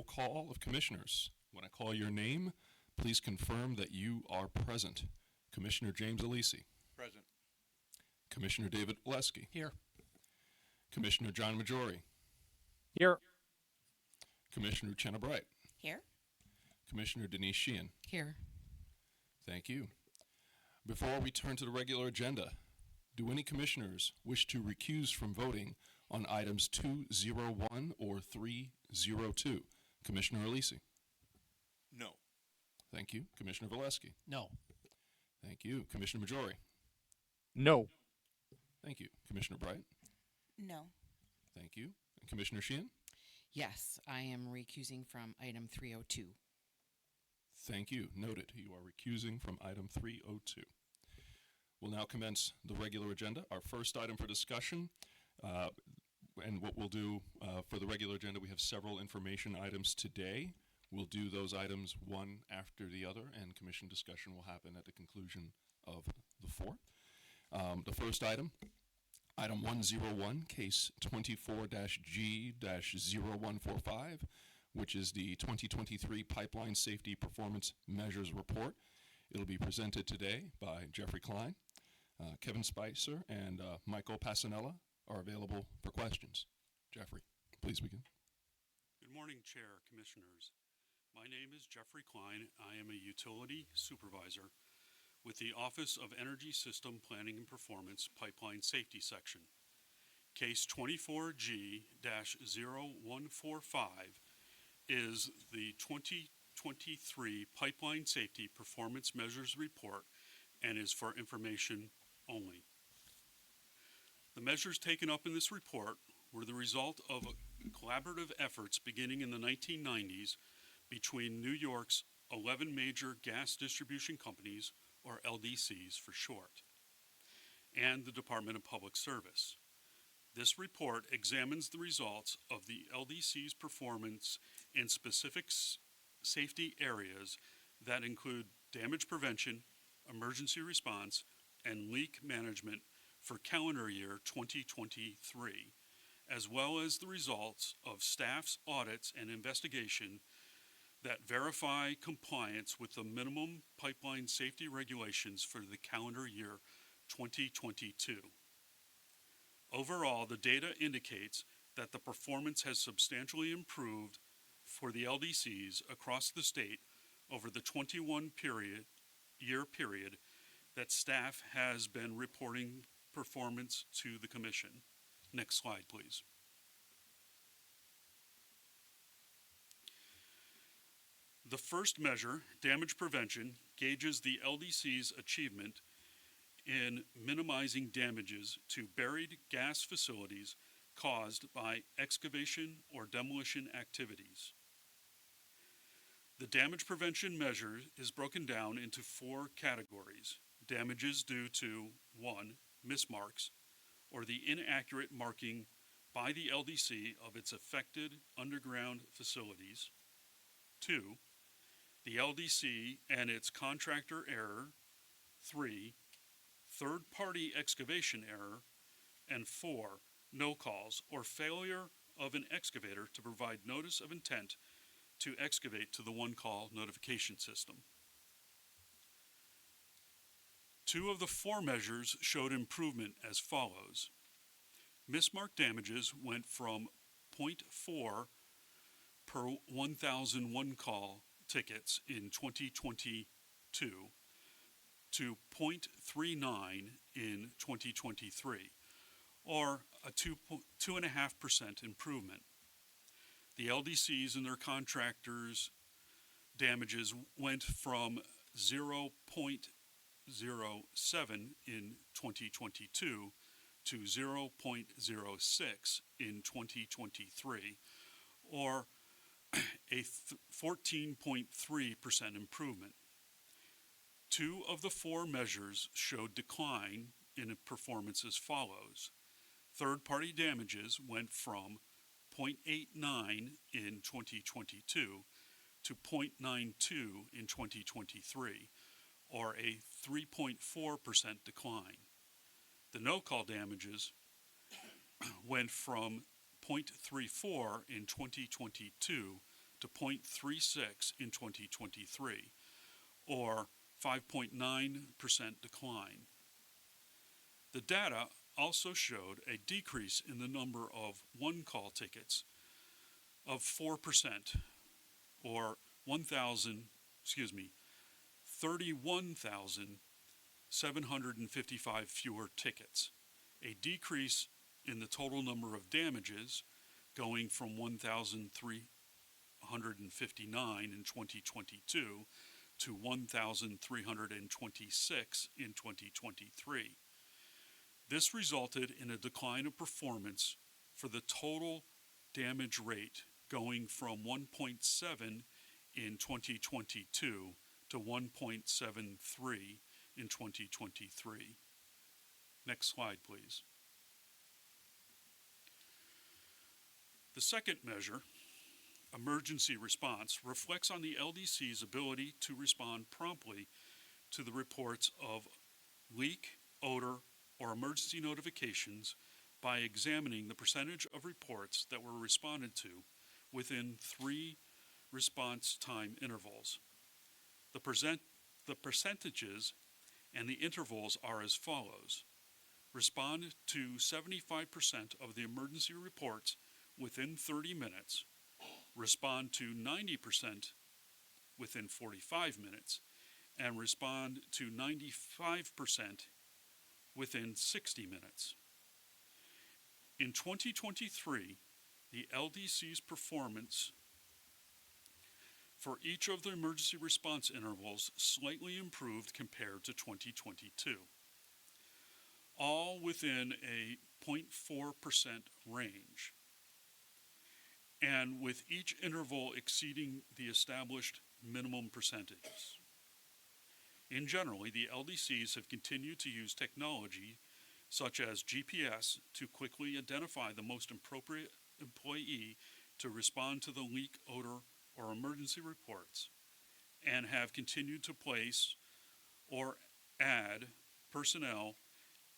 call of commissioners. When I call your name, please confirm that you are present. Commissioner James Alisi. Present. Commissioner David Oleski. Here. Commissioner John Majori. Here. Commissioner Chenna Bright. Here. Commissioner Denise Sheehan. Here. Thank you. Before we turn to the regular agenda, do any commissioners wish to recuse from voting on items 201 or 302? Commissioner Alisi. No. Thank you. Commissioner Valesky. No. Thank you. Commissioner Majori. No. Thank you. Commissioner Bright. No. Thank you. And Commissioner Sheehan. Yes, I am recusing from item 302. Thank you. Noted. You are recusing from item 302. We'll now commence the regular agenda. Our first item for discussion, and what we'll do for the regular agenda, we have several information items today. We'll do those items one after the other, and commission discussion will happen at the conclusion of the four. The first item, item 101, case 24-G-0145, which is the 2023 Pipeline Safety Performance Measures Report. It'll be presented today by Jeffrey Klein. Kevin Spicer and Michael Passanella are available for questions. Jeffrey, please begin. Good morning, Chair, Commissioners. My name is Jeffrey Klein. I am a utility supervisor with the Office of Energy System Planning and Performance Pipeline Safety Section. Case 24G-0145 is the 2023 Pipeline Safety Performance Measures Report and is for information only. The measures taken up in this report were the result of collaborative efforts beginning in the 1990s between New York's 11 major gas distribution companies, or LDCs for short, and the Department of Public Service. This report examines the results of the LDC's performance in specific safety areas that include damage prevention, emergency response, and leak management for calendar year 2023, as well as the results of staff's audits and investigation that verify compliance with the minimum pipeline safety regulations for the calendar year 2022. Overall, the data indicates that the performance has substantially improved for the LDCs across the state over the 21-year period that staff has been reporting performance to the Commission. Next slide, please. The first measure, damage prevention, gauges the LDC's achievement in minimizing damages to buried gas facilities caused by excavation or demolition activities. The damage prevention measure is broken down into four categories: damages due to 1. Mismarks, or the inaccurate marking by the LDC of its affected underground facilities; 2. The LDC and its contractor error; 3. Third-party excavation error; and 4. No calls or failure of an excavator to provide notice of intent to excavate to the one-call notification system. 2 of the 4 measures showed improvement as follows. Mismark damages went from 0.4 per 1,000 one-call tickets in 2022 to 0.39 in 2023, or a 2.5% improvement. The LDCs and their contractors' damages went from 0.07 in 2022 to 0.06 in 2023, or a 14.3% improvement. 2 of the 4 measures showed decline in performance as follows. Third-party damages went from 0.89 in 2022 to 0.92 in 2023, or a 3.4% decline. The no-call damages went from 0.34 in 2022 to 0.36 in 2023, or 5.9% decline. The data also showed a decrease in the number of one-call tickets of 4%, or 31,755 fewer tickets, a decrease in the total number of damages going from 1,359 in 2022 to 1,326 in 2023. This resulted in a decline of performance for the total damage rate going from 1.7 in 2022 to 1.73 in 2023. Next slide, please. The second measure, emergency response, reflects on the LDC's ability to respond promptly to the reports of leak, odor, or emergency notifications by examining the percentage of reports that were responded to within 3 response time intervals. The percentages and the intervals are as follows. Respond to 75% of the emergency reports within 30 minutes. Respond to 90% within 45 minutes. And respond to 95% within 60 minutes. In 2023, the LDC's performance for each of the emergency response intervals slightly improved compared to 2022, all within a 0.4% range, and with each interval exceeding the established minimum percentages. In general, the LDCs have continued to use technology such as GPS to quickly identify the most appropriate employee to respond to the leak, odor, or emergency reports, and have continued to place or add personnel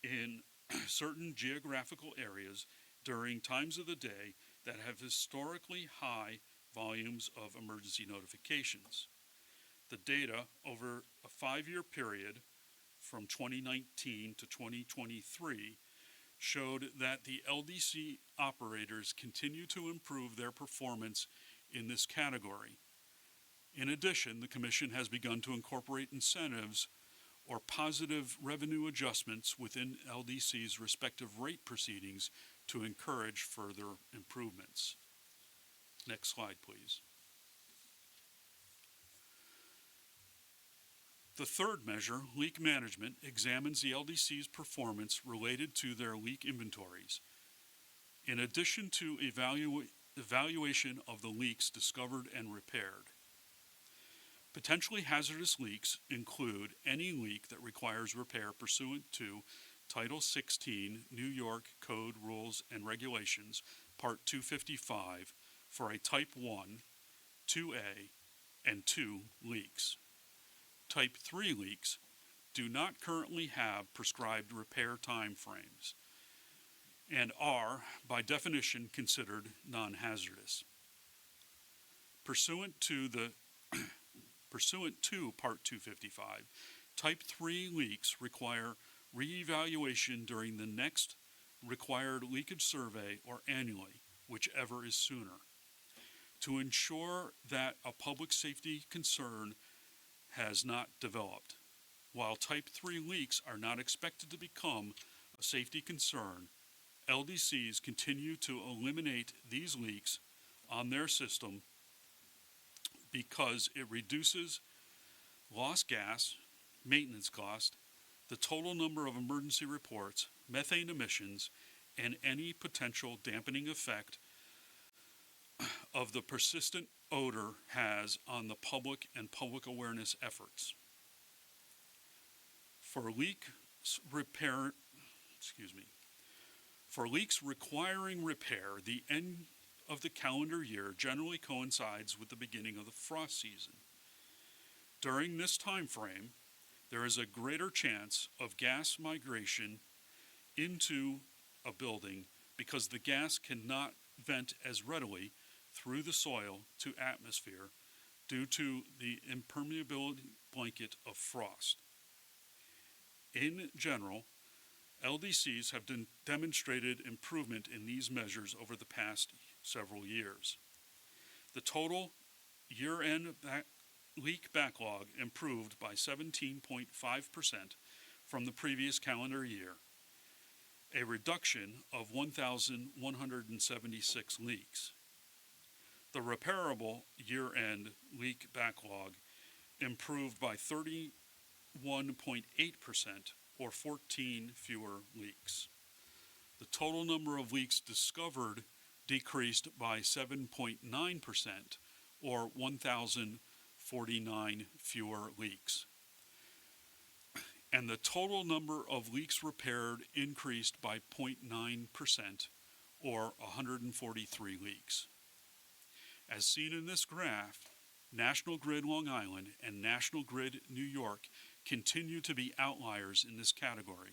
in certain geographical areas during times of the day that have historically high volumes of emergency notifications. The data over a 5-year period from 2019 to 2023 showed that the LDC operators continue to improve their performance in this category. In addition, the Commission has begun to incorporate incentives or positive revenue adjustments within LDC's respective rate proceedings to encourage further improvements. Next slide, please. The third measure, leak management, examines the LDC's performance related to their leak inventories. In addition to evaluation of the leaks discovered and repaired. Potentially hazardous leaks include any leak that requires repair pursuant to Title 16 New York Code Rules and Regulations, Part 255, for a Type 1, 2A, and 2 leaks. Type 3 leaks do not currently have prescribed repair time frames and are, by definition, considered non-hazardous. Pursuant to Part 255, Type 3 leaks require reevaluation during the next required leakage survey or annually, whichever is sooner, to ensure that a public safety concern has not developed. While Type 3 leaks are not expected to become a safety concern, LDCs continue to eliminate these leaks on their system because it reduces lost gas, maintenance cost, the total number of emergency reports, methane emissions, and any potential dampening effect of the persistent odor has on the public and public awareness efforts. For leaks requiring repair, the end of the calendar year generally coincides with the beginning of the frost season. During this time frame, there is a greater chance of gas migration into a building because the gas cannot vent as readily through the soil to atmosphere due to the impermeability blanket of frost. In general, LDCs have demonstrated improvement in these measures over the past several years. The total year-end leak backlog improved by 17.5% from the previous calendar year, a reduction of 1,176 leaks. The repairable year-end leak backlog improved by 31.8%, or 14 fewer leaks. The total number of leaks discovered decreased by 7.9%, or 1,049 fewer leaks. And the total number of leaks repaired increased by 0.9%, or 143 leaks. As seen in this graph, National Grid Long Island and National Grid New York continue to be outliers in this category,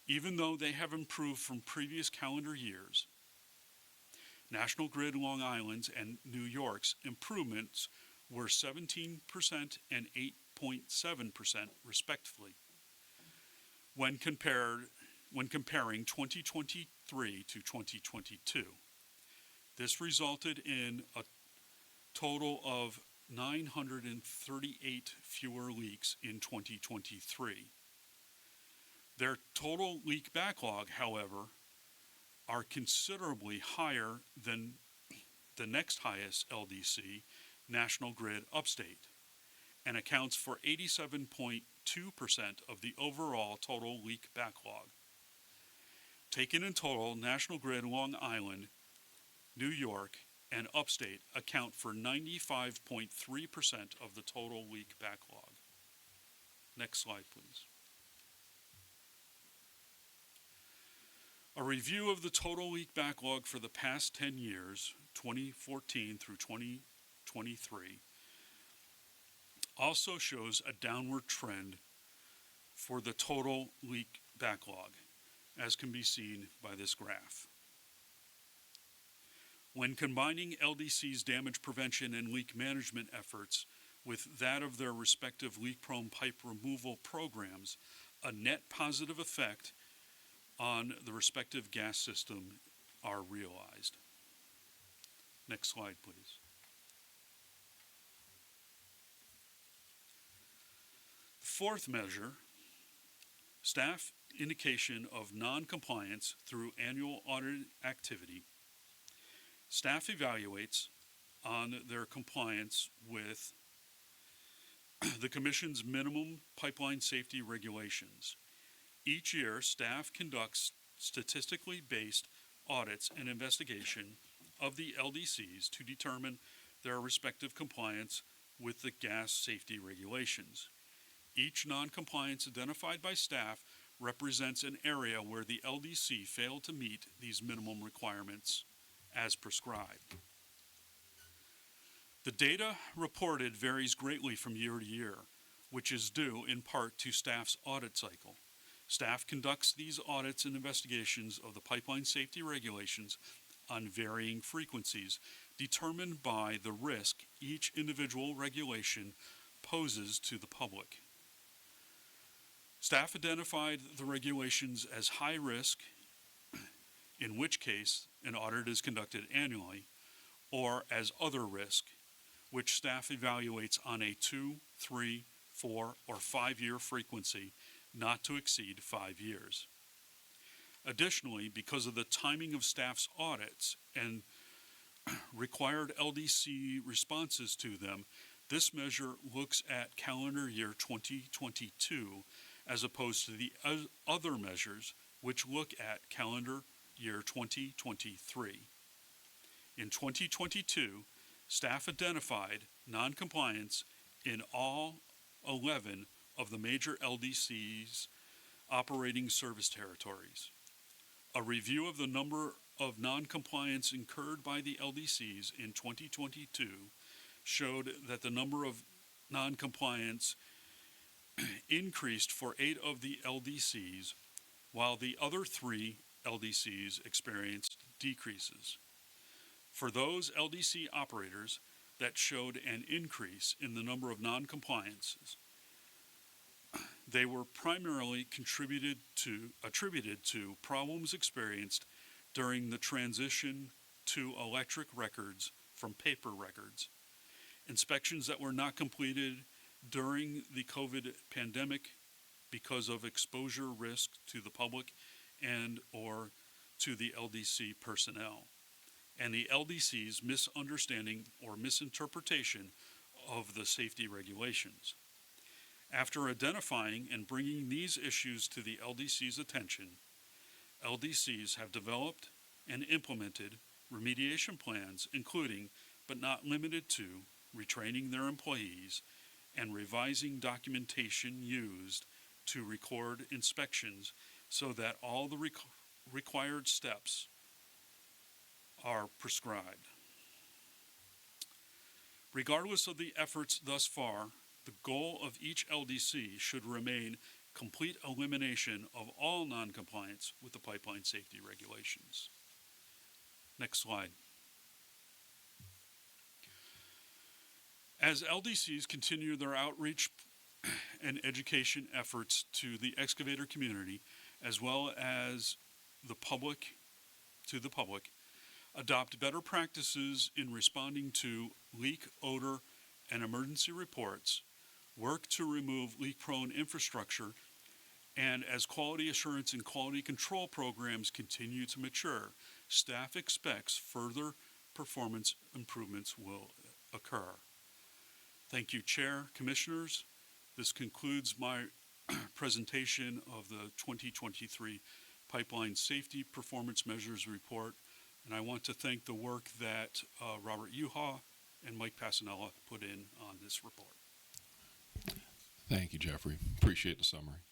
even though they have improved from previous calendar years. National Grid Long Island's and New York's improvements were 17% and 8.7% respectively. When comparing 2023 to 2022, this resulted in a total of 938 fewer leaks in 2023. Their total leak backlog, however, are considerably higher than the next highest LDC, National Grid Upstate, and accounts for 87.2% of the overall total leak backlog. Taken in total, National Grid Long Island, New York, and Upstate account for 95.3% of the total leak backlog. Next slide, please. A review of the total leak backlog for the past 10 years, 2014 through 2023, also shows a downward trend for the total leak backlog, as can be seen by this graph. When combining LDC's damage prevention and leak management efforts with that of their respective leak-prone pipe removal programs, a net positive effect on the respective gas system are realized. Next slide, please. Fourth measure, staff indication of non-compliance through annual audit activity. Staff evaluates on their compliance with the Commission's minimum pipeline safety regulations. Each year, staff conducts statistically based audits and investigation of the LDCs to determine their respective compliance with the gas safety regulations. Each non-compliance identified by staff represents an area where the LDC failed to meet these minimum requirements as prescribed. The data reported varies greatly from year to year, which is due in part to staff's audit cycle. Staff conducts these audits and investigations of the pipeline safety regulations on varying frequencies, determined by the risk each individual regulation poses to the public. Staff identified the regulations as high risk, in which case an audit is conducted annually, or as other risk, which staff evaluates on a 2, 3, 4, or 5-year frequency, not to exceed 5 years. Additionally, because of the timing of staff's audits and required LDC responses to them, this measure looks at calendar year 2022 as opposed to the other measures which look at calendar year 2023. In 2022, staff identified non-compliance in all 11 of the major LDC's operating service territories. A review of the number of non-compliance incurred by the LDCs in 2022 showed that the number of non-compliance increased for 8 of the LDCs, while the other 3 LDCs experienced decreases. For those LDC operators that showed an increase in the number of non-compliances, they were primarily attributed to problems experienced during the transition to electric records from paper records, inspections that were not completed during the COVID pandemic because of exposure risk to the public and or to the LDC personnel, and the LDC's misunderstanding or misinterpretation of the safety regulations. After identifying and bringing these issues to the LDC's attention, LDCs have developed and implemented remediation plans, including, but not limited to, retraining their employees and revising documentation used to record inspections so that all the required steps are prescribed. Regardless of the efforts thus far, the goal of each LDC should remain complete elimination of all noncompliance with the pipeline safety regulations. Next slide. As LDCs continue their outreach and education efforts to the excavator community, as well as the public, adopt better practices in responding to leak, odor, and emergency reports, work to remove leak-prone infrastructure, and as quality assurance and quality control programs continue to mature, staff expects further performance improvements will occur. Thank you, Chair, Commissioners. This concludes my presentation of the 2023 Pipeline Safety Performance Measures Report, and I want to thank the work that Robert Uha and Mike Passanella put in on this report. Thank you, Jeffrey. Appreciate the summary.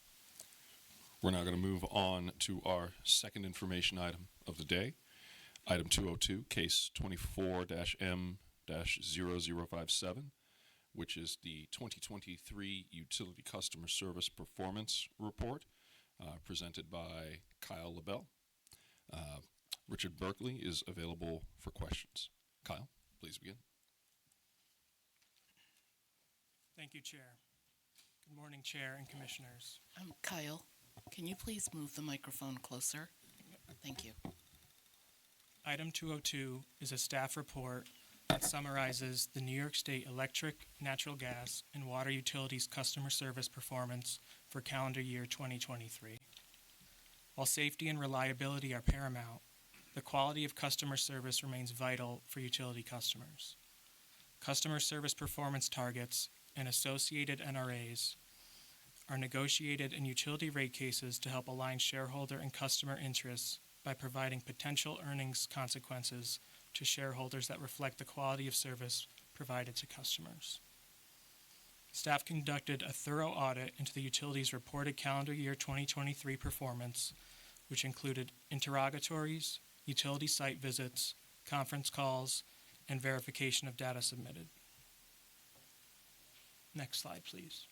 We're now going to move on to our second information item of the day. Item 202, case 24-M-0057, which is the 2023 Utility Customer Service Performance Report, presented by Kyle LaBelle. Richard Berkeley is available for questions. Kyle, please begin. Thank you, Chair. Good morning, Chair and Commissioners. Kyle, can you please move the microphone closer? Thank you. Item 202 is a staff report that summarizes the New York State electric, natural gas, and water utilities customer service performance for calendar year 2023. While safety and reliability are paramount, the quality of customer service remains vital for utility customers. Customer service performance targets and associated NRAs are negotiated in utility rate cases to help align shareholder and customer interests by providing potential earnings consequences to shareholders that reflect the quality of service provided to customers. Staff conducted a thorough audit into the utility's reported calendar year 2023 performance, which included interrogatories, utility site visits, conference calls, and verification of data submitted. Next slide, please.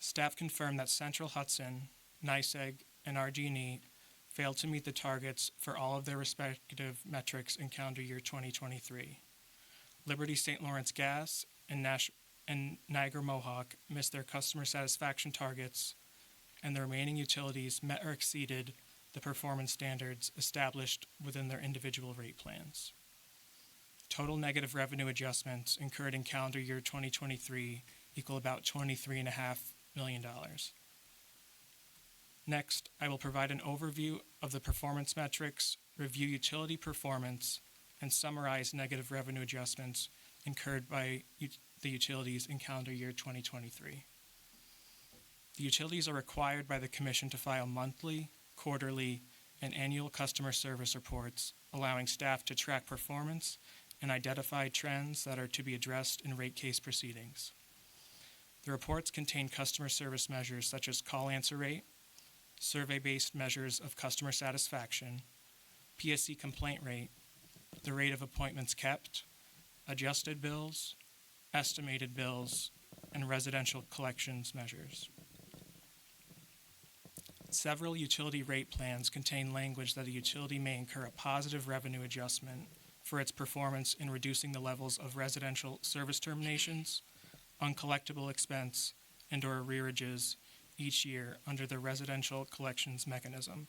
Staff confirmed that Central Hudson, NYSEG, and RG&E failed to meet the targets for all of their respective metrics in calendar year 2023. Liberty St. Lawrence Gas and Niagara Mohawk missed their customer satisfaction targets, and the remaining utilities met or exceeded the performance standards established within their individual rate plans. Total negative revenue adjustments incurred in calendar year 2023 equal about $23.5 million. Next, I will provide an overview of the performance metrics, review utility performance, and summarize negative revenue adjustments incurred by the utilities in calendar year 2023. The utilities are required by the Commission to file monthly, quarterly, and annual customer service reports, allowing staff to track performance and identify trends that are to be addressed in rate case proceedings. The reports contain customer service measures such as call answer rate, survey-based measures of customer satisfaction, PSC complaint rate, the rate of appointments kept, adjusted bills, estimated bills, and residential collections measures. Several utility rate plans contain language that a utility may incur a positive revenue adjustment for its performance in reducing the levels of residential service terminations, uncollectible expense, and/or arrearages each year under the residential collections mechanism.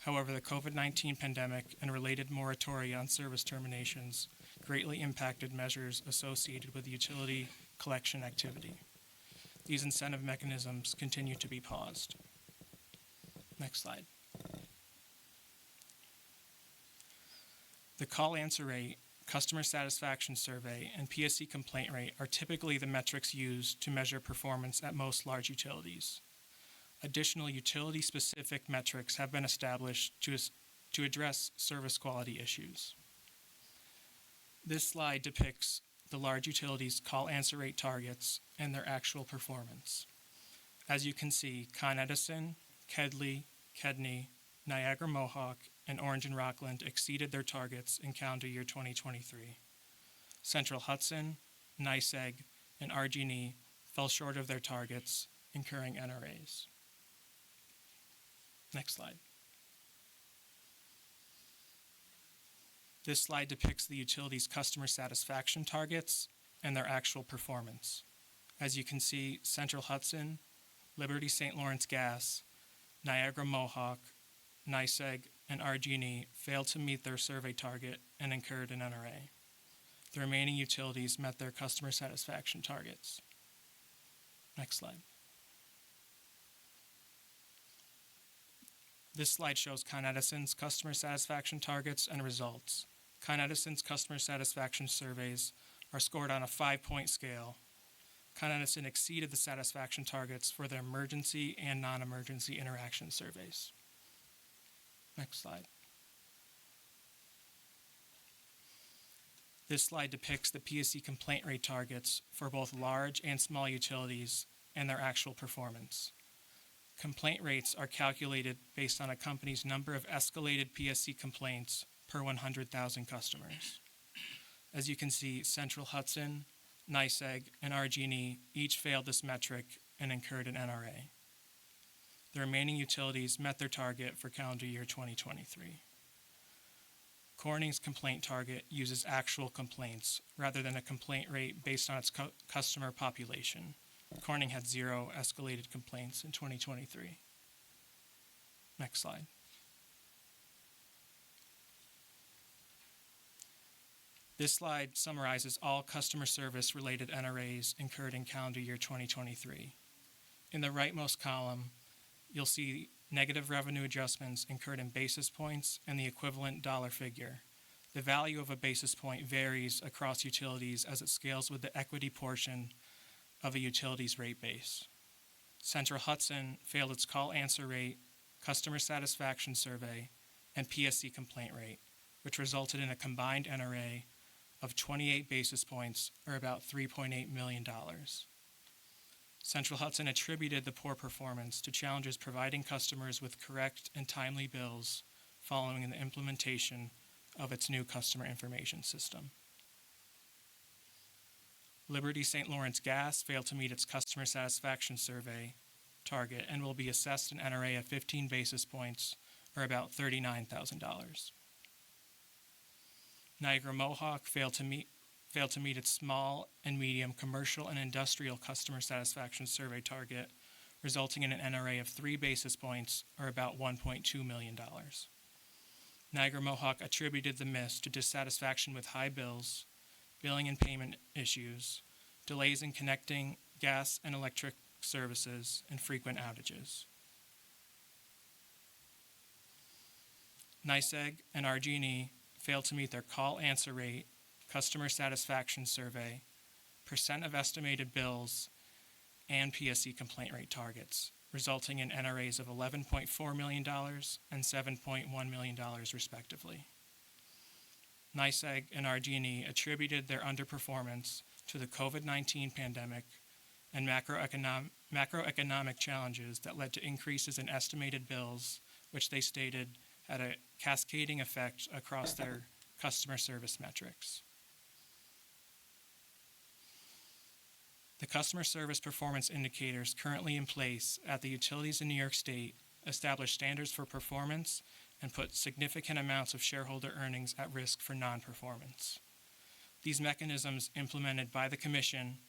However, the COVID-19 pandemic and related moratoria on service terminations greatly impacted measures associated with utility collection activity. These incentive mechanisms continue to be paused. Next slide. The call answer rate, customer satisfaction survey, and PSC complaint rate are typically the metrics used to measure performance at most large utilities. Additional utility-specific metrics have been established to address service quality issues. This slide depicts the large utilities' call answer rate targets and their actual performance. As you can see, Con Edison, Kedley, Kedney, Niagara Mohawk, and Orange and Rockland exceeded their targets in calendar year 2023. Central Hudson, NYSEG, and RG&E fell short of their targets, incurring NRAs. Next slide. This slide depicts the utility's customer satisfaction targets and their actual performance. As you can see, Central Hudson, Liberty St. Lawrence Gas, Niagara Mohawk, NYSEG, and RG&E failed to meet their survey target and incurred an NRA. The remaining utilities met their customer satisfaction targets. Next slide. This slide shows Con Edison's customer satisfaction targets and results. Con Edison's customer satisfaction surveys are scored on a 5-point scale. Con Edison exceeded the satisfaction targets for their emergency and non-emergency interaction surveys. Next slide. This slide depicts the PSC complaint rate targets for both large and small utilities and their actual performance. Complaint rates are calculated based on a company's number of escalated PSC complaints per 100,000 customers. As you can see, Central Hudson, NYSEG, and RG&E each failed this metric and incurred an NRA. The remaining utilities met their target for calendar year 2023. Corning's complaint target uses actual complaints rather than a complaint rate based on its customer population. Corning had 0 escalated complaints in 2023. Next slide. This slide summarizes all customer service related NRAs incurred in calendar year 2023. In the rightmost column, you'll see negative revenue adjustments incurred in basis points and the equivalent dollar figure. The value of a basis point varies across utilities as it scales with the equity portion of a utility's rate base. Central Hudson failed its call answer rate, customer satisfaction survey, and PSC complaint rate, which resulted in a combined NRA of 28 basis points, or about $3.8 million. Central Hudson attributed the poor performance to challenges providing customers with correct and timely bills following the implementation of its new customer information system. Liberty St. Lawrence Gas failed to meet its customer satisfaction survey target and will be assessed an NRA of 15 basis points, or about $39,000. Niagara Mohawk failed to meet its small and medium commercial and industrial customer satisfaction survey target, resulting in an NRA of 3 basis points, or about $1.2 million. Niagara Mohawk attributed the miss to dissatisfaction with high bills, billing and payment issues, delays in connecting gas and electric services, and frequent outages. NYSEG and RG&E failed to meet their call answer rate, customer satisfaction survey, percent of estimated bills, and PSC complaint rate targets, resulting in NRAs of $11.4 million and $7.1 million respectively. NYSEG and RG&E attributed their underperformance to the COVID-19 pandemic and macroeconomic challenges that led to increases in estimated bills, which they stated had a cascading effect across their customer service metrics. The customer service performance indicators currently in place at the utilities in New York State establish standards for performance, and put significant amounts of shareholder earnings at risk for non-performance. These mechanisms implemented by the Commission,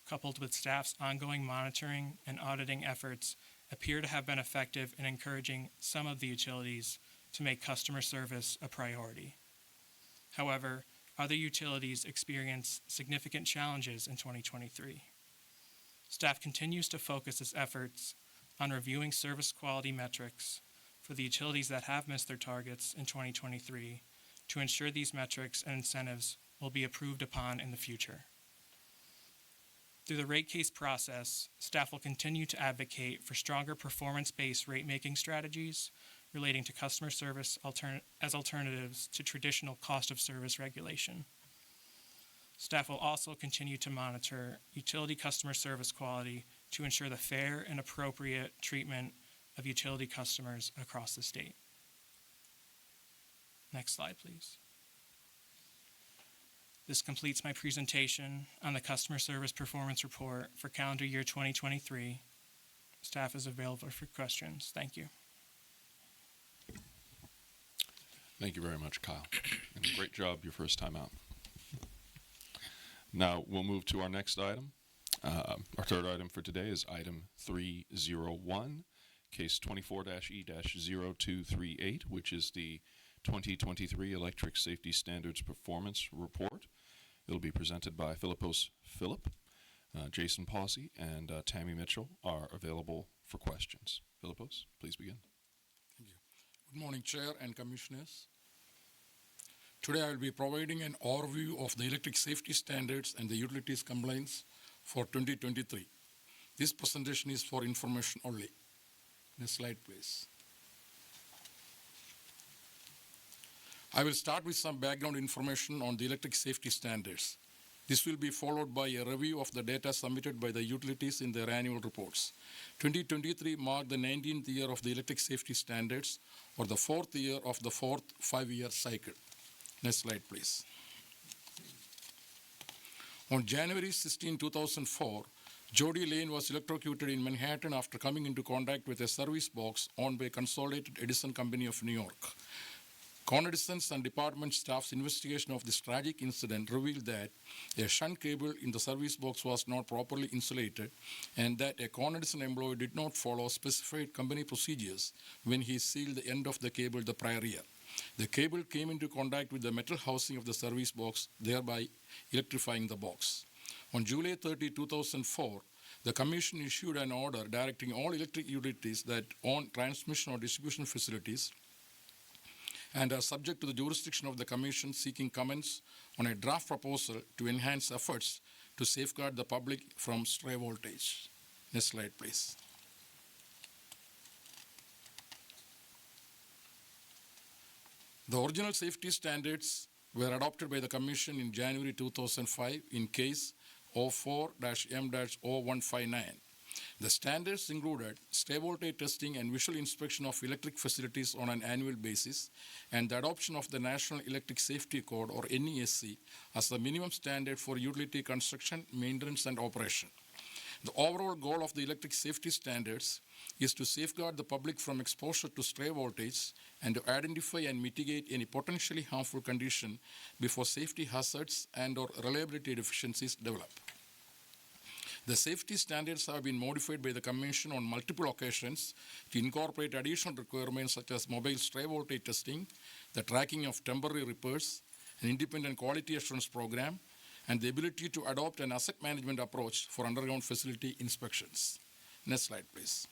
coupled with staff's ongoing monitoring and auditing efforts, appear to have been effective in encouraging some of the utilities to make customer service a priority. However, other utilities experienced significant challenges in 2023. Staff continues to focus its efforts on reviewing service quality metrics for the utilities that have missed their targets in 2023 to ensure these metrics and incentives will be approved upon in the future. Through the rate case process, staff will continue to advocate for stronger performance-based rate-making strategies relating to customer service as alternatives to traditional cost of service regulation. Staff will also continue to monitor utility customer service quality to ensure the fair and appropriate treatment of utility customers across the state. Next slide, please. This completes my presentation on the Customer Service Performance Report for calendar year 2023. Staff is available for questions. Thank you. Thank you very much, Kyle. And great job your first time out. Now we'll move to our next item. Our third item for today is item 301, case 24-E-0238, which is the 2023 Electric Safety Standards Performance Report. It'll be presented by Philippos Philip. Jason Pawsey and Tammy Mitchell are available for questions. Philippos, please begin. Thank you. Good morning, Chair and Commissioners. Today I will be providing an overview of the electric safety standards and the utilities compliance for 2023. This presentation is for information only. Next slide, please. I will start with some background information on the electric safety standards. This will be followed by a review of the data submitted by the utilities in their annual reports. 2023 marked the 19th year of the electric safety standards, or the 4th year of the 4th five-year cycle. Next slide, please. On January 16, 2004, Jody Lane was electrocuted in Manhattan after coming into contact with a service box owned by Consolidated Edison Company of New York. Con Edison's and department staff's investigation of this tragic incident revealed that a shunt cable in the service box was not properly insulated and that a Con Edison employee did not follow specified company procedures when he sealed the end of the cable the prior year. The cable came into contact with the metal housing of the service box, thereby electrifying the box. On July 30, 2004, the Commission issued an order directing all electric utilities that own transmission or distribution facilities and are subject to the jurisdiction of the Commission seeking comments on a draft proposal to enhance efforts to safeguard the public from stray voltage. Next slide, please. The original safety standards were adopted by the Commission in January 2005 in case 04-M-0159. The standards included stray voltage testing and visual inspection of electric facilities on an annual basis, and the adoption of the National Electric Safety Code, or NESC, as the minimum standard for utility construction, maintenance, and operation. The overall goal of the electric safety standards is to safeguard the public from exposure to stray voltage and to identify and mitigate any potentially harmful condition before safety hazards and/or reliability deficiencies develop. The safety standards have been modified by the Commission on multiple occasions to incorporate additional requirements such as mobile stray voltage testing, the tracking of temporary repairs, an independent quality assurance program, and the ability to adopt an asset management approach for underground facility inspections. Next slide, please.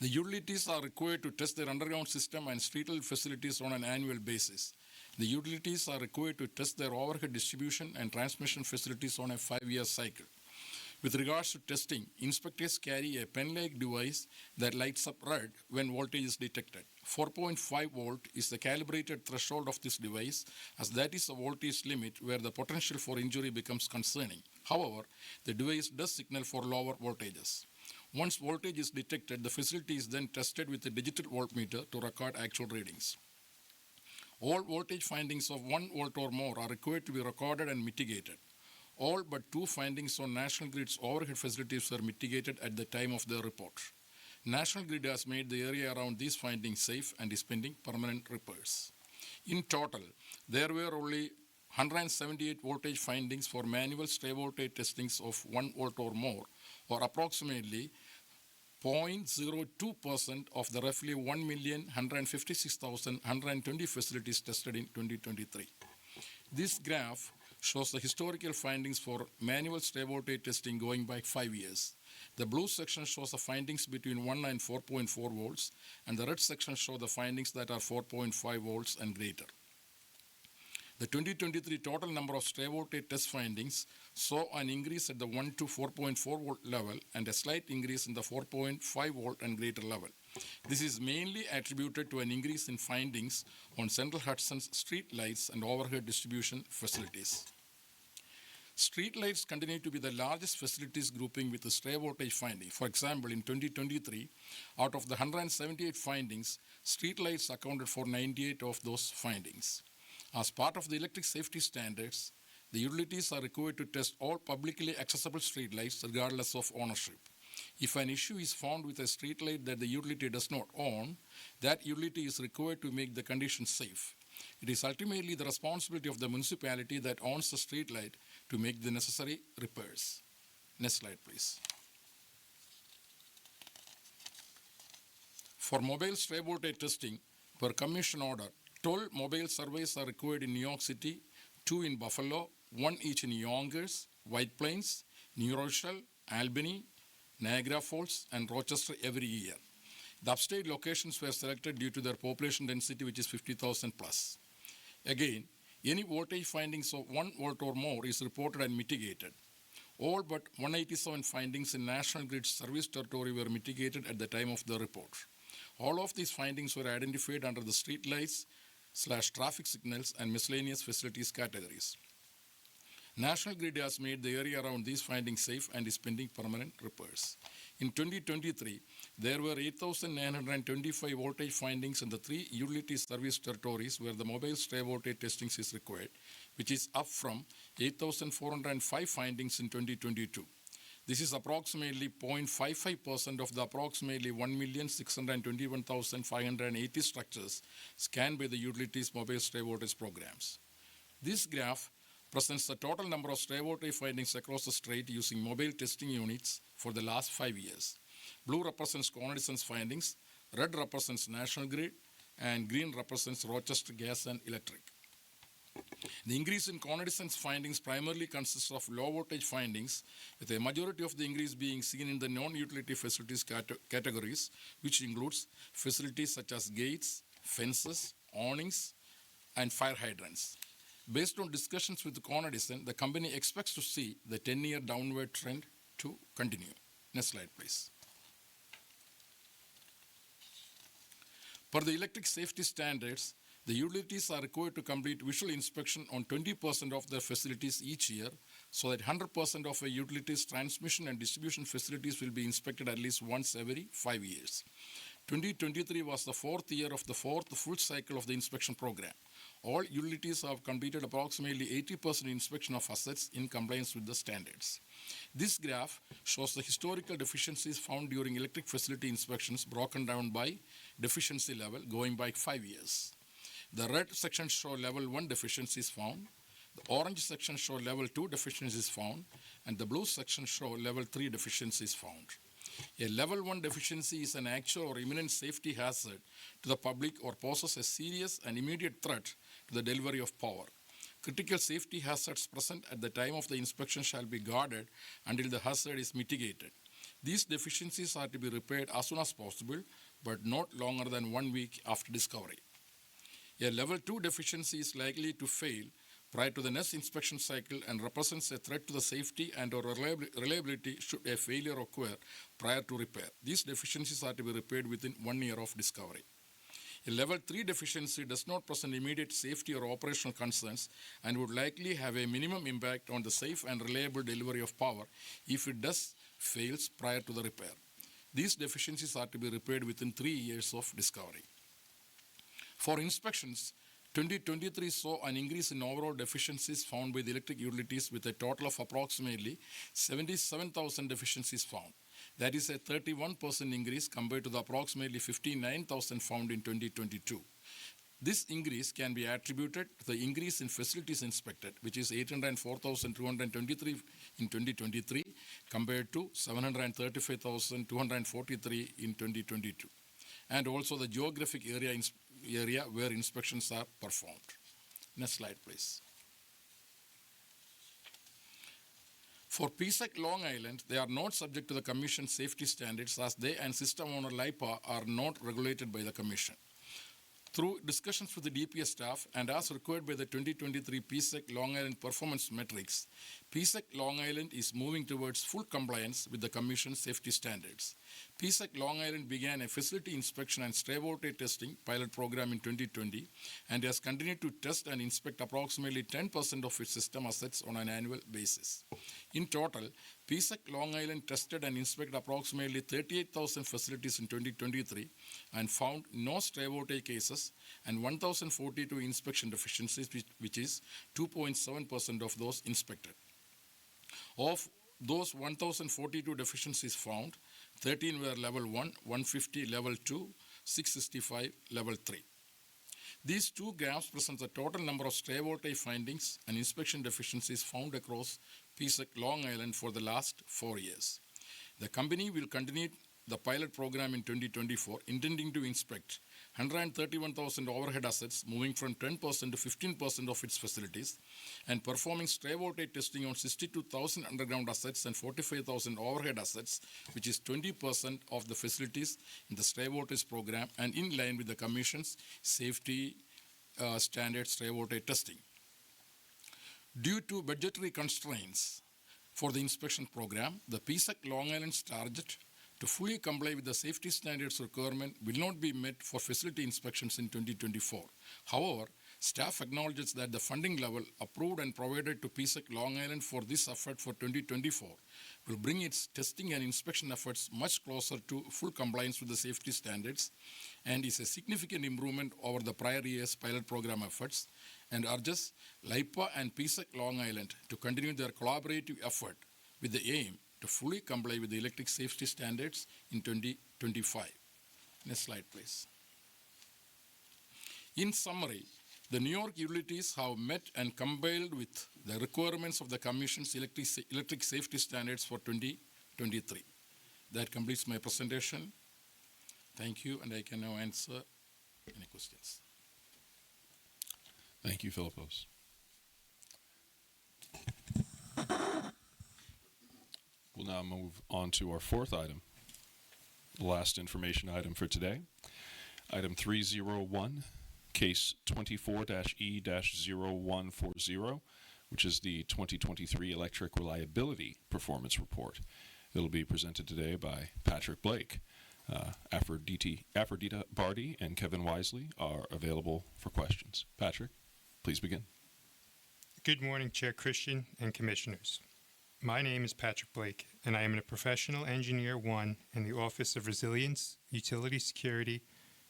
The utilities are required to test their underground system and street-level facilities on an annual basis. The utilities are required to test their overhead distribution and transmission facilities on a 5-year cycle. With regards to testing, inspectors carry a pen-like device that lights up red when voltage is detected. 4.5 volt is the calibrated threshold of this device, as that is the voltage limit where the potential for injury becomes concerning. However, the device does signal for lower voltages. Once voltage is detected, the facility is then tested with a digital voltmeter to record actual readings. All voltage findings of 1 volt or more are required to be recorded and mitigated. All but two findings on National Grid's overhead facilities were mitigated at the time of their report. National Grid has made the area around these findings safe and is pending permanent repairs. In total, there were only 178 voltage findings for manual stray voltage testings of 1 volt or more, or approximately 0.02% of the roughly 1,156,120 facilities tested in 2023. This graph shows the historical findings for manual stray voltage testing going back 5 years. The blue section shows the findings between 1 and 4.4 volts, and the red section shows the findings that are 4.5 volts and greater. The 2023 total number of stray voltage test findings saw an increase at the 1 to 4.4 volt level and a slight increase in the 4.5 volt and greater level. This is mainly attributed to an increase in findings on Central Hudson's street lights and overhead distribution facilities. Street lights continue to be the largest facilities grouping with the stray voltage finding. For example, in 2023, out of the 178 findings, street lights accounted for 98 of those findings. As part of the electric safety standards, the utilities are required to test all publicly accessible streetlights regardless of ownership. If an issue is found with a streetlight that the utility does not own, that utility is required to make the condition safe. It is ultimately the responsibility of the municipality that owns the streetlight to make the necessary repairs. Next slide, please. For mobile stray voltage testing, per commission order, 12 mobile surveys are required in New York City, 2 in Buffalo, 1 each in Yonkers, White Plains, New Rochelle, Albany, Niagara Falls, and Rochester every year. The upstate locations were selected due to their population density, which is 50,000 plus. Again, any voltage findings of 1 volt or more is reported and mitigated. All but 187 findings in National Grid's service territory were mitigated at the time of the report. All of these findings were identified under the streetlights/traffic signals and miscellaneous facilities categories. National Grid has made the area around these findings safe and is pending permanent repairs. In 2023, there were 8,925 voltage findings in the 3 utility service territories where the mobile stray voltage testing is required, which is up from 8,405 findings in 2022. This is approximately 0.55% of the approximately 1,621,580 structures scanned by the utilities' mobile stray voltage programs. This graph presents the total number of stray voltage findings across the state using mobile testing units for the last 5 years. Blue represents Con Edison's findings, red represents National Grid, and green represents Rochester Gas and Electric. The increase in Con Edison's findings primarily consists of low voltage findings, with a majority of the increase being seen in the non-utility facilities categories, which includes facilities such as gates, fences, awnings, and fire hydrants. Based on discussions with Con Edison, the company expects to see the 10-year downward trend to continue. Next slide, please. Per the electric safety standards, the utilities are required to complete visual inspection on 20% of their facilities each year, so that 100% of a utility's transmission and distribution facilities will be inspected at least once every 5 years. 2023 was the 4th year of the 4th full cycle of the inspection program. All utilities have completed approximately 80% inspection of assets in compliance with the standards. This graph shows the historical deficiencies found during electric facility inspections broken down by deficiency level going back 5 years. The red section show level 1 deficiencies found, the orange section show level 2 deficiencies found, and the blue section show level 3 deficiencies found. A level 1 deficiency is an actual or imminent safety hazard to the public or poses a serious and immediate threat to the delivery of power. Critical safety hazards present at the time of the inspection shall be guarded until the hazard is mitigated. These deficiencies are to be repaired as soon as possible, but not longer than 1 week after discovery. A level 2 deficiency is likely to fail prior to the next inspection cycle and represents a threat to the safety and or reliability should a failure occur prior to repair. These deficiencies are to be repaired within 1 year of discovery. A level 3 deficiency does not present immediate safety or operational concerns and would likely have a minimum impact on the safe and reliable delivery of power if it fails prior to the repair. These deficiencies are to be repaired within 3 years of discovery. For inspections, 2023 saw an increase in overall deficiencies found by the electric utilities with a total of approximately 77,000 deficiencies found. That is a 31% increase compared to the approximately 59,000 found in 2022. This increase can be attributed to the increase in facilities inspected, which is 804,223 in 2023 compared to 735,243 in 2022, and also the geographic area where inspections are performed. Next slide, please. For PSEC Long Island, they are not subject to the Commission safety standards as they and system owner LIPA are not regulated by the Commission. Through discussions with the DPS staff and as required by the 2023 PSEC Long Island performance metrics, PSEC Long Island is moving towards full compliance with the Commission's safety standards. PSEC Long Island began a facility inspection and stray water testing pilot program in 2020 and has continued to test and inspect approximately 10% of its system assets on an annual basis. In total, PSEC Long Island tested and inspected approximately 38,000 facilities in 2023 and found no stray water cases and 1,042 inspection deficiencies, which is 2.7% of those inspected. Of those 1,042 deficiencies found, 13 were level 1, 150 level 2, 665 level 3. These two graphs present the total number of stray water findings and inspection deficiencies found across PSEC Long Island for the last 4 years. The company will continue the pilot program in 2024, intending to inspect 131,000 overhead assets, moving from 10% to 15% of its facilities, and performing stray water testing on 62,000 underground assets and 45,000 overhead assets, which is 20% of the facilities in the stray waters program and in line with the Commission's safety standard stray water testing. Due to budgetary constraints for the inspection program, the PSEC Long Island's target to fully comply with the safety standards requirement will not be met for facility inspections in 2024. However, staff acknowledges that the funding level approved and provided to PSEC Long Island for this effort for 2024 will bring its testing and inspection efforts much closer to full compliance with the safety standards and is a significant improvement over the prior year's pilot program efforts, and urges LIPA and PSEC Long Island to continue their collaborative effort with the aim to fully comply with the electric safety standards in 2025. Next slide, please. In summary, the New York utilities have met and complied with the requirements of the Commission's electric safety standards for 2023. That completes my presentation. Thank you, and I can now answer any questions. Thank you, Philippos. We'll now move on to our fourth item, the last information item for today. Item 301, case 24-E-0140, which is the 2023 Electric Reliability Performance Report. It'll be presented today by Patrick Blake. Aphrodita Barty and Kevin Wisely are available for questions. Patrick, please begin. Good morning, Chair Christian and Commissioners. My name is Patrick Blake, and I am a Professional Engineer 1 in the Office of Resilience, Utility Security,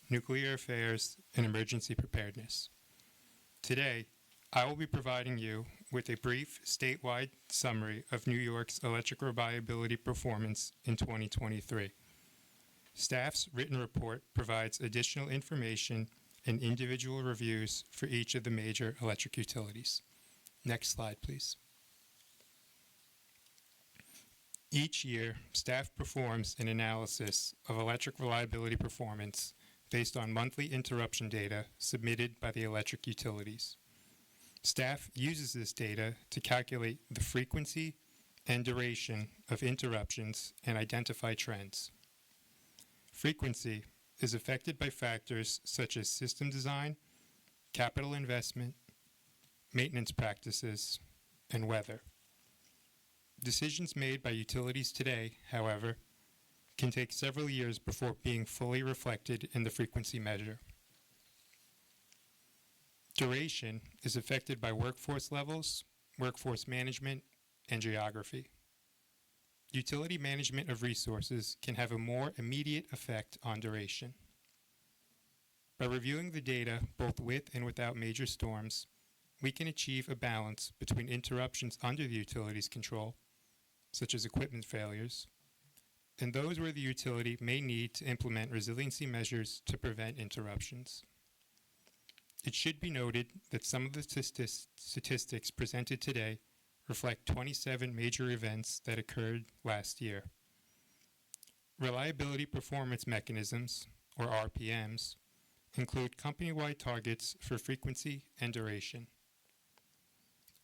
Nuclear Affairs, and Emergency Preparedness. Today, I will be providing you with a brief statewide summary of New York's electric reliability performance in 2023. Staff's written report provides additional information and individual reviews for each of the major electric utilities. Next slide, please. Each year, staff performs an analysis of electric reliability performance based on monthly interruption data submitted by the electric utilities. Staff uses this data to calculate the frequency and duration of interruptions and identify trends. Frequency is affected by factors such as system design, capital investment, maintenance practices, and weather. Decisions made by utilities today, however, can take several years before being fully reflected in the frequency measure. Duration is affected by workforce levels, workforce management, and geography. Utility management of resources can have a more immediate effect on duration. By reviewing the data both with and without major storms, we can achieve a balance between interruptions under the utility's control, such as equipment failures, and those where the utility may need to implement resiliency measures to prevent interruptions. It should be noted that some of the statistics presented today reflect 27 major events that occurred last year. Reliability performance mechanisms, or RPMs, include company-wide targets for frequency and duration.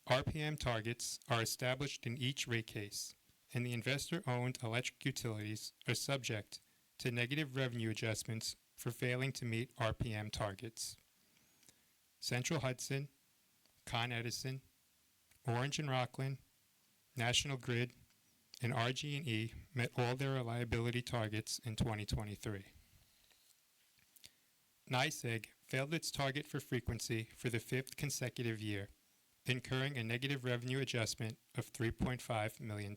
RPM targets are established in each rate case, and the investor-owned electric utilities are subject to negative revenue adjustments for failing to meet RPM targets. Central Hudson, Con Edison, Orange and Rockland, National Grid, and RG&E met all their reliability targets in 2023. NYSEG failed its target for frequency for the 5th consecutive year, incurring a negative revenue adjustment of $3.5 million.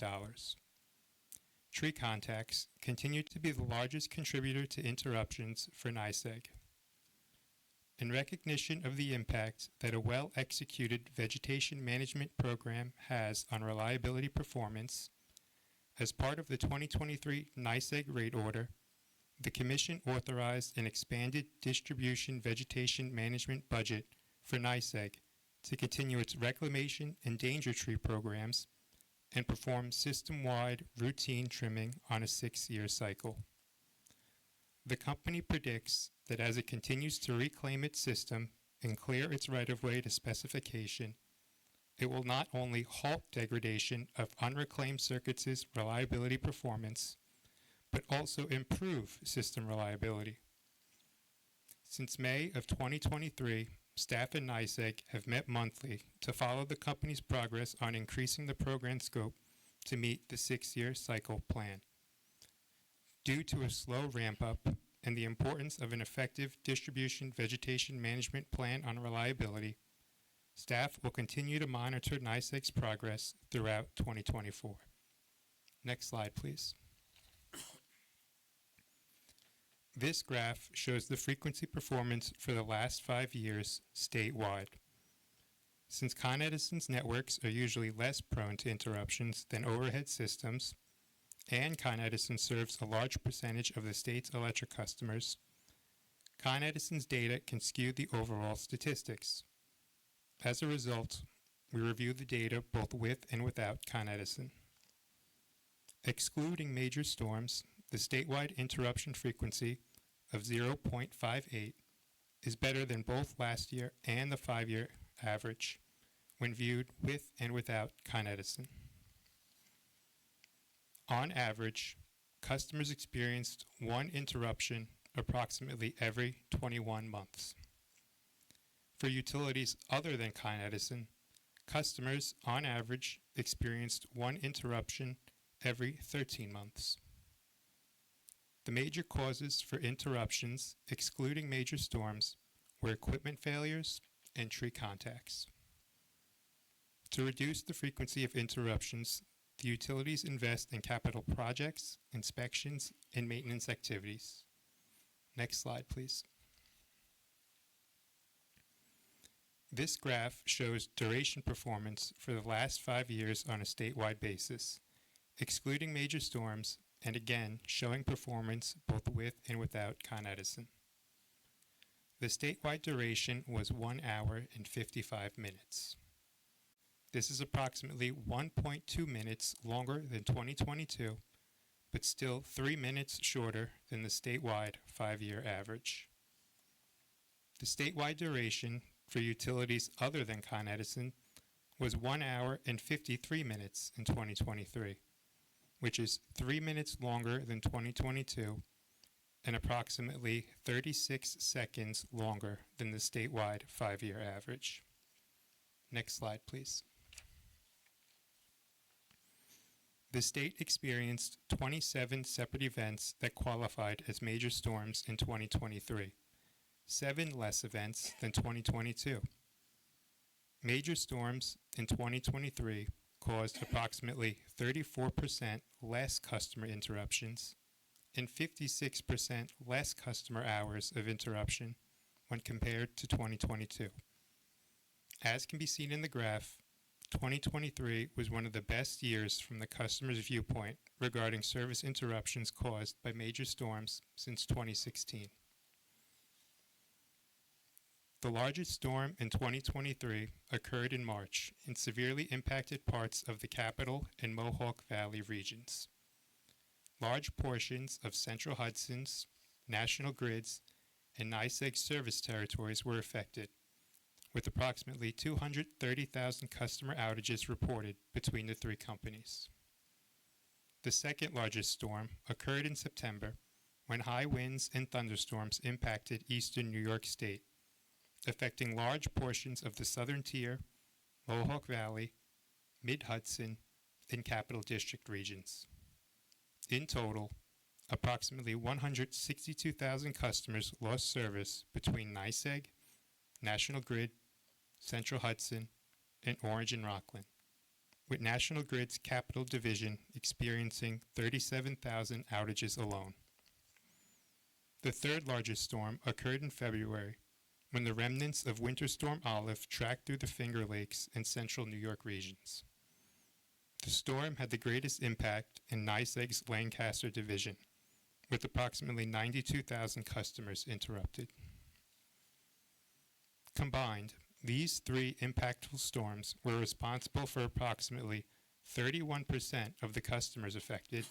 Tree contacts continued to be the largest contributor to interruptions for NYSEG. In recognition of the impact that a well-executed vegetation management program has on reliability performance, as part of the 2023 NYSEG rate order, the Commission authorized an expanded distribution vegetation management budget for NYSEG to continue its reclamation and danger tree programs and perform system-wide routine trimming on a 6-year cycle. The company predicts that as it continues to reclaim its system and clear its right-of-way to specification, it will not only halt degradation of unreclaimed circuits' reliability performance, but also improve system reliability. Since May of 2023, staff and NYSEG have met monthly to follow the company's progress on increasing the program scope to meet the 6-year cycle plan. Due to a slow ramp-up and the importance of an effective distribution vegetation management plan on reliability, staff will continue to monitor NYSEG's progress throughout 2024. Next slide, please. This graph shows the frequency performance for the last 5 years statewide. Since Con Edison's networks are usually less prone to interruptions than overhead systems, and Con Edison serves a large percentage of the state's electric customers, Con Edison's data can skew the overall statistics. As a result, we review the data both with and without Con Edison. Excluding major storms, the statewide interruption frequency of 0.58 is better than both last year and the 5-year average when viewed with and without Con Edison. On average, customers experienced one interruption approximately every 21 months. For utilities other than Con Edison, customers on average experienced one interruption every 13 months. The major causes for interruptions, excluding major storms, were equipment failures and tree contacts. To reduce the frequency of interruptions, the utilities invest in capital projects, inspections, and maintenance activities. Next slide, please. This graph shows duration performance for the last 5 years on a statewide basis, excluding major storms, and again showing performance both with and without Con Edison. The statewide duration was 1 hour and 55 minutes. This is approximately 1.2 minutes longer than 2022, but still 3 minutes shorter than the statewide 5-year average. The statewide duration for utilities other than Con Edison was 1 hour and 53 minutes in 2023, which is 3 minutes longer than 2022 and approximately 36 seconds longer than the statewide 5-year average. Next slide, please. The state experienced 27 separate events that qualified as major storms in 2023, 7 less events than 2022. Major storms in 2023 caused approximately 34% less customer interruptions and 56% less customer hours of interruption when compared to 2022. As can be seen in the graph, 2023 was one of the best years from the customer's viewpoint regarding service interruptions caused by major storms since 2016. The largest storm in 2023 occurred in March and severely impacted parts of the Capital and Mohawk Valley regions. Large portions of Central Hudson's, National Grid's, and NYSEG service territories were affected, with approximately 230,000 customer outages reported between the three companies. The second largest storm occurred in September when high winds and thunderstorms impacted eastern New York State, affecting large portions of the Southern Tier, Mohawk Valley, Mid-Hudson, and Capital District regions. In total, approximately 162,000 customers lost service between NYSEG, National Grid, Central Hudson, and Orange and Rockland, with National Grid's Capital Division experiencing 37,000 outages alone. The third largest storm occurred in February when the remnants of Winter Storm Olive tracked through the Finger Lakes and central New York regions. The storm had the greatest impact in NYSEG's Lancaster division, with approximately 92,000 customers interrupted. Combined, these three impactful storms were responsible for approximately 31% of the customers affected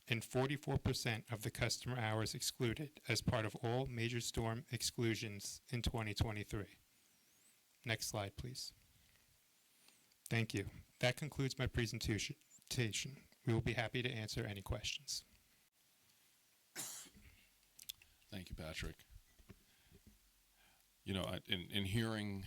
and 44% of the customer hours excluded as part of all major storm exclusions in 2023. Next slide, please. Thank you. That concludes my presentation. We will be happy to answer any questions. Thank you, Patrick. You know, in hearing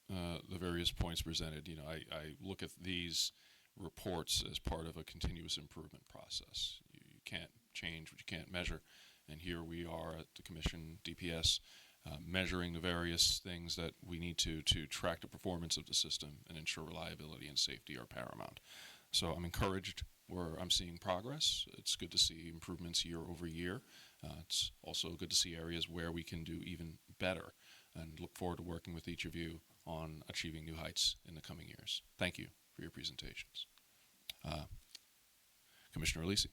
the various points presented, you know, I look at these reports as part of a continuous improvement process. You can't change what you can't measure, and here we are at the Commission, DPS, measuring the various things that we need to track the performance of the system and ensure reliability and safety are paramount. So I'm encouraged where I'm seeing progress. It's good to see improvements year over year. It's also good to see areas where we can do even better, and look forward to working with each of you on achieving new heights in the coming years. Thank you for your presentations. Commissioner Alisi.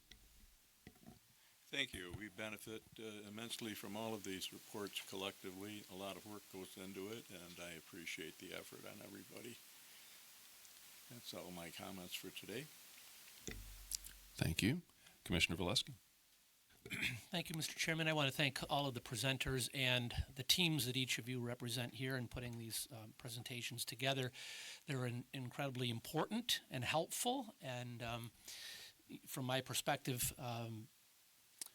Thank you. We benefit immensely from all of these reports collectively. A lot of work goes into it, and I appreciate the effort on everybody. That's all my comments for today. Thank you. Commissioner Valesky. Thank you, Mr. Chairman. I want to thank all of the presenters and the teams that each of you represent here in putting these presentations together. They're incredibly important and helpful, and from my perspective,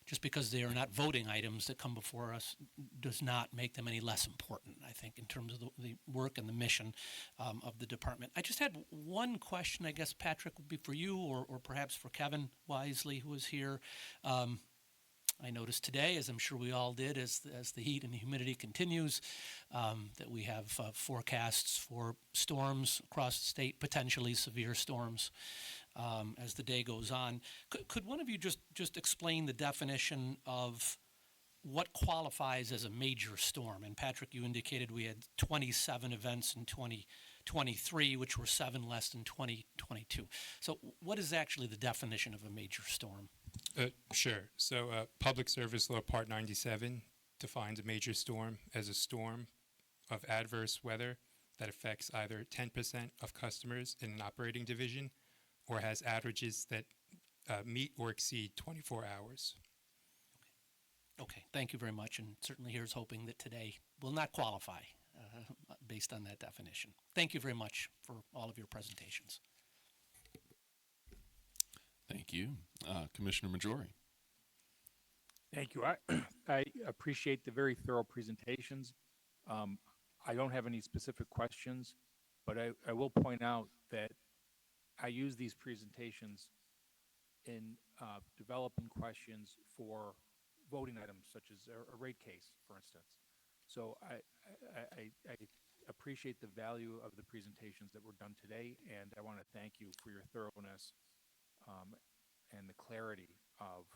just because they are not voting items that come before us does not make them any less important, I think, in terms of the work and the mission of the department. I just had one question, I guess, Patrick, would be for you or perhaps for Kevin Wisely, who is here. I noticed today, as I'm sure we all did, as the heat and the humidity continues, that we have forecasts for storms across the state, potentially severe storms, as the day goes on. Could one of you just explain the definition of what qualifies as a major storm? And Patrick, you indicated we had 27 events in 2023, which were 7 less than 2022. So what is actually the definition of a major storm? Sure. So Public Service Law Part 97 defines a major storm as a storm of adverse weather that affects either 10% of customers in an operating division or has outages that meet or exceed 24 hours. Okay, thank you very much, and certainly here's hoping that today will not qualify based on that definition. Thank you very much for all of your presentations. Thank you. Commissioner Majori. Thank you. I appreciate the very thorough presentations. I don't have any specific questions, but I will point out that I use these presentations in developing questions for voting items such as a rate case, for instance. So I appreciate the value of the presentations that were done today, and I want to thank you for your thoroughness and the clarity of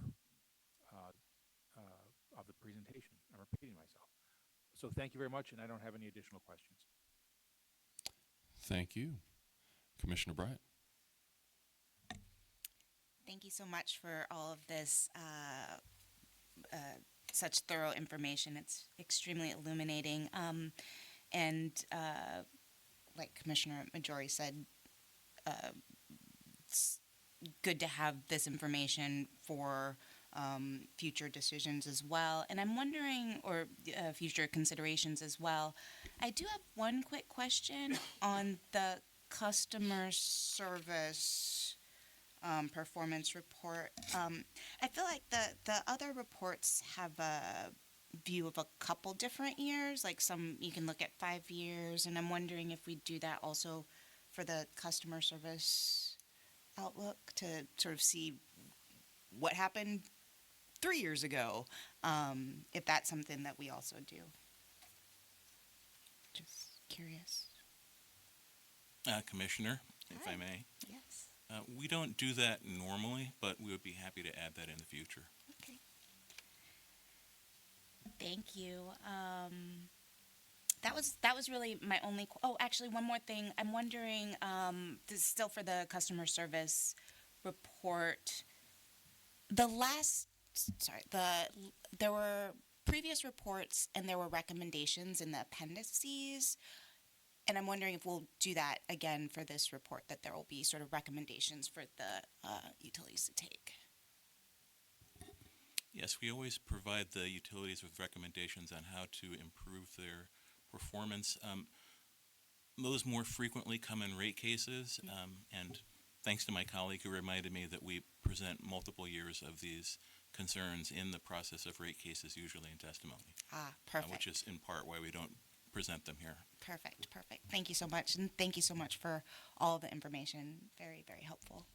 the presentation. I'm repeating myself. So thank you very much, and I don't have any additional questions. Thank you. Commissioner Bryant. Thank you so much for all of this, such thorough information. It's extremely illuminating. Like Commissioner Majori said, it's good to have this information for future decisions as well. And I'm wondering, or future considerations as well. I do have one quick question on the customer service performance report. I feel like the other reports have a view of a couple different years, like some you can look at 5 years, and I'm wondering if we do that also for the customer service outlook to sort of see what happened 3 years ago, if that's something that we also do. Just curious. Commissioner, if Hi. I may. Yes. We don't do that normally, but we would be happy to add that in the future. Okay. Thank you. That was really my only. Oh, actually, one more thing. I'm wondering. This is still for the customer service report. There were previous reports and there were recommendations in the appendices. And I'm wondering if we'll do that again for this report, that there will be sort of recommendations for the utilities to take. Yes, we always provide the utilities with recommendations on how to improve their performance. Those more frequently come in rate cases, and thanks to my colleague who reminded me that we present multiple years of these concerns in the process of rate cases, usually in testimony. Perfect. Which is in part why we don't present them here. Perfect. Thank you so much. And thank you so much for all the information. Very, very helpful.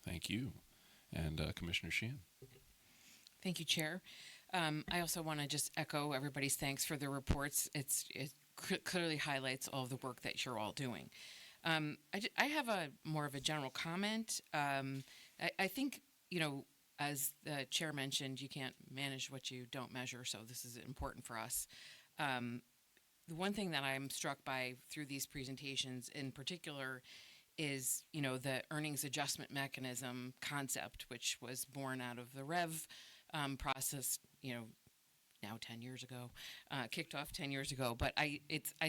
Thank you. And Commissioner Sheehan. Thank you, Chair. I also want to just echo everybody's thanks for the reports. It clearly highlights all of the work that you're all doing. I have more of a general comment. I think, as the chair mentioned, you can't manage what you don't measure, so this is important for us. The one thing that I'm struck by through these presentations in particular is, the earnings adjustment mechanism concept, which was born out of the REV process, now 10 years ago, kicked off 10 years ago. But I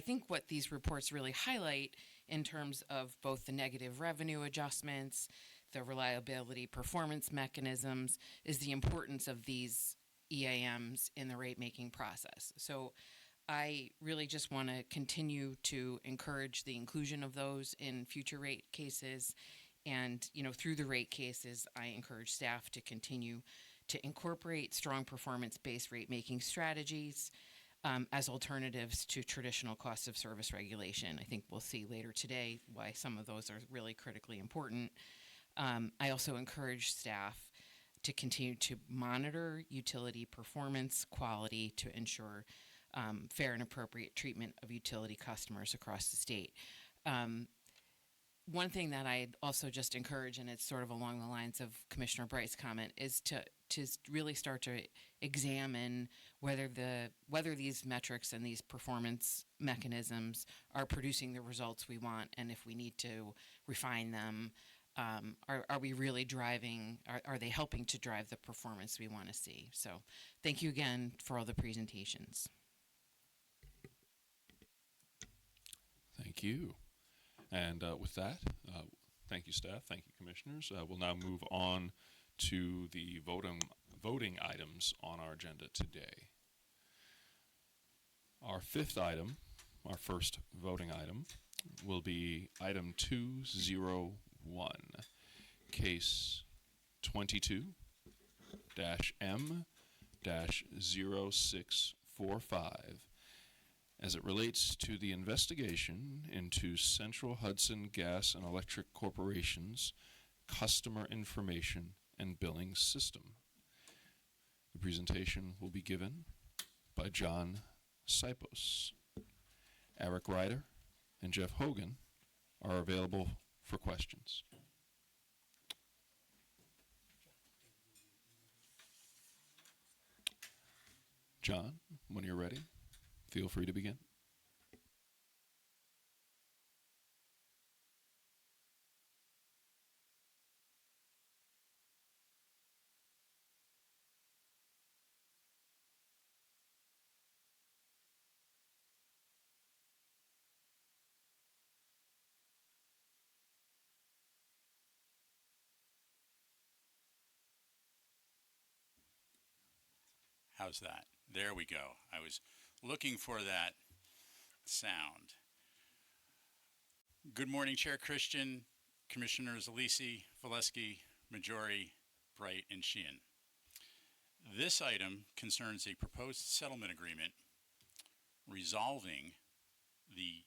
think what these reports really highlight in terms of both the negative revenue adjustments, the reliability performance mechanisms, is the importance of these EAMs in the rate-making process. So I really just want to continue to encourage the inclusion of those in future rate cases. And, through the rate cases, I encourage staff to continue to incorporate strong performance-based rate-making strategies as alternatives to traditional cost of service regulation. I think we'll see later today why some of those are really critically important. I also encourage staff to continue to monitor utility performance quality to ensure fair and appropriate treatment of utility customers across the state. One thing that I'd also just encourage, and it's sort of along the lines of Commissioner Bright's comment, is to really start to examine whether these metrics and these performance mechanisms are producing the results we want, and if we need to refine them. Are we really driving, are they helping to drive the performance we want to see? So thank you again for all the presentations. Thank you. And with that, thank you, staff. Thank you, commissioners. We'll now move on to the voting items on our agenda today. Our fifth item, our first voting item, will be item 201, case 22-M-0645. As it relates to the investigation into Central Hudson Gas and Electric Corporation's customer information and billing system. The presentation will be given by John Sipos. Eric Ryder and Jeff Hogan are available for questions. John, when you're ready, feel free to begin. How's that? There we go. I was looking for that sound. Good morning, Chair Christian, Commissioners Alisi, Valesky, Majori, Bright, and Sheehan. This item concerns a proposed settlement agreement resolving the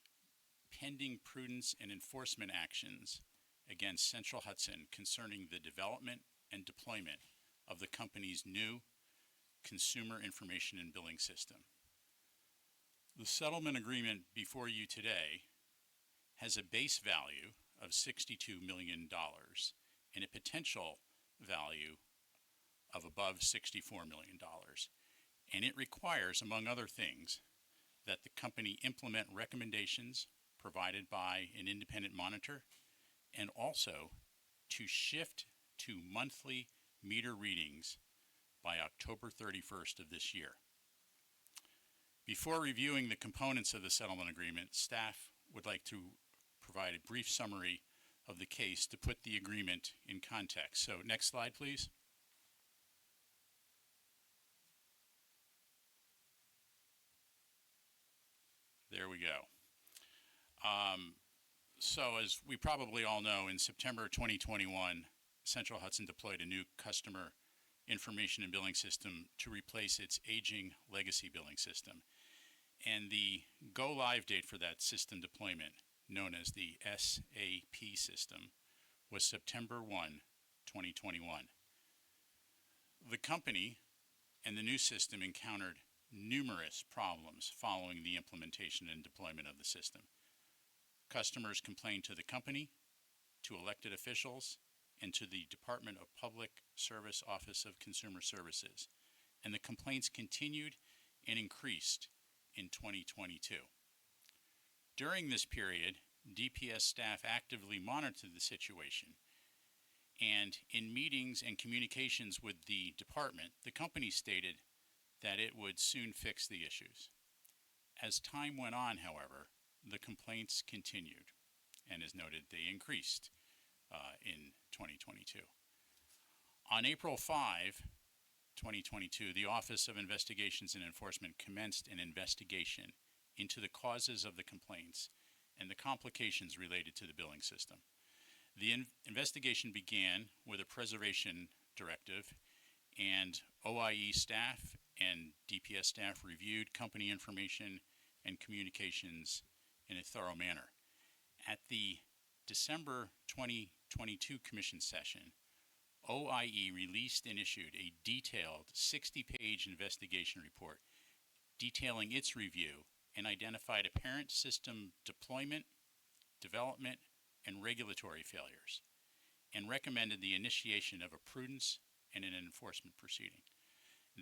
pending prudence and enforcement actions against Central Hudson concerning the development and deployment of the company's new consumer information and billing system. The settlement agreement before you today has a base value of $62 million and a potential value of above $64 million. And it requires, among other things, that the company implement recommendations provided by an independent monitor and also to shift to monthly meter readings by October 31st of this year. Before reviewing the components of the settlement agreement, staff would like to provide a brief summary of the case to put the agreement in context. So next slide, please. There we go. So as we probably all know, in September 2021, Central Hudson deployed a new customer information and billing system to replace its aging legacy billing system. And the go-live date for that system deployment, known as the SAP system, was September 1, 2021. The company and the new system encountered numerous problems following the implementation and deployment of the system. Customers complained to the company, to elected officials, and to the Department of Public Service Office of Consumer Services, and the complaints continued and increased in 2022. During this period, DPS staff actively monitored the situation, and in meetings and communications with the department, the company stated that it would soon fix the issues. As time went on, however, the complaints continued, and as noted, they increased in 2022. On April 5, 2022, the Office of Investigations and Enforcement commenced an investigation into the causes of the complaints and the complications related to the billing system. The investigation began with a preservation directive, and OIE staff and DPS staff reviewed company information and communications in a thorough manner. At the December 2022 Commission session, OIE released and issued a detailed 60-page investigation report detailing its review and identified apparent system deployment, development, and regulatory failures, and recommended the initiation of a prudence and an enforcement proceeding.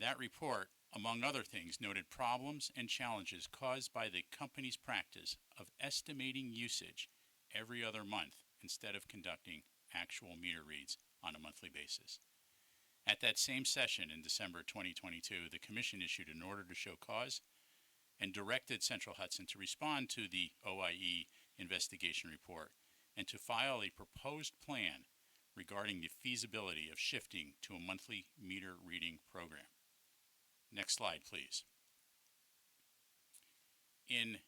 That report, among other things, noted problems and challenges caused by the company's practice of estimating usage every other month instead of conducting actual meter reads on a monthly basis. At that same session in December 2022, the Commission issued an order to show cause and directed Central Hudson to respond to the OIE investigation report and to file a proposed plan regarding the feasibility of shifting to a monthly meter reading program. Next slide, please. In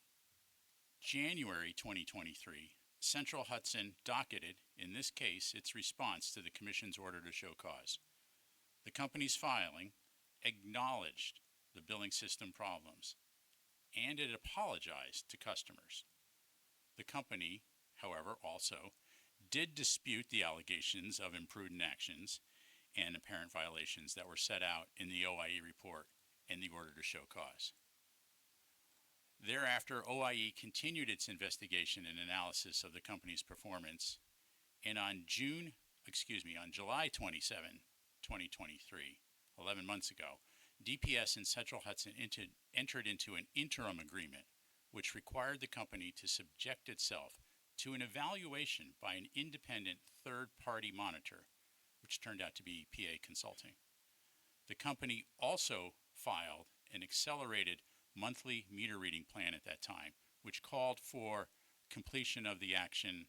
January 2023, Central Hudson docketed, in this case, its response to the Commission's order to show cause. The company's filing acknowledged the billing system problems, and it apologized to customers. The company, however, also did dispute the allegations of imprudent actions and apparent violations that were set out in the OIE report and the order to show cause. Thereafter, OIE continued its investigation and analysis of the company's performance, and on July 27, 2023, 11 months ago, DPS and Central Hudson entered into an interim agreement which required the company to subject itself to an evaluation by an independent third-party monitor, which turned out to be PA Consulting. The company also filed an accelerated monthly meter reading plan at that time, which called for completion of the action,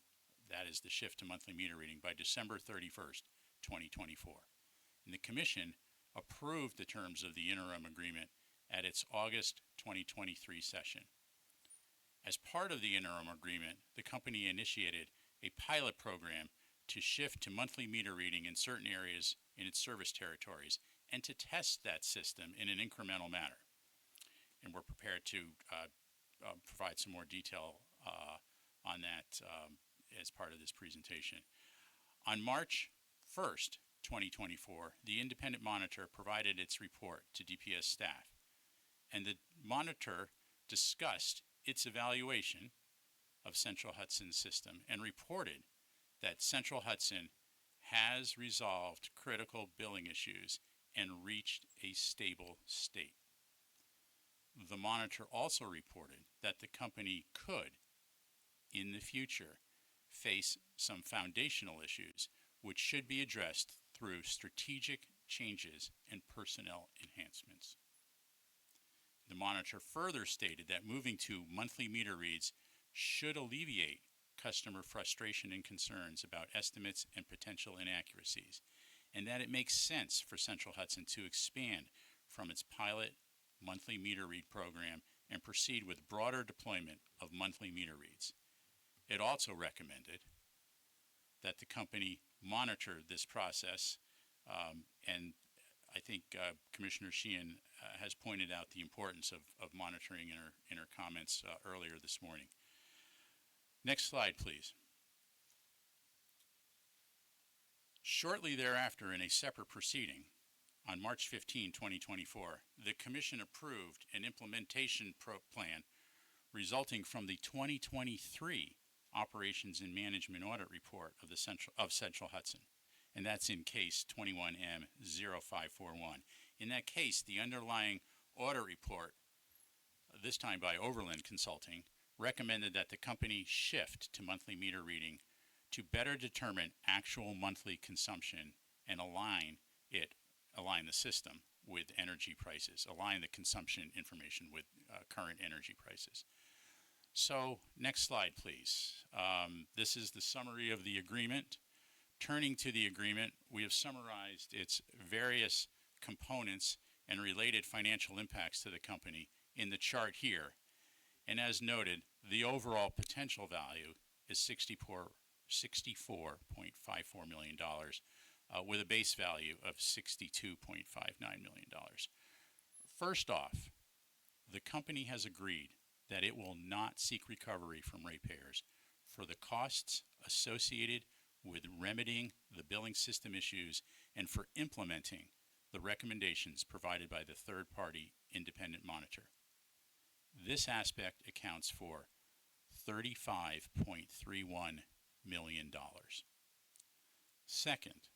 that is the shift to monthly meter reading, by December 31st, 2024. And the Commission approved the terms of the interim agreement at its August 2023 session. As part of the interim agreement, the company initiated a pilot program to shift to monthly meter reading in certain areas in its service territories and to test that system in an incremental manner. And we're prepared to provide some more detail on that as part of this presentation. On March 1st, 2024, the independent monitor provided its report to DPS staff, and the monitor discussed its evaluation of Central Hudson's system and reported that Central Hudson has resolved critical billing issues and reached a stable state. The monitor also reported that the company could, in the future, face some foundational issues which should be addressed through strategic changes and personnel enhancements. The monitor further stated that moving to monthly meter reads should alleviate customer frustration and concerns about estimates and potential inaccuracies, and that it makes sense for Central Hudson to expand from its pilot monthly meter read program and proceed with broader deployment of monthly meter reads. It also recommended that the company monitor this process, and I think Commissioner Sheehan has pointed out the importance of monitoring in her comments earlier this morning. Next slide, please. Shortly thereafter, in a separate proceeding, on March 15, 2024, the Commission approved an implementation plan resulting from the 2023 Operations and Management Audit Report of Central Hudson, and that's in case 21M0541. In that case, the underlying audit report, this time by Overland Consulting, recommended that the company shift to monthly meter reading to better determine actual monthly consumption and align the system with energy prices, align the consumption information with current energy prices. So, next slide, please. This is the summary of the agreement. Turning to the agreement, we have summarized its various components and related financial impacts to the company in the chart here. And as noted, the overall potential value is $64.54 million, with a base value of $62.59 million. First off, the company has agreed that it will not seek recovery from ratepayers for the costs associated with remedying the billing system issues and for implementing the recommendations provided by the third-party independent monitor. This aspect accounts for $35.31 million. Second,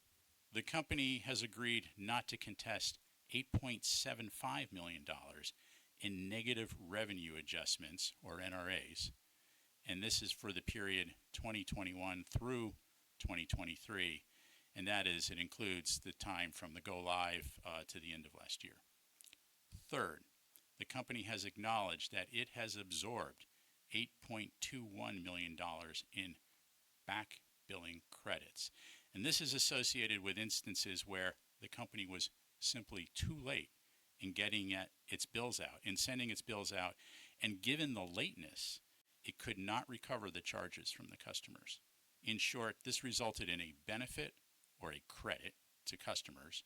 the company has agreed not to contest $8.75 million in negative revenue adjustments, or NRAs, and this is for the period 2021 through 2023, and that is, it includes the time from the go live to the end of last year. Third, the company has acknowledged that it has absorbed $8.21 million in back billing credits, and this is associated with instances where the company was simply too late in getting its bills out, in sending its bills out, and given the lateness, it could not recover the charges from the customers. In short, this resulted in a benefit or a credit to customers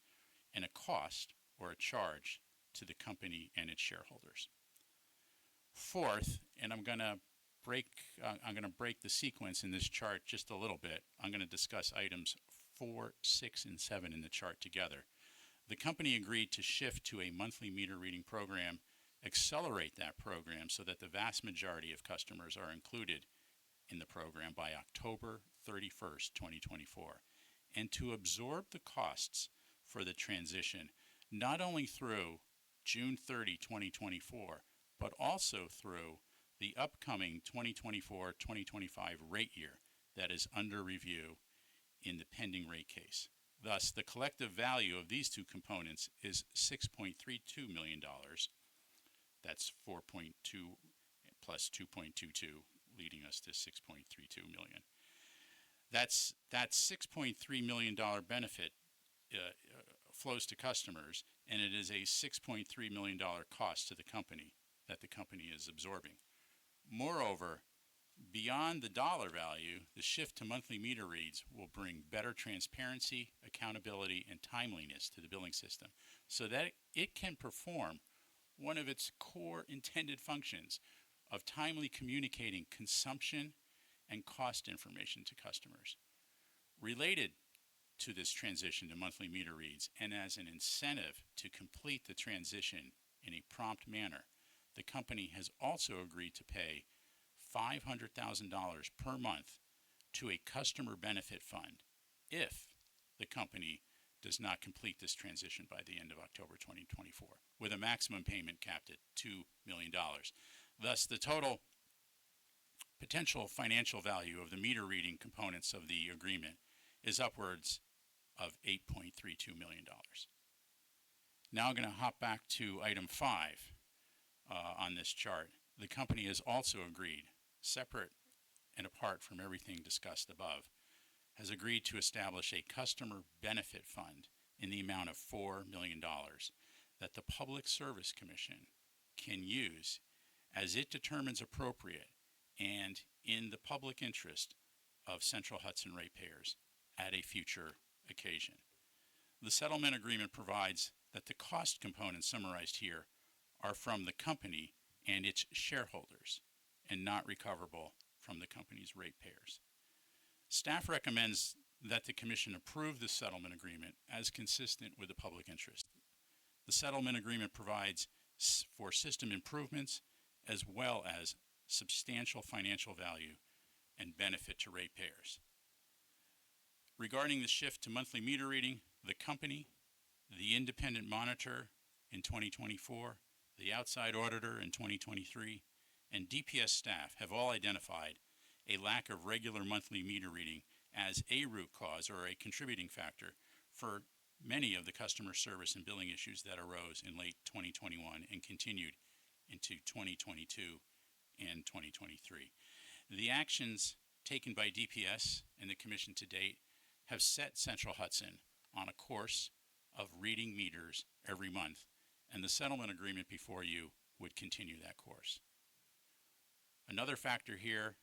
and a cost or a charge to the company and its shareholders. Fourth, and I'm going to break the sequence in this chart just a little bit. I'm going to discuss items 4, 6, and 7 in the chart together. The company agreed to shift to a monthly meter reading program, accelerate that program so that the vast majority of customers are included in the program by October 31st, 2024, and to absorb the costs for the transition, not only through June 30, 2024, but also through the upcoming 2024-2025 rate year that is under review in the pending rate case. Thus, the collective value of these two components is $6.32 million. That's 4.2 plus 2.22, leading us to 6.32 million. That $6.3 million benefit flows to customers, and it is a $6.3 million cost to the company that the company is absorbing. Moreover, beyond the dollar value, the shift to monthly meter reads will bring better transparency, accountability, and timeliness to the billing system so that it can perform one of its core intended functions of timely communicating consumption and cost information to customers. Related to this transition to monthly meter reads, and as an incentive to complete the transition in a prompt manner, the company has also agreed to pay $500,000 per month to a customer benefit fund if the company does not complete this transition by the end of October 2024, with a maximum payment capped at $2 million. Thus, the total potential financial value of the meter reading components of the agreement is upwards of $8.32 million. Now I'm going to hop back to item 5 on this chart. The company has also agreed, separate and apart from everything discussed above, has agreed to establish a customer benefit fund in the amount of $4 million that the Public Service Commission can use as it determines appropriate and in the public interest of Central Hudson ratepayers at a future occasion. The settlement agreement provides that the cost components summarized here are from the company and its shareholders and not recoverable from the company's ratepayers. Staff recommends that the Commission approve the settlement agreement as consistent with the public interest. The settlement agreement provides for system improvements as well as substantial financial value and benefit to ratepayers. Regarding the shift to monthly meter reading, the company, the independent monitor in 2024, the outside auditor in 2023, and DPS staff have all identified a lack of regular monthly meter reading as a root cause or a contributing factor for many of the customer service and billing issues that arose in late 2021 and continued into 2022 and 2023. The actions taken by DPS and the Commission to date have set Central Hudson on a course of reading meters every month, and the settlement agreement before you would continue that course. Another factor here,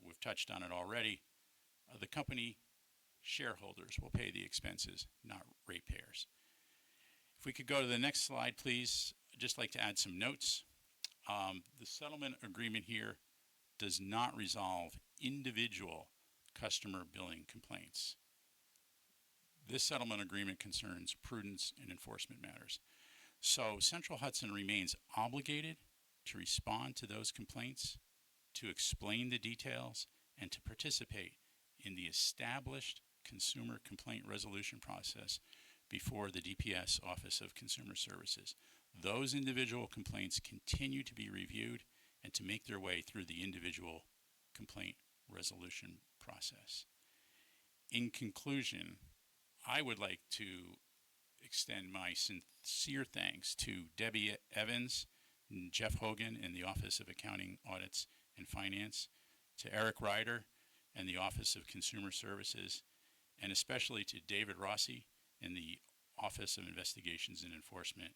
we've touched on it already, the company shareholders will pay the expenses, not ratepayers. If we could go to the next slide, please. I'd just like to add some notes. The settlement agreement here does not resolve individual customer billing complaints. This settlement agreement concerns prudence and enforcement matters. So Central Hudson remains obligated to respond to those complaints, to explain the details, and to participate in the established consumer complaint resolution process before the DPS Office of Consumer Services. Those individual complaints continue to be reviewed and to make their way through the individual complaint resolution process. In conclusion, I would like to extend my sincere thanks to Debbie Evans, and Jeff Hogan in the Office of Accounting, Audits, and Finance, to Eric Ryder and the Office of Consumer Services, and especially to David Rossi in the Office of Investigations and Enforcement.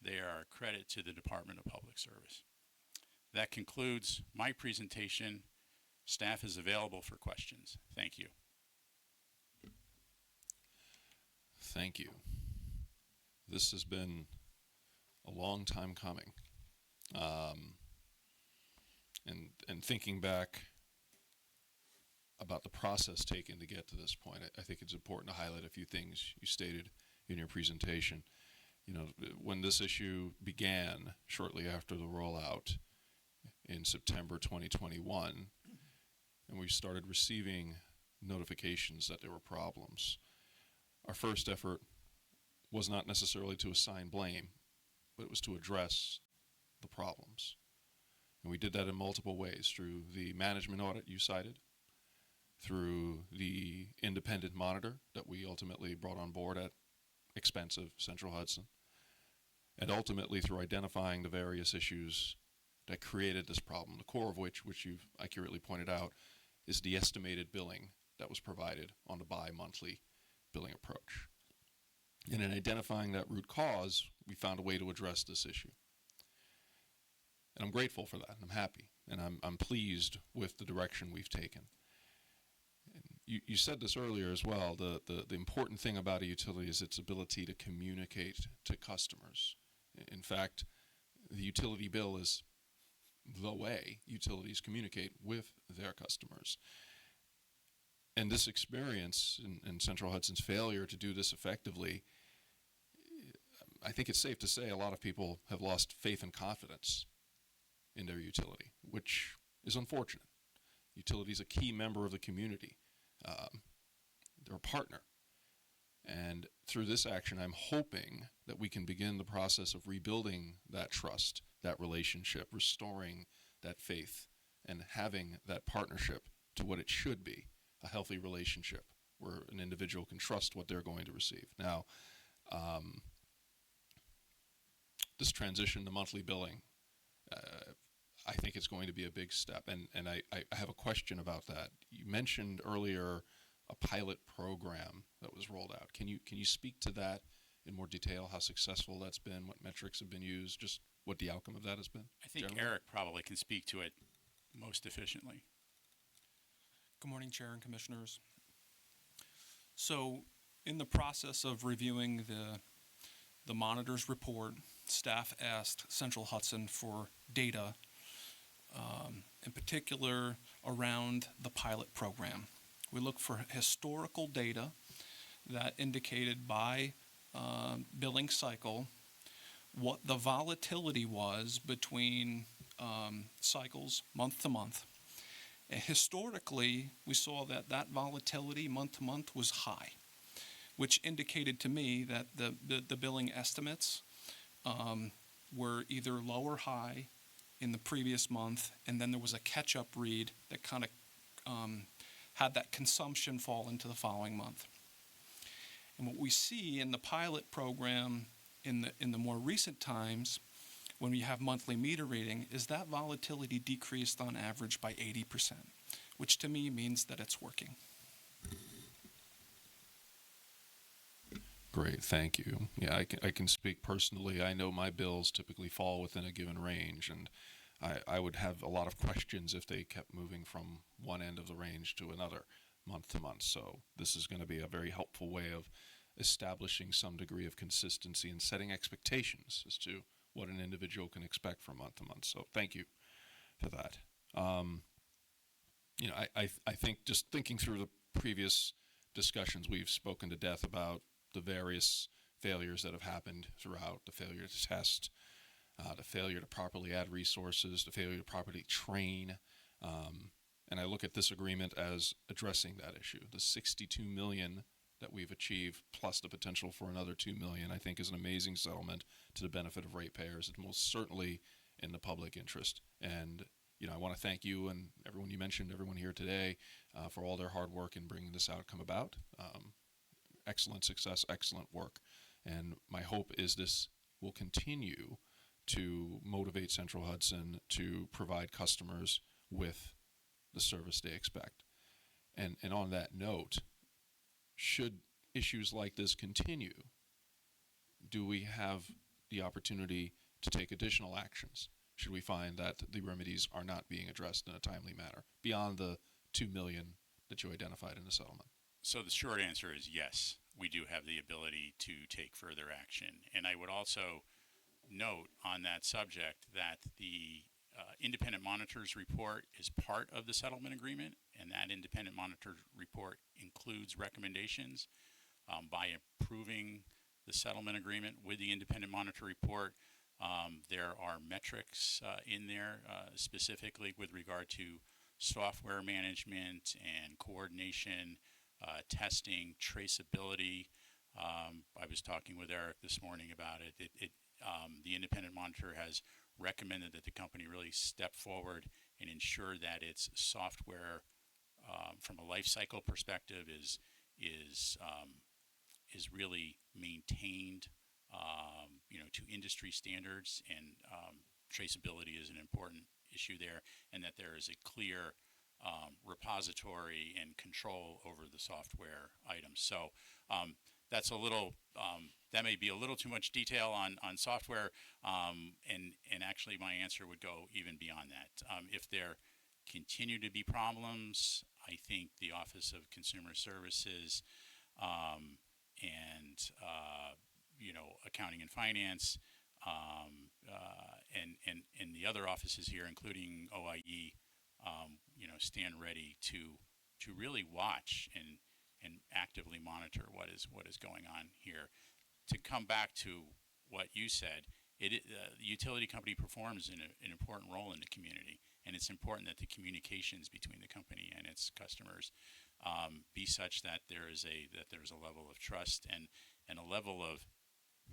They are a credit to the Department of Public Service. That concludes my presentation. Staff is available for questions. Thank you. Thank you. This has been a long time coming. And thinking back about the process taken to get to this point, I think it's important to highlight a few things you stated in your presentation. You know, when this issue began shortly after the rollout in September 2021, and we started receiving notifications that there were problems, our first effort was not necessarily to assign blame, but it was to address the problems. And we did that in multiple ways, through the management audit you cited, through the independent monitor that we ultimately brought on board at expense of Central Hudson, and ultimately through identifying the various issues that created this problem, the core of which you've accurately pointed out, is the estimated billing that was provided on the bi-monthly billing approach. And in identifying that root cause, we found a way to address this issue. And I'm grateful for that, and I'm happy, and I'm pleased with the direction we've taken. And you said this earlier as well, the important thing about a utility is its ability to communicate to customers. In fact, the utility bill is the way utilities communicate with their customers. And this experience and Central Hudson's failure to do this effectively, I think it's safe to say a lot of people have lost faith and confidence in their utility, which is unfortunate. Utility is a key member of the community. They're a partner. And through this action, I'm hoping that we can begin the process of rebuilding that trust, that relationship, restoring that faith, and having that partnership to what it should be, a healthy relationship where an individual can trust what they're going to receive. Now, this transition to monthly billing, I think it's going to be a big step, and I have a question about that. You mentioned earlier a pilot program that was rolled out. Can you speak to that in more detail, how successful that's been, what metrics have been used, just what the outcome of that has been? I think generally? Eric probably can speak to it most efficiently. Good morning, Chair and Commissioners. So, in the process of reviewing the monitor's report, staff asked Central Hudson for data, in particular around the pilot program. We looked for historical data that indicated by billing cycle what the volatility was between cycles month to month. And historically, we saw that volatility month to month was high, which indicated to me that the billing estimates were either low or high in the previous month, and then there was a catch-up read that kind of had that consumption fall into the following month. And what we see in the pilot program in the more recent times, when we have monthly meter reading, is that volatility decreased on average by 80%, which to me means that it's working. Great, thank you. Yeah, I can speak personally. I know my bills typically fall within a given range, and I would have a lot of questions if they kept moving from one end of the range to another month to month. So this is going to be a very helpful way of establishing some degree of consistency and setting expectations as to what an individual can expect from month to month. So thank you for that. I think just thinking through the previous discussions, we've spoken to death about the various failures that have happened throughout, the failure to test, the failure to properly add resources, the failure to properly train. And I look at this agreement as addressing that issue. The $62 million that we've achieved, plus the potential for another $2 million, I think is an amazing settlement to the benefit of ratepayers. It's most certainly in the public interest. And I want to thank you and everyone you mentioned, everyone here today, for all their hard work in bringing this outcome about. Excellent success, excellent work. And my hope is this will continue to motivate Central Hudson to provide customers with the service they expect. And on that note, should issues like this continue, do we have the opportunity to take additional actions? Should we find that the remedies are not being addressed in a timely manner, beyond the $2 million that you identified in the settlement? So the short answer is yes, we do have the ability to take further action. And I would also note on that subject that the independent monitor's report is part of the settlement agreement, and that independent monitor report includes recommendations. By approving the settlement agreement with the independent monitor report, there are metrics in there specifically with regard to software management and coordination, testing, traceability. I was talking with Eric this morning about it. the independent monitor has recommended that the company really step forward and ensure that its software, from a life cycle perspective, is really maintained, to industry standards, and traceability is an important issue there, and that there is a clear repository and control over the software items. So that's a little, that may be a little too much detail on software, and actually my answer would go even beyond that. If there continue to be problems, I think the Office of Consumer Services and accounting and finance, and the other offices here, including OIE, stand ready to really watch and actively monitor what is going on here. To come back to what you said, the utility company performs an important role in the community, and it's important that the communications between the company and its customers be such that there's a level of trust and a level of,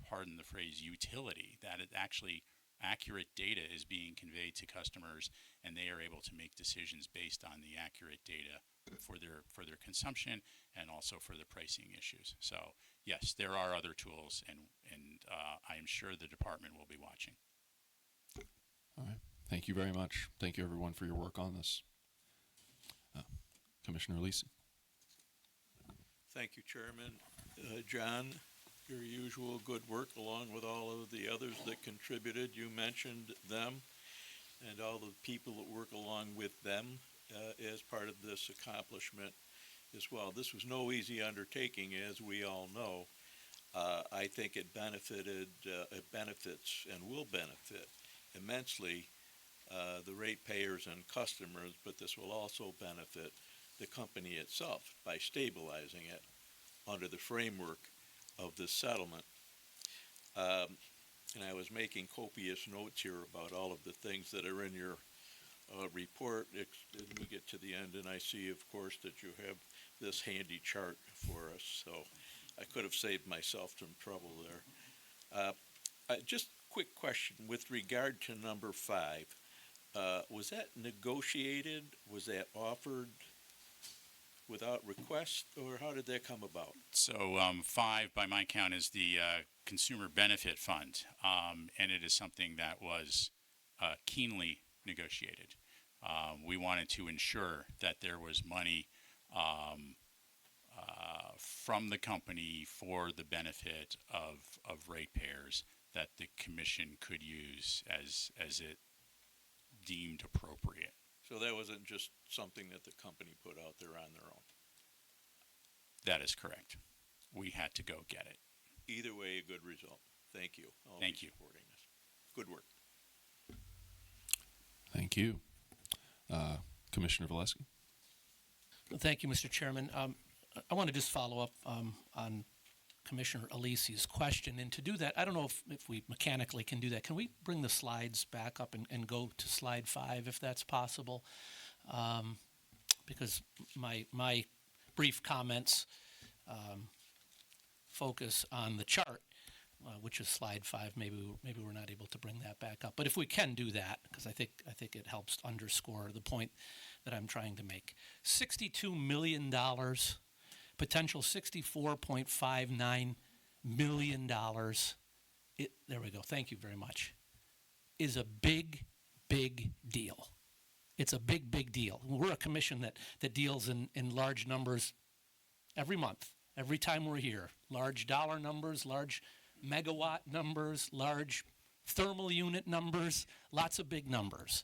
pardon the phrase, utility, that it actually accurate data is being conveyed to customers, and they are able to make decisions based on the accurate data for their consumption and also for the pricing issues. So yes, there are other tools, and I am sure the department will be watching. All right. Thank you very much. Thank you, everyone, for your work on this. Commissioner Lisi. Thank you, Chairman. John, your usual good work along with all of the others that contributed. You mentioned them and all the people that work along with them as part of this accomplishment as well. This was no easy undertaking, as we all know. I think it benefits and will benefit immensely the ratepayers and customers, but this will also benefit the company itself by stabilizing it under the framework of this settlement. And I was making copious notes here about all of the things that are in your report. Let me get to the end, and I see, of course, that you have this handy chart for us, so I could have saved myself some trouble there. Just quick question with regard to number 5. Was that negotiated? Was that offered without request, or how did that come about? So 5, by my count, is the Consumer Benefit Fund, and it is something that was keenly negotiated. We wanted to ensure that there was money from the company for the benefit of ratepayers that the commission could use as it deemed appropriate. So that wasn't just something that the company put out there on their own? That is correct. We had to go get it. Either way, a good result. Thank you. Thank you. Supporting this. Good work. Thank you. Commissioner Valesky. Thank you, Mr. Chairman. I want to just follow up on Commissioner Alisi's question. And to do that, I don't know if we mechanically can do that. Can we bring the slides back up and go to slide 5 if that's possible? Because my brief comments focus on the chart, which is slide 5. Maybe we're not able to bring that back up. But if we can do that, because I think it helps underscore the point that I'm trying to make. $62 million, potential $64.59 million. There we go. Thank you very much. Is a big, big deal. It's a big, big deal. We're a commission that deals in large numbers every month, every time we're here. Large dollar numbers, large megawatt numbers, large thermal unit numbers, lots of big numbers.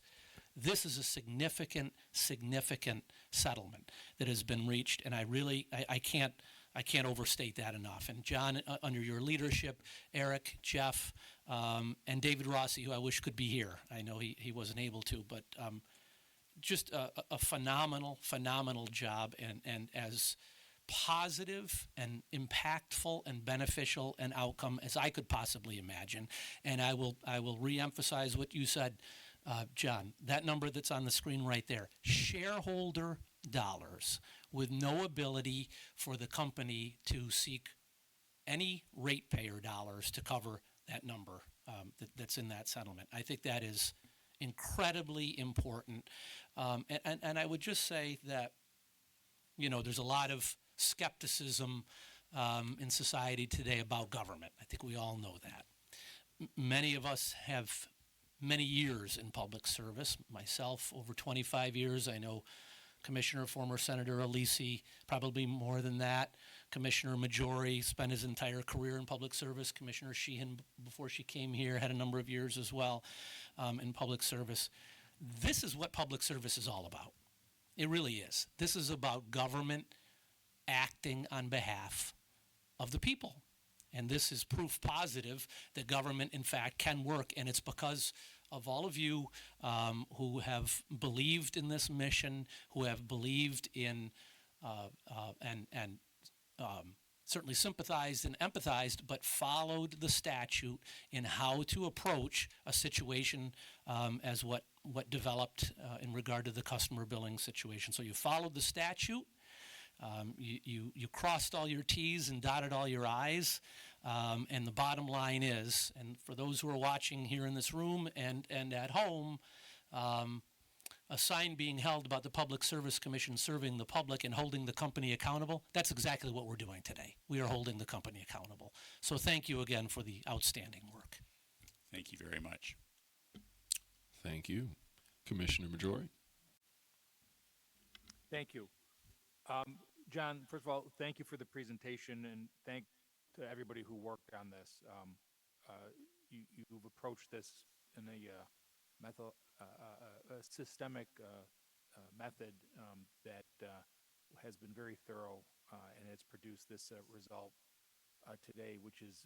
This is a significant, significant settlement that has been reached, and I can't overstate that enough. And John, under your leadership, Eric, Jeff, and David Rossi, who I wish could be here. I know he wasn't able to, but just a phenomenal, phenomenal job, and as positive and impactful and beneficial an outcome as I could possibly imagine. And I will reemphasize what you said, John, that number that's on the screen right there, shareholder dollars with no ability for the company to seek any ratepayer dollars to cover that number that's in that settlement. I think that is incredibly important. And I would just say that, there's a lot of skepticism in society today about government. I think we all know that. Many of us have many years in public service. Myself, over 25 years. I know Commissioner, former Senator Alisi, probably more than that. Commissioner Majori spent his entire career in public service. Commissioner Sheehan, before she came here, had a number of years as well in public service. This is what public service is all about. It really is. This is about government acting on behalf of the people. And this is proof positive that government, in fact, can work. And it's because of all of you who have believed in this mission, who have believed in and certainly sympathized and empathized, but followed the statute in how to approach a situation as what developed in regard to the customer billing situation. So you followed the statute. You crossed all your T's and dotted all your I's, and the bottom line is, and for those who are watching here in this room and at home, a sign being held about the Public Service Commission serving the public and holding the company accountable, that's exactly what we're doing today. We are holding the company accountable. So thank you again for the outstanding work. Thank you very much. Thank you. Commissioner Majori? Thank you. John, first of all, thank you for the presentation, and thank to everybody who worked on this. You've approached this in a systemic method that has been very thorough, and has produced this result today, which is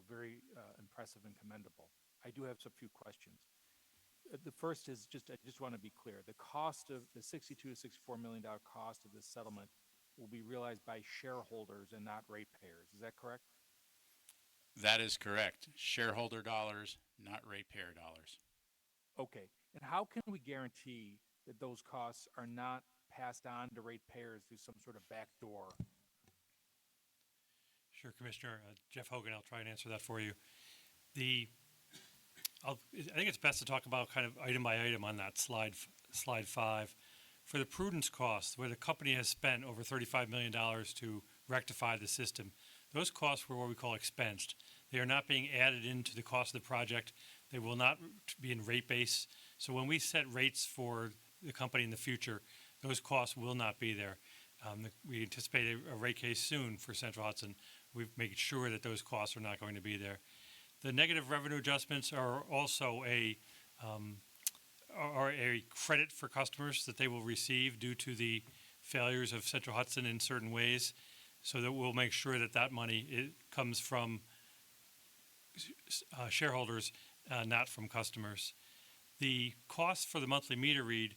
very impressive and commendable. I do have a few questions. The first is I just want to be clear. The cost of the $62 to $64 million cost of this settlement will be realized by shareholders and not ratepayers. Is that correct? That is correct. Shareholder dollars, not ratepayer dollars. Okay. And how can we guarantee that those costs are not passed on to ratepayers through some sort of backdoor? Sure, Commissioner. Jeff Hogan, I'll try and answer that for you. I think it's best to talk about kind of item by item on that slide 5. For the prudence costs, where the company has spent over $35 million to rectify the system, those costs were what we call expensed. They are not being added into the cost of the project. They will not be in rate base. So when we set rates for the company in the future, those costs will not be there. We anticipate a rate case soon for Central Hudson. We've made sure that those costs are not going to be there. The negative revenue adjustments are also a credit for customers that they will receive due to the failures of Central Hudson in certain ways, so that we'll make sure that that money comes from shareholders, not from customers. The costs for the monthly meter read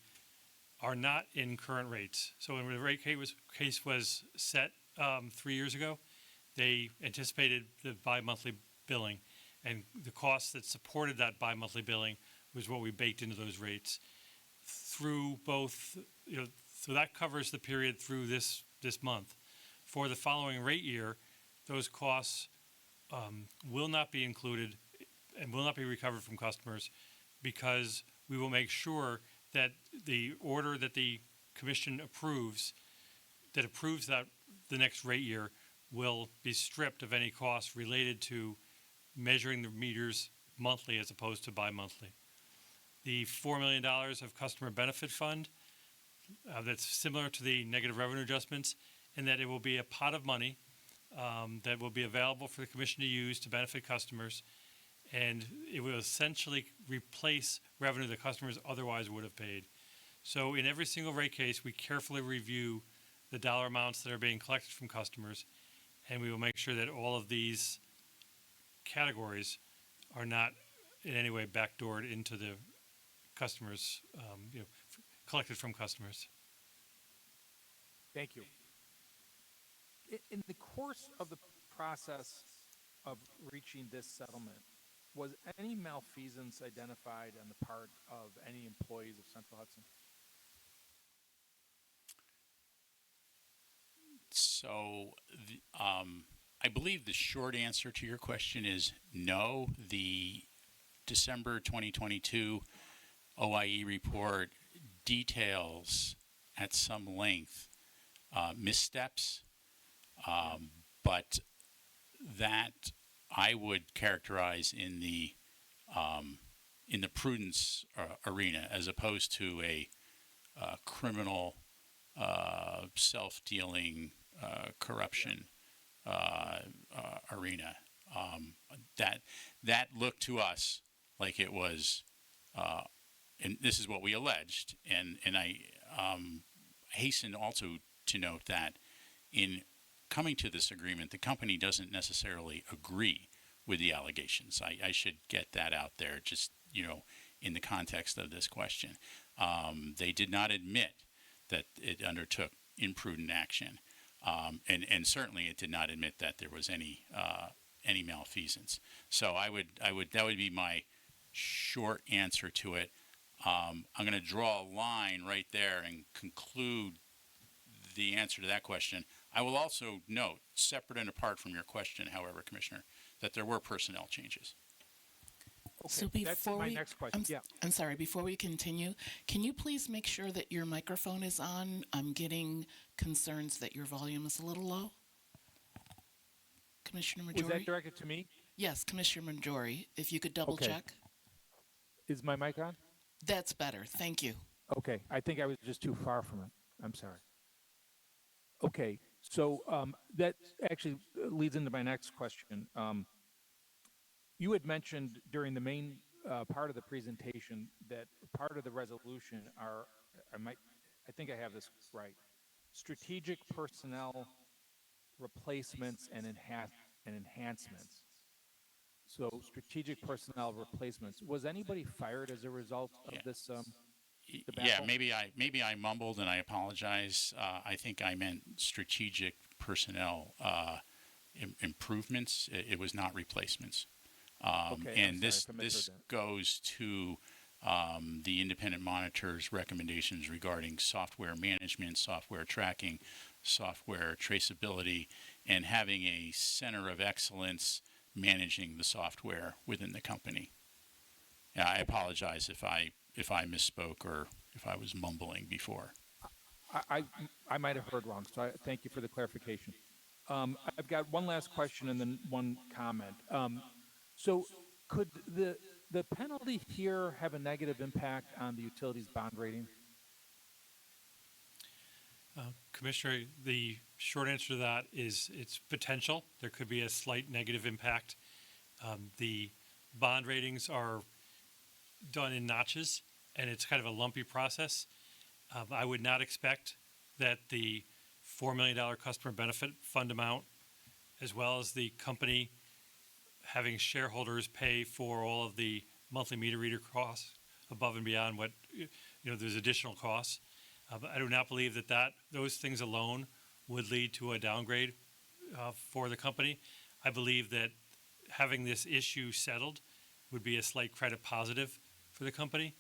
are not in current rates. So when the rate case was set 3 years ago, they anticipated the bi-monthly billing, and the costs that supported that bi-monthly billing was what we baked into those rates. Through both, so that covers the period through this month. For the following rate year, those costs will not be included and will not be recovered from customers, because we will make sure that the order that the commission approves, that the next rate year, will be stripped of any costs related to measuring the meters monthly as opposed to bi-monthly. The $4 million of customer benefit fund, that's similar to the negative revenue adjustments, in that it will be a pot of money that will be available for the commission to use to benefit customers, and it will essentially replace revenue that customers otherwise would have paid. So in every single rate case, we carefully review the dollar amounts that are being collected from customers, and we will make sure that all of these categories are not in any way backdoored into the customers, collected from customers. Thank you. In the course of the process of reaching this settlement, was any malfeasance identified on the part of any employees of Central Hudson? So, I believe the short answer to your question is no. The December 2022 OIE report details at some length missteps, but that I would characterize in the prudence arena as opposed to a criminal, self-dealing corruption arena. That looked to us like it was, and this is what we alleged, and I hasten also to note that in coming to this agreement, the company doesn't necessarily agree with the allegations. I should get that out there, just, in the context of this question. They did not admit that it undertook imprudent action, and certainly it did not admit that there was any malfeasance. So that would be my short answer to it. I'm going to draw a line right there and conclude the answer to that question. I will also note, separate and apart from your question, however, Commissioner, that there were personnel changes. So That's my next question. I'm sorry, before we continue, can you please make sure that your microphone is on? I'm getting concerns that your volume is a little low. Commissioner Majori? Was that directed to me? Yes, Commissioner Majori, if you could double Okay. check. Is my mic on? That's better, thank you. Okay, I think I was just too far from it. I'm sorry. Okay, so that actually leads into my next question. You had mentioned during the main part of the presentation that part of the resolution are, I think I have this right, strategic personnel replacements and enhancements. So strategic personnel replacements. Was anybody fired as a result of this Yeah, debacle? maybe I mumbled and I apologize. I think I meant strategic personnel improvements. It was not replacements. Okay, And I'm this sorry if I misheard that. goes to the independent monitor's recommendations regarding software management, software tracking, software traceability, and having a center of excellence managing the software within the company. Yeah, I apologize if I misspoke or if I was mumbling before. I might have heard wrong, so thank you for the clarification. I've got one last question and then one comment. So could the penalty here have a negative impact on the utilities bond rating? Commissioner, the short answer to that is it's potential. There could be a slight negative impact. The bond ratings are done in notches, and it's kind of a lumpy process. I would not expect that the $4 million customer benefit fund amount, as well as the company having shareholders pay for all of the monthly meter reader costs above and beyond what, there's additional costs. But I do not believe that those things alone would lead to a downgrade for the company. I believe that having this issue settled would be a slight credit positive for the company.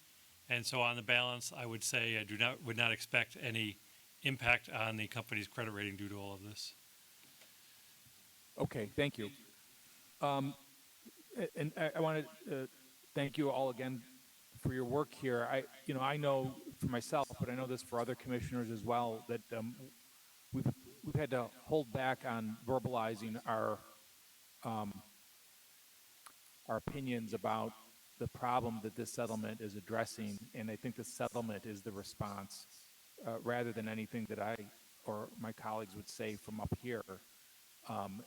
And so on the balance, I would say I would not expect any impact on the company's credit rating due to all of this. Okay, thank you. And I want to thank you all again for your work here. I know for myself, but I know this for other commissioners as well, that we've had to hold back on verbalizing our opinions about the problem that this settlement is addressing, and I think the settlement is the response, rather than anything that I or my colleagues would say from up here.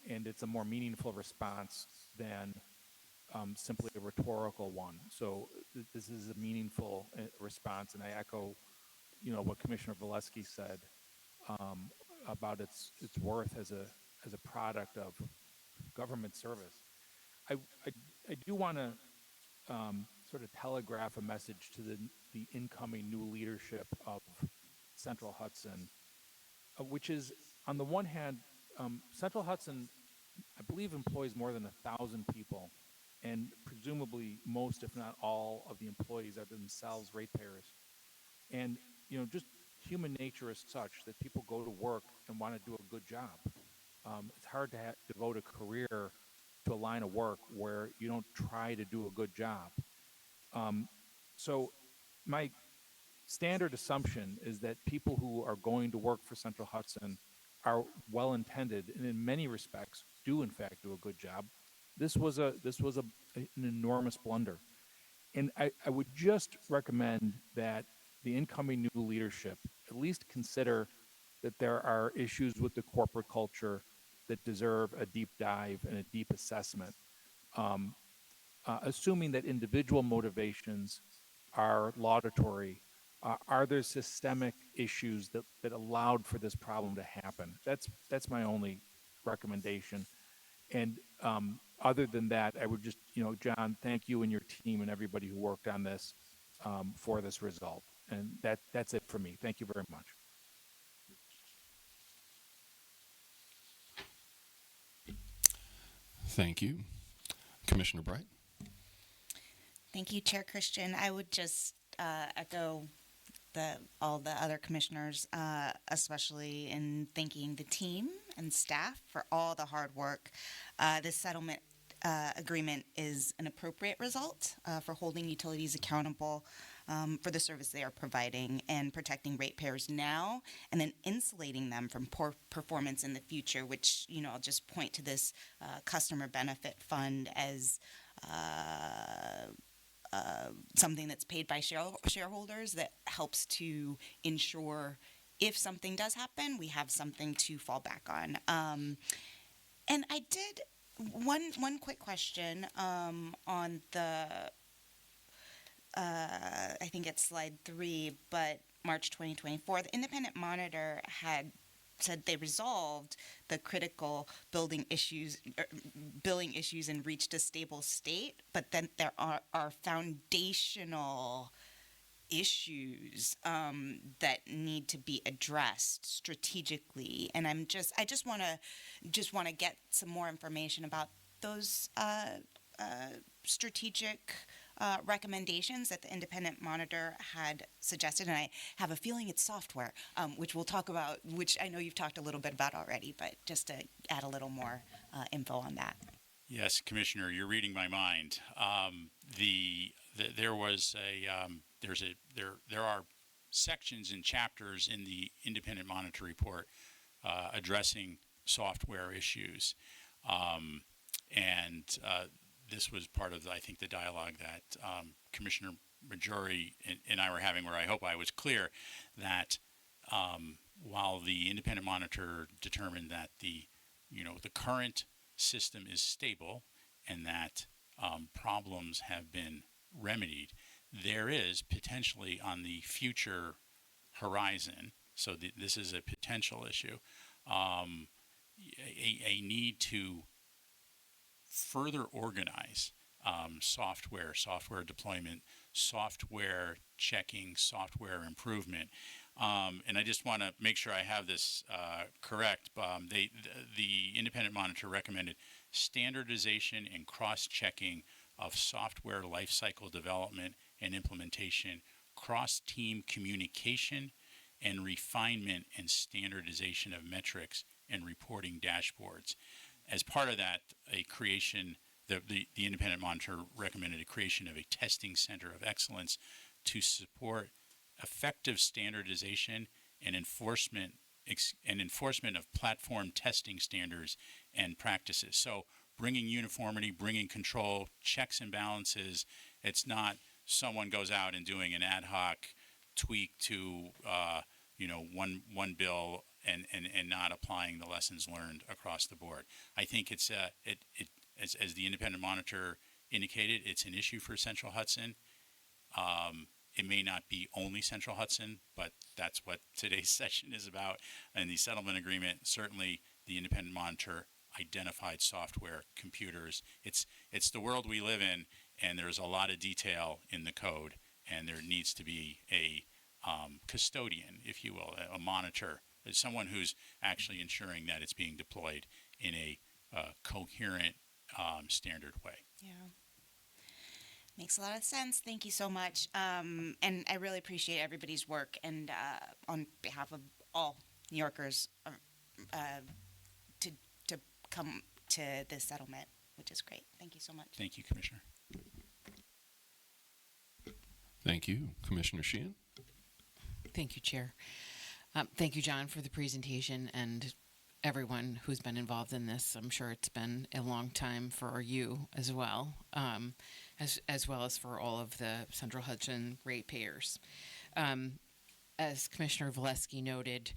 And it's a more meaningful response than simply a rhetorical one. So this is a meaningful response, and I echo, what Commissioner Valesky said about its worth as a product of government service. I do want to sort of telegraph a message to the incoming new leadership of Central Hudson, which is, on the one hand, Central Hudson, I believe, employs more than 1,000 people, and presumably most, if not all, of the employees are themselves ratepayers. And, just human nature is such that people go to work and want to do a good job. It's hard to devote a career to a line of work where you don't try to do a good job. So my standard assumption is that people who are going to work for Central Hudson are well-intended and in many respects do in fact do a good job. This was an enormous blunder. And I would just recommend that the incoming new leadership at least consider that there are issues with the corporate culture that deserve a deep dive and a deep assessment. Assuming that individual motivations are laudatory, are there systemic issues that allowed for this problem to happen? That's my only recommendation. And other than that, I would just, John, thank you and your team and everybody who worked on this for this result. And that's it for me. Thank you very much. Thank you. Commissioner Bright? Thank you, Chair Christian. I would just echo all the other commissioners, especially in thanking the team and staff for all the hard work. This settlement agreement is an appropriate result for holding utilities accountable for the service they are providing and protecting ratepayers now, and then insulating them from poor performance in the future, which, I'll just point to this customer benefit fund as something that's paid by shareholders that helps to ensure if something does happen, we have something to fall back on. And I did one quick question on the I think it's slide 3, but March 2024, the Independent Monitor had said they resolved the critical billing issues and reached a stable state, but then there are foundational issues that need to be addressed strategically, and I just want to get some more information about those strategic recommendations that the Independent Monitor had suggested, and I have a feeling it's software, which we'll talk about, which I know you've talked a little bit about already, but just to add a little more info on that. Yes, Commissioner, you're reading my mind. There are sections and chapters in the Independent Monitor report addressing software issues, and this was part of, I think, the dialogue that Commissioner Majori and I were having, where I hope I was clear that while the Independent Monitor determined that the current system is stable and that problems have been remedied, there is potentially on the future horizon, so this is a potential issue, a need to further organize software deployment, software checking, software improvement. And I just want to make sure I have this correct. The Independent Monitor recommended standardization and cross-checking of software lifecycle development and implementation, cross-team communication, and refinement and standardization of metrics and reporting dashboards. As part of that, the Independent Monitor recommended a creation of a testing center of excellence to support effective standardization and enforcement of platform testing standards and practices. So bringing uniformity, bringing control, checks and balances. It's not someone goes out and doing an ad hoc tweak to one bill and not applying the lessons learned across the board. I think it's as the Independent Monitor indicated, it's an issue for Central Hudson. It may not be only Central Hudson, but that's what today's session is about. And the settlement agreement, certainly the Independent Monitor identified software, computers. It's the world we live in, and there's a lot of detail in the code, and there needs to be a custodian, if you will, a monitor, someone who's actually ensuring that it's being deployed in a coherent, standard way. Yeah. Makes a lot of sense. Thank you so much. And I really appreciate everybody's work, and on behalf of all New Yorkers to come to this settlement, which is great. Thank you so much. Thank you, Commissioner. Thank you. Commissioner Sheehan? Thank you, Chair. Thank you, John, for the presentation and everyone who's been involved in this. I'm sure it's been a long time for you as well, as well as for all of the Central Hudson ratepayers. As Commissioner Valesky noted,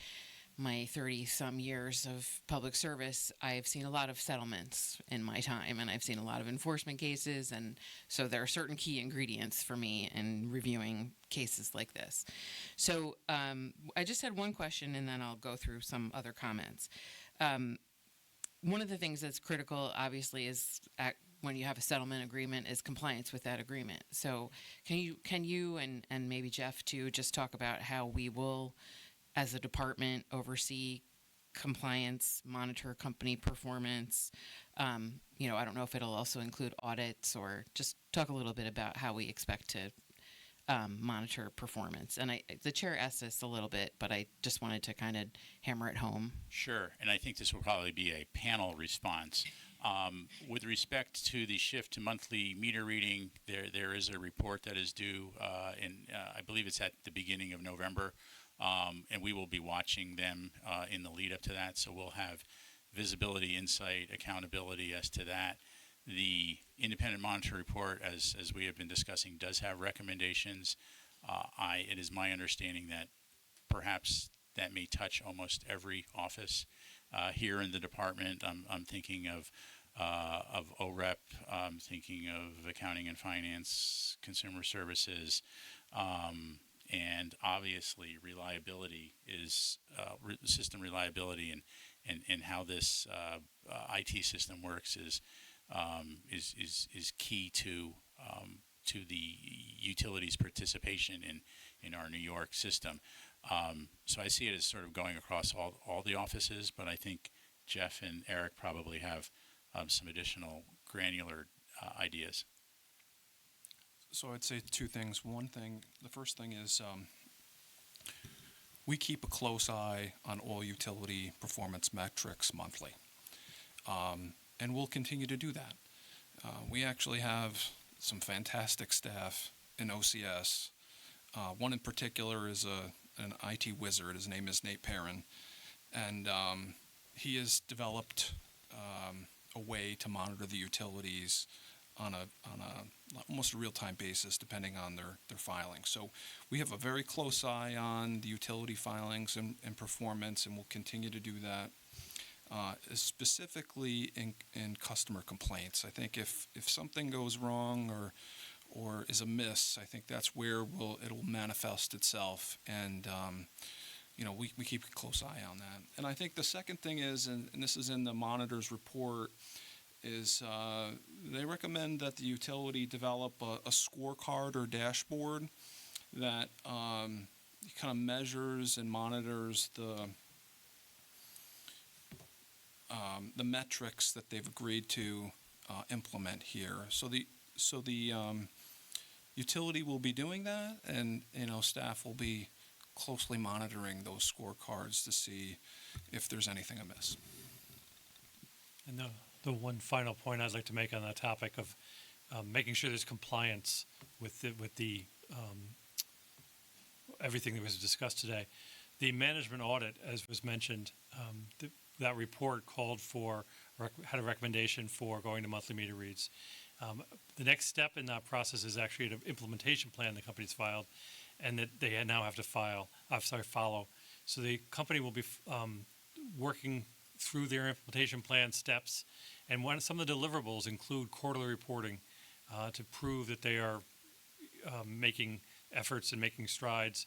my 30-some years of public service, I've seen a lot of settlements in my time, and I've seen a lot of enforcement cases, and so there are certain key ingredients for me in reviewing cases like this. So I just had one question, and then I'll go through some other comments. One of the things that's critical, obviously, is when you have a settlement agreement, is compliance with that agreement. So can you and maybe Jeff too just talk about how we will, as a department, oversee compliance, monitor company performance? I don't know if it'll also include audits, or just talk a little bit about how we expect to monitor performance. And the chair asked this a little bit, but I just wanted to kind of hammer it home. Sure, and I think this will probably be a panel response. With respect to the shift to monthly meter reading, there is a report that is due I believe it's at the beginning of November. And we will be watching them in the lead up to that, so we'll have visibility, insight, accountability as to that. The independent monitor report, as we have been discussing, does have recommendations. It is my understanding that perhaps that may touch almost every office here in the department. I'm thinking of OREP, I'm thinking of accounting and finance, consumer services. And obviously, reliability is system reliability, and how this IT system works is key to the utilities' participation in our New York system. So I see it as sort of going across all the offices, but I think Jeff and Eric probably have some additional granular ideas. So I'd say two things. The first thing is we keep a close eye on all utility performance metrics monthly, and we'll continue to do that. We actually have some fantastic staff in OCS. One in particular is an IT wizard. His name is Nate Perrin, and he has developed a way to monitor the utilities on almost a real-time basis, depending on their filings. So we have a very close eye on the utility filings and performance, and we'll continue to do that. Specifically in customer complaints, I think if something goes wrong or is amiss, I think that's where it'll manifest itself, and we keep a close eye on that. And I think the second thing is, and this is in the monitor's report, is they recommend that the utility develop a scorecard or dashboard that kind of measures and monitors the metrics that they've agreed to implement here. So the utility will be doing that, and staff will be closely monitoring those scorecards to see if there's anything amiss. And the one final point I'd like to make on that topic of making sure there's compliance with the everything that was discussed today. The management audit, as was mentioned, that report had a recommendation for going to monthly meter reads. The next step in that process is actually an implementation plan the company's filed, and that they now have to follow. So the company will be working through their implementation plan steps, and some of the deliverables include quarterly reporting to prove that they are making efforts and making strides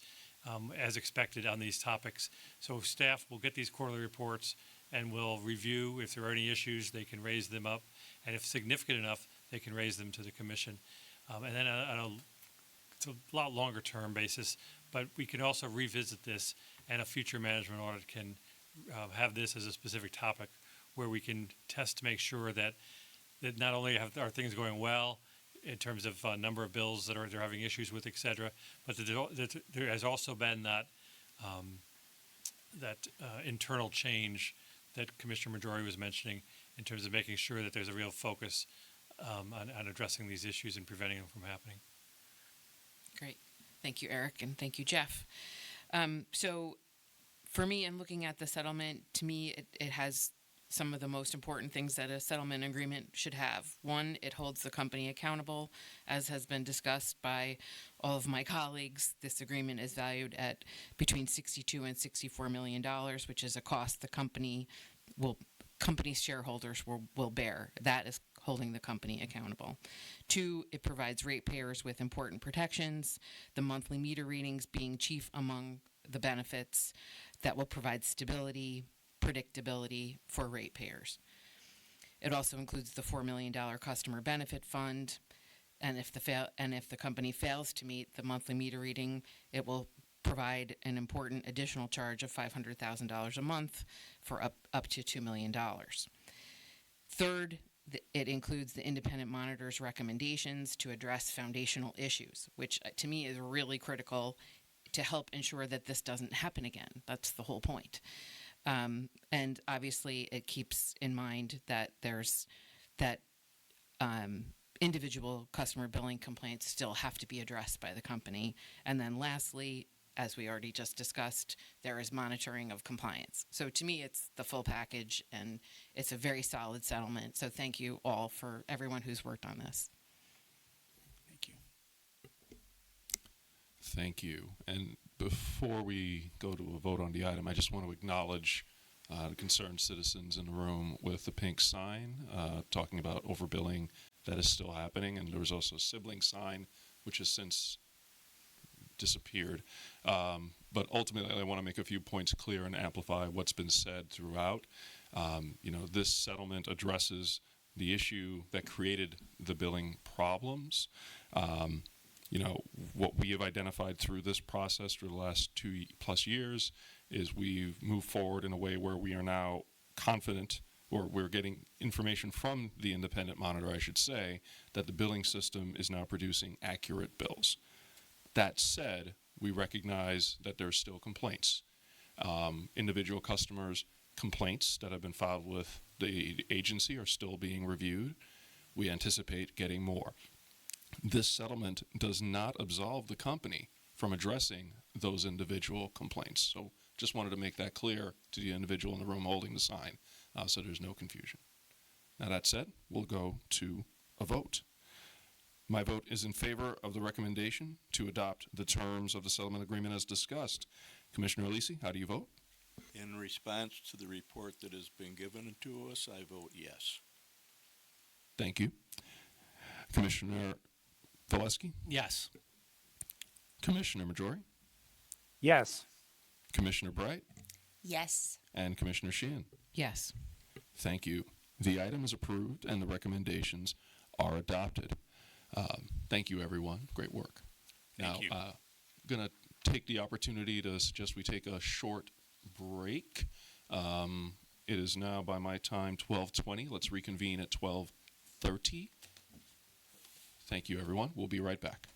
as expected on these topics. So staff will get these quarterly reports and will review. If there are any issues, they can raise them up, and if significant enough, they can raise them to the commission. And then it's a lot longer term basis, but we can also revisit this, and a future management audit can have this as a specific topic where we can test to make sure that not only are things going well in terms of number of bills that they're having issues with, et cetera, but that there has also been that internal change that Commissioner Majori was mentioning in terms of making sure that there's a real focus on addressing these issues and preventing them from happening. Great. Thank you, Eric, and thank you, Jeff. So for me, in looking at the settlement, to me, it has some of the most important things that a settlement agreement should have. One, it holds the company accountable. As has been discussed by all of my colleagues, this agreement is valued at between $62 and $64 million, which is a cost the company's shareholders will bear. That is holding the company accountable. Two, it provides ratepayers with important protections, the monthly meter readings being chief among the benefits that will provide stability, predictability for ratepayers. It also includes the $4 million customer benefit fund, and if the company fails to meet the monthly meter reading, it will provide an important additional charge of $500,000 a month for up to $2 million. Third, it includes the independent monitor's recommendations to address foundational issues, which to me is really critical to help ensure that this doesn't happen again. That's the whole point. And obviously, it keeps in mind that individual customer billing complaints still have to be addressed by the company. And then lastly, as we already just discussed, there is monitoring of compliance. So to me, it's the full package, and it's a very solid settlement. So thank you all for everyone who's worked on this. Thank you. Thank you. And before we go to a vote on the item, I just want to acknowledge the concerned citizens in the room with the pink sign, talking about overbilling. That is still happening. And there was also a sibling sign, which has since disappeared. But ultimately, I want to make a few points clear and amplify what's been said throughout. This settlement addresses the issue that created the billing problems. What we have identified through this process for the last 2+ years is we've moved forward in a way where we are now confident, or we're getting information from the independent monitor, I should say, that the billing system is now producing accurate bills. That said, we recognize that there are still complaints. Individual customers' complaints that have been filed with the agency are still being reviewed. We anticipate getting more. This settlement does not absolve the company from addressing those individual complaints. So just wanted to make that clear to the individual in the room holding the sign, so there's no confusion. Now that said, we'll go to a vote. My vote is in favor of the recommendation to adopt the terms of the settlement agreement as discussed. Commissioner Alisi, how do you vote? In response to the report that has been given to us, I vote yes. Thank you. Commissioner Valesky? Yes. Commissioner Majori? Yes. Commissioner Bright? Yes. And Commissioner Sheehan? Yes. Thank you. The item is approved and the recommendations are adopted. Thank you, everyone. Great work. Thank you. Now, going to take the opportunity to suggest we take a short break. It is now, by my time, 12:20. Let's reconvene at 12:30. Thank you, everyone. We'll be right back.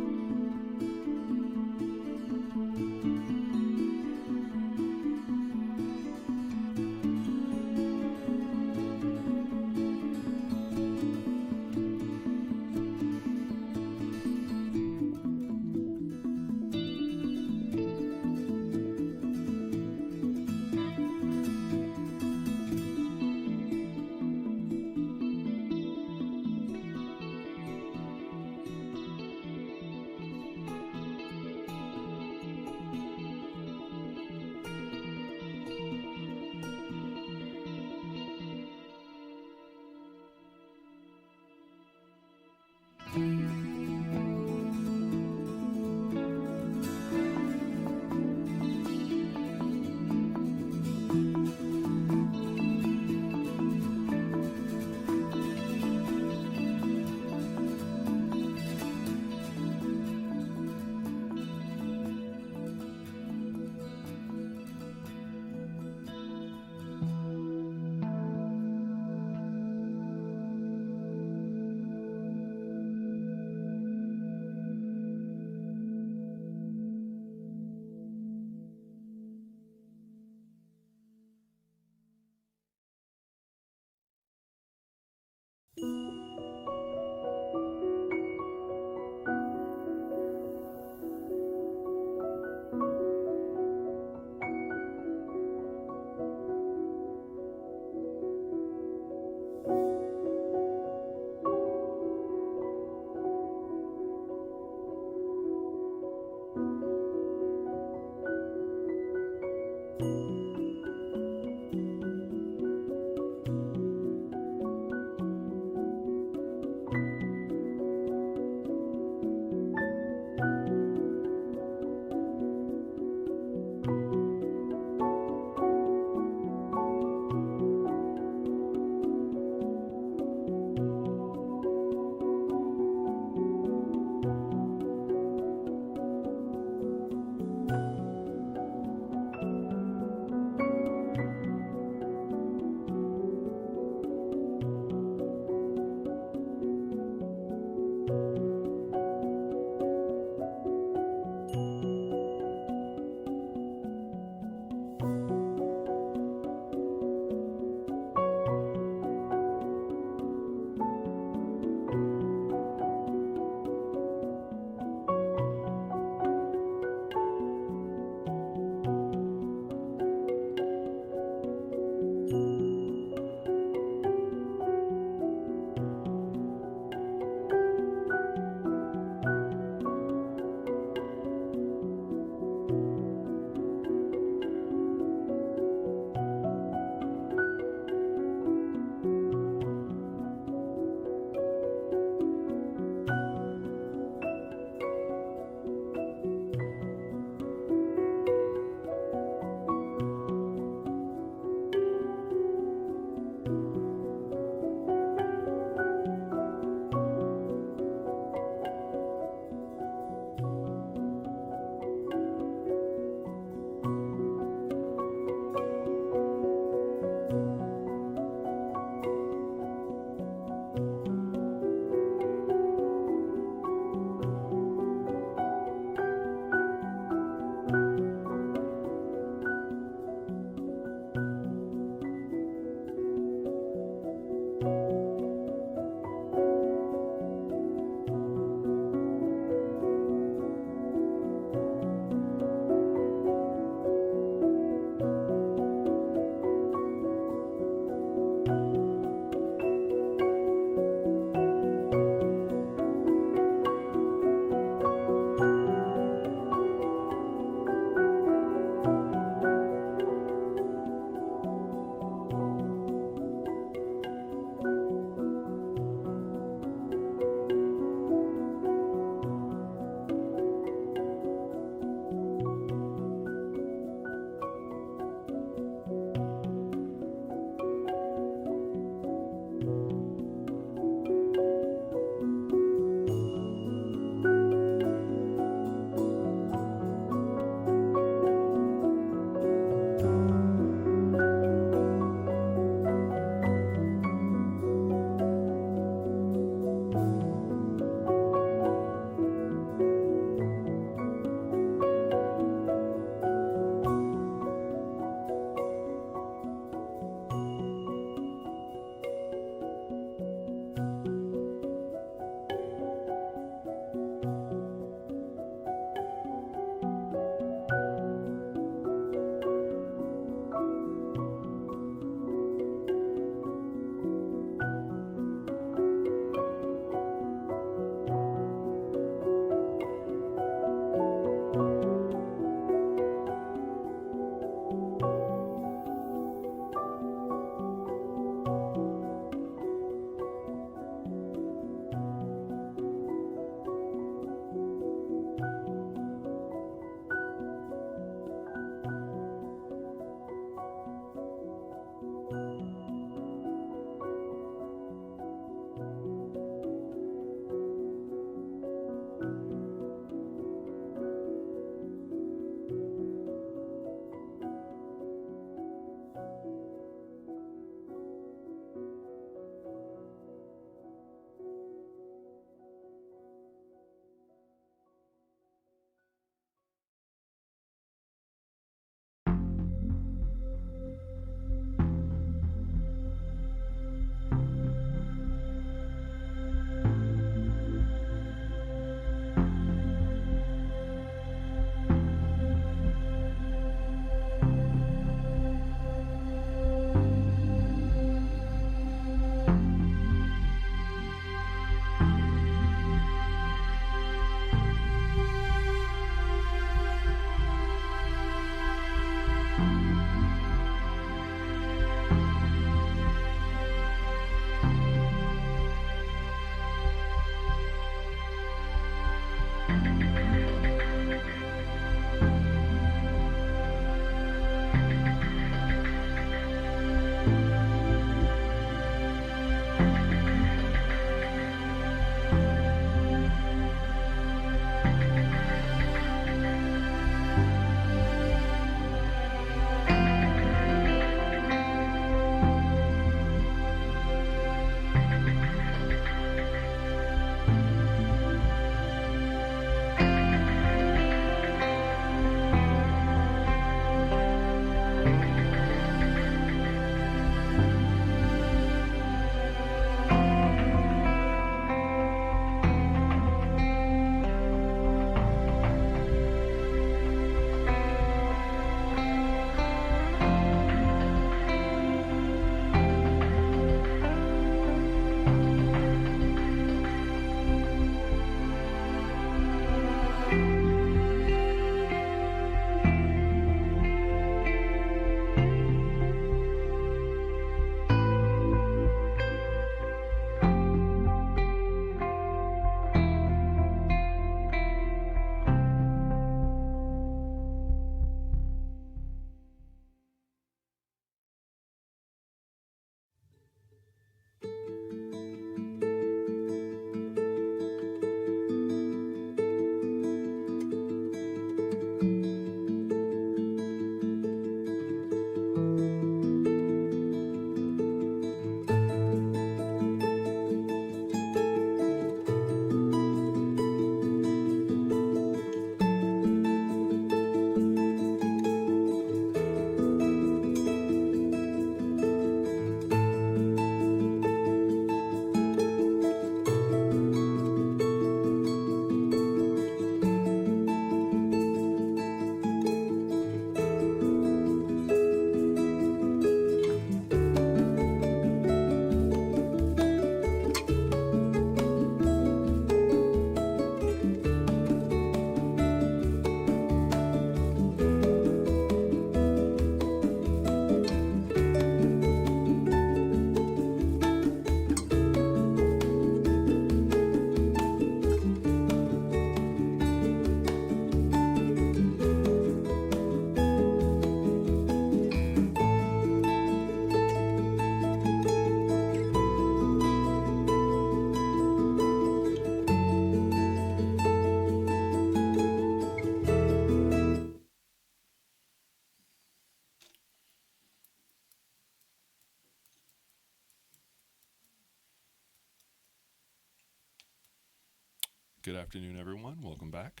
Good afternoon, everyone. Welcome back.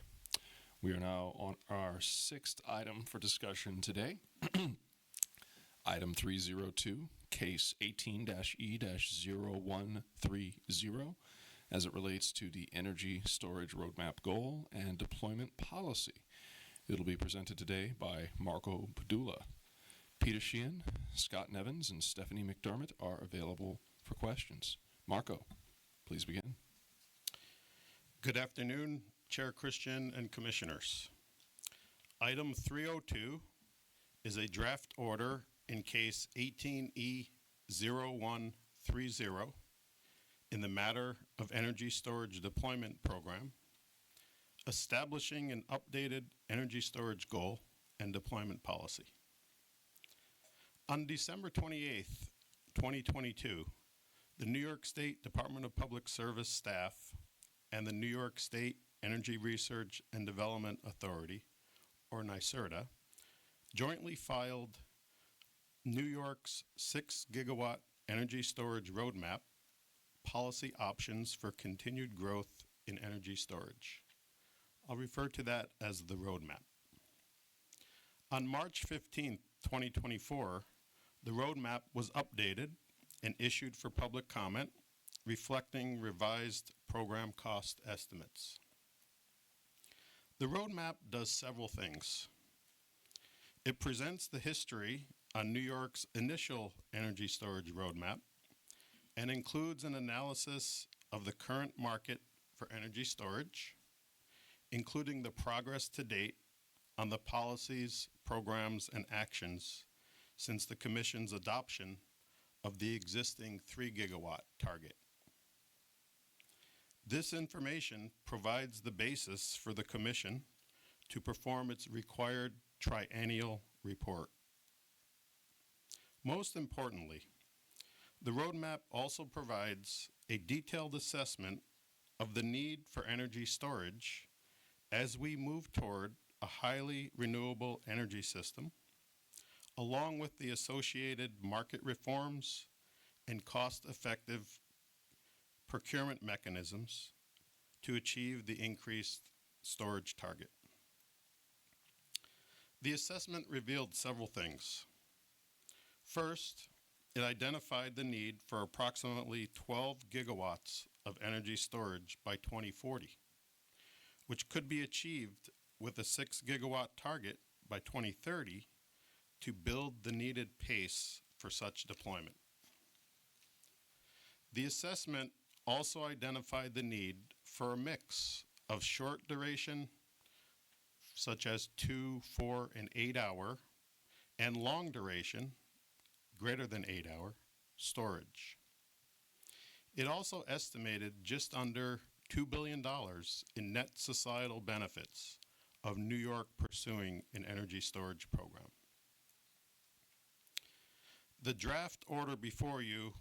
We are now on our sixth item for discussion today. Item 302, case 18-E-0130, as it relates to the energy storage roadmap goal and deployment policy. It'll be presented today by Marco Padula. Peter Sheehan, Scott Nevins, and Stephanie McDermott are available for questions. Marco, please begin. Good afternoon, Chair Christian and Commissioners. Item 302 is a draft order in case 18E-0130 in the matter of Energy Storage Deployment Program, establishing an updated energy storage goal and deployment policy. On December 28th, 2022, the New York State Department of Public Service staff and the New York State Energy Research and Development Authority, or NYSERDA, jointly filed New York's 6 gigawatt energy storage roadmap, policy options for continued growth in energy storage. I'll refer to that as the roadmap. On March 15, 2024, the roadmap was updated and issued for public comment, reflecting revised program cost estimates. The roadmap does several things. It presents the history on New York's initial energy storage roadmap and includes an analysis of the current market for energy storage, including the progress to date on the policies, programs, and actions since the Commission's adoption of the existing 3 gigawatt target. This information provides the basis for the Commission to perform its required triennial report. Most importantly, the roadmap also provides a detailed assessment of the need for energy storage as we move toward a highly renewable energy system, along with the associated market reforms and cost-effective procurement mechanisms to achieve the increased storage target. The assessment revealed several things. First, it identified the need for approximately 12 gigawatts of energy storage by 2040, which could be achieved with a 6 gigawatt target by 2030 to build the needed pace for such deployment. The assessment also identified the need for a mix of short duration, such as 2, 4, and 8 hour, and long duration, greater than 8 hour, storage. It also estimated just under $2 billion in net societal benefits of New York pursuing an energy storage program. The draft order before you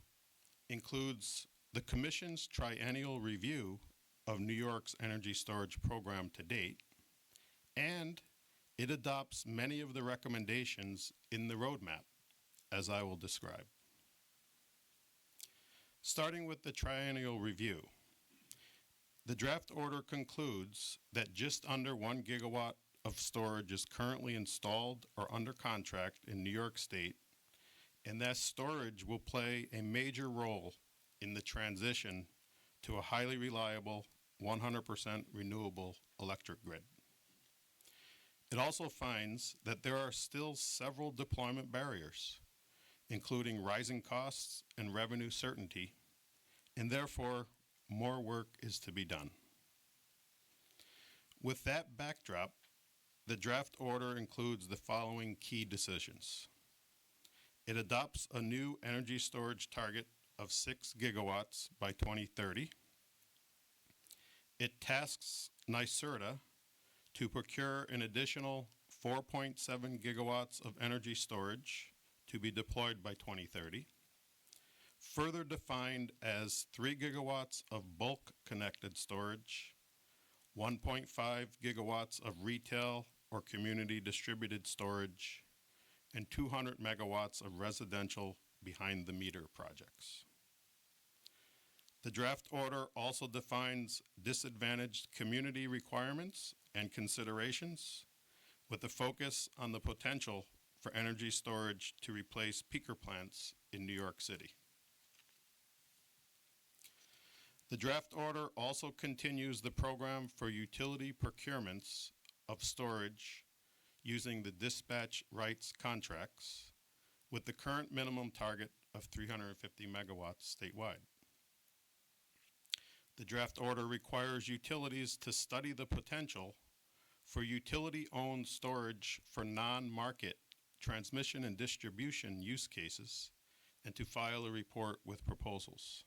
includes the Commission's triennial review of New York's energy storage program to date, and it adopts many of the recommendations in the roadmap, as I will describe. Starting with the triennial review, the draft order concludes that just under 1 gigawatt of storage is currently installed or under contract in New York State, and that storage will play a major role in the transition to a highly reliable, 100% renewable electric grid. It also finds that there are still several deployment barriers, including rising costs and revenue certainty, and therefore more work is to be done. With that backdrop, the draft order includes the following key decisions. It adopts a new energy storage target of 6 gigawatts by 2030. It tasks NYSERDA to procure an additional 4.7 gigawatts of energy storage to be deployed by 2030, further defined as 3 gigawatts of bulk connected storage, 1.5 gigawatts of retail or community distributed storage, and 200 megawatts of residential behind the meter projects. The draft order also defines disadvantaged community requirements and considerations with a focus on the potential for energy storage to replace peaker plants in New York City. The draft order also continues the program for utility procurements of storage using the dispatch rights contracts with the current minimum target of 350 megawatts statewide. The draft order requires utilities to study the potential for utility-owned storage for non-market transmission and distribution use cases and to file a report with proposals.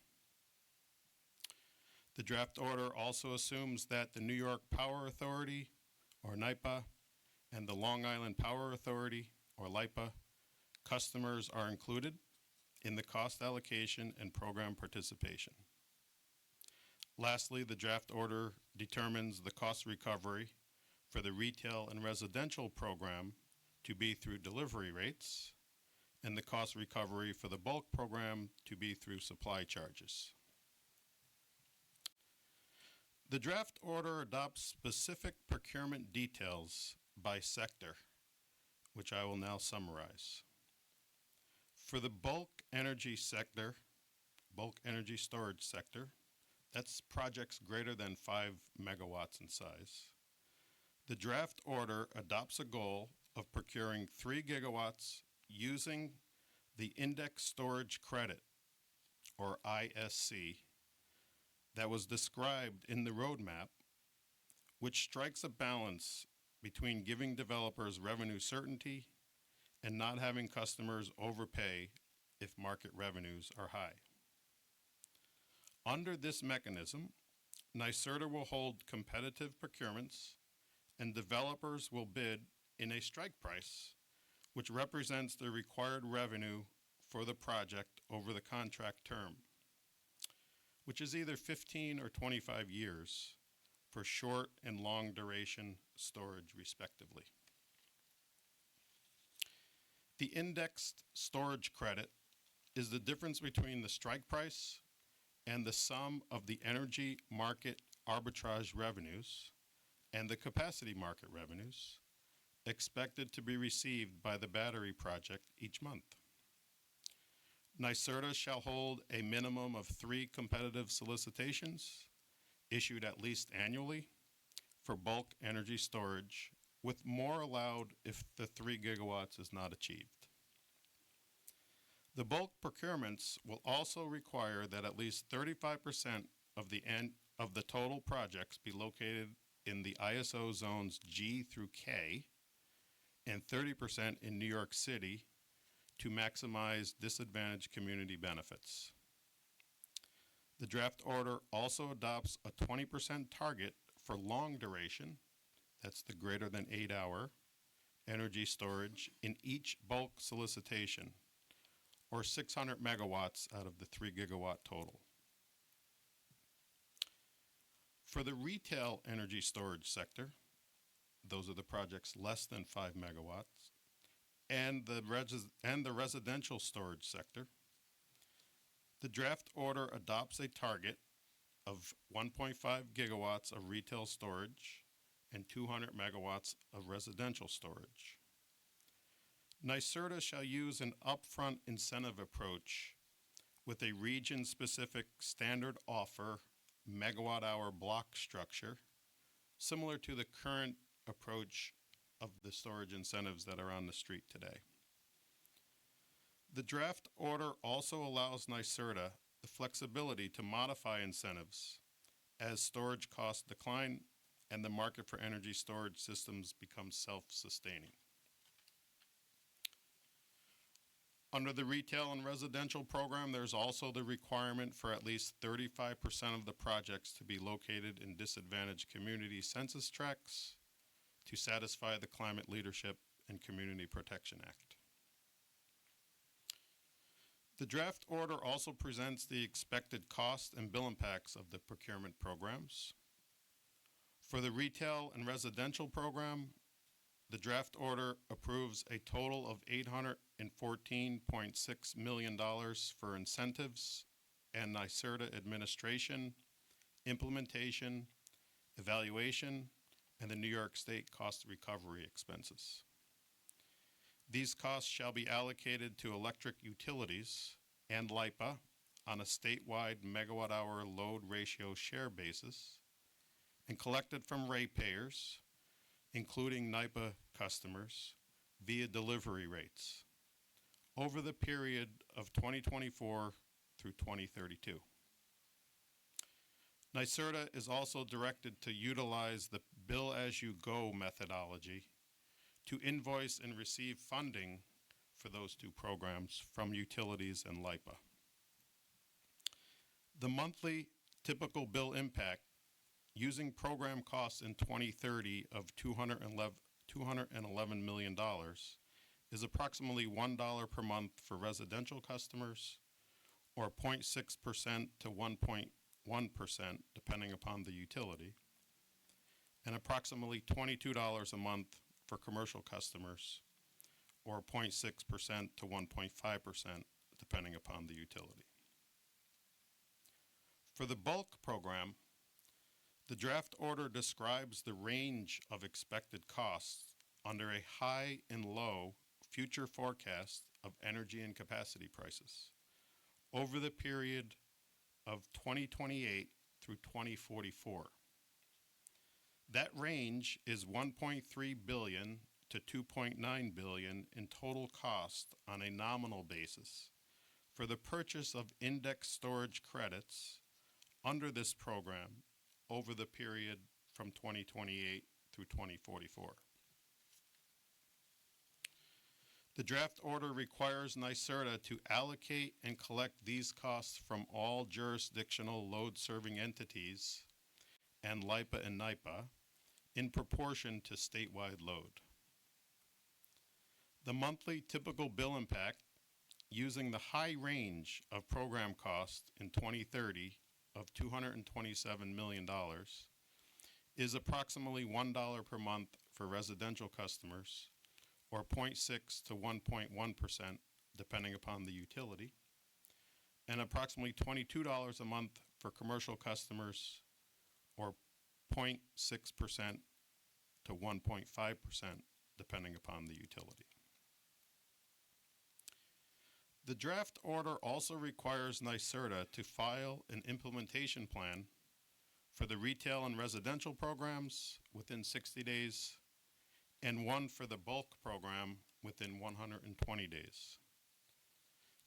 The draft order also assumes that the New York Power Authority, or NYPA, and the Long Island Power Authority, or LIPA, customers are included in the cost allocation and program participation. Lastly, the draft order determines the cost recovery for the retail and residential program to be through delivery rates, and the cost recovery for the bulk program to be through supply charges. The draft order adopts specific procurement details by sector, which I will now summarize. For the bulk energy sector, bulk energy storage sector, that's projects greater than 5 megawatts in size. The draft order adopts a goal of procuring 3 gigawatts using the Index Storage Credit, or ISC, that was described in the roadmap, which strikes a balance between giving developers revenue certainty and not having customers overpay if market revenues are high. Under this mechanism, NYSERDA will hold competitive procurements and developers will bid in a strike price, which represents the required revenue for the project over the contract term, which is either 15 or 25 years for short and long duration storage, respectively. The indexed storage credit is the difference between the strike price and the sum of the energy market arbitrage revenues and the capacity market revenues expected to be received by the battery project each month. NYSERDA shall hold a minimum of 3 competitive solicitations issued at least annually for bulk energy storage, with more allowed if the 3 gigawatts is not achieved. The bulk procurements will also require that at least 35% of the total projects be located in the ISO zones G through K and 30% in New York City to maximize disadvantaged community benefits. The draft order also adopts a 20% target for long duration, that's the greater than 8-hour, energy storage in each bulk solicitation, or 600 megawatts out of the 3 gigawatt total. For the retail energy storage sector, those are the projects less than 5 megawatts, and the residential storage sector, the draft order adopts a target of 1.5 gigawatts of retail storage and 200 megawatts of residential storage. NYSERDA shall use an upfront incentive approach with a region-specific standard offer megawatt-hour block structure, similar to the current approach of the storage incentives that are on the street today. The draft order also allows NYSERDA the flexibility to modify incentives as storage costs decline and the market for energy storage systems becomes self-sustaining. Under the retail and residential program, there's also the requirement for at least 35% of the projects to be located in disadvantaged community census tracts to satisfy the Climate Leadership and Community Protection Act. The draft order also presents the expected cost and bill impacts of the procurement programs. For the retail and residential program, the draft order approves a total of $814.6 million for incentives and NYSERDA administration, implementation, evaluation, and the New York State cost recovery expenses. These costs shall be allocated to electric utilities and LIPA on a statewide megawatt-hour load ratio share basis and collected from ratepayers, including NYPA customers, via delivery rates over the period of 2024 through 2032. NYSERDA is also directed to utilize the bill-as-you-go methodology to invoice and receive funding for those two programs from utilities and LIPA. The monthly typical bill impact using program costs in 2030 of $211 million is approximately $1 per month for residential customers, or 0.6% to 1.1% depending upon the utility, and approximately $22 a month for commercial customers, or 0.6% to 1.5% depending upon the utility. For the bulk program, the draft order describes the range of expected costs under a high and low future forecast of energy and capacity prices over the period of 2028 through 2044. That range is $1.3 billion to $2.9 billion in total cost on a nominal basis for the purchase of index storage credits under this program over the period from 2028 through 2044. The draft order requires NYSERDA to allocate and collect these costs from all jurisdictional load-serving entities and LIPA and NYPA in proportion to statewide load. The monthly typical bill impact using the high range of program cost in 2030 of $227 million is approximately $1 per month for residential customers, or 0.6 to 1.1% depending upon the utility, and approximately $22 a month for commercial customers, or 0.6% to 1.5% depending upon the utility. The draft order also requires NYSERDA to file an implementation plan for the retail and residential programs within 60 days and one for the bulk program within 120 days.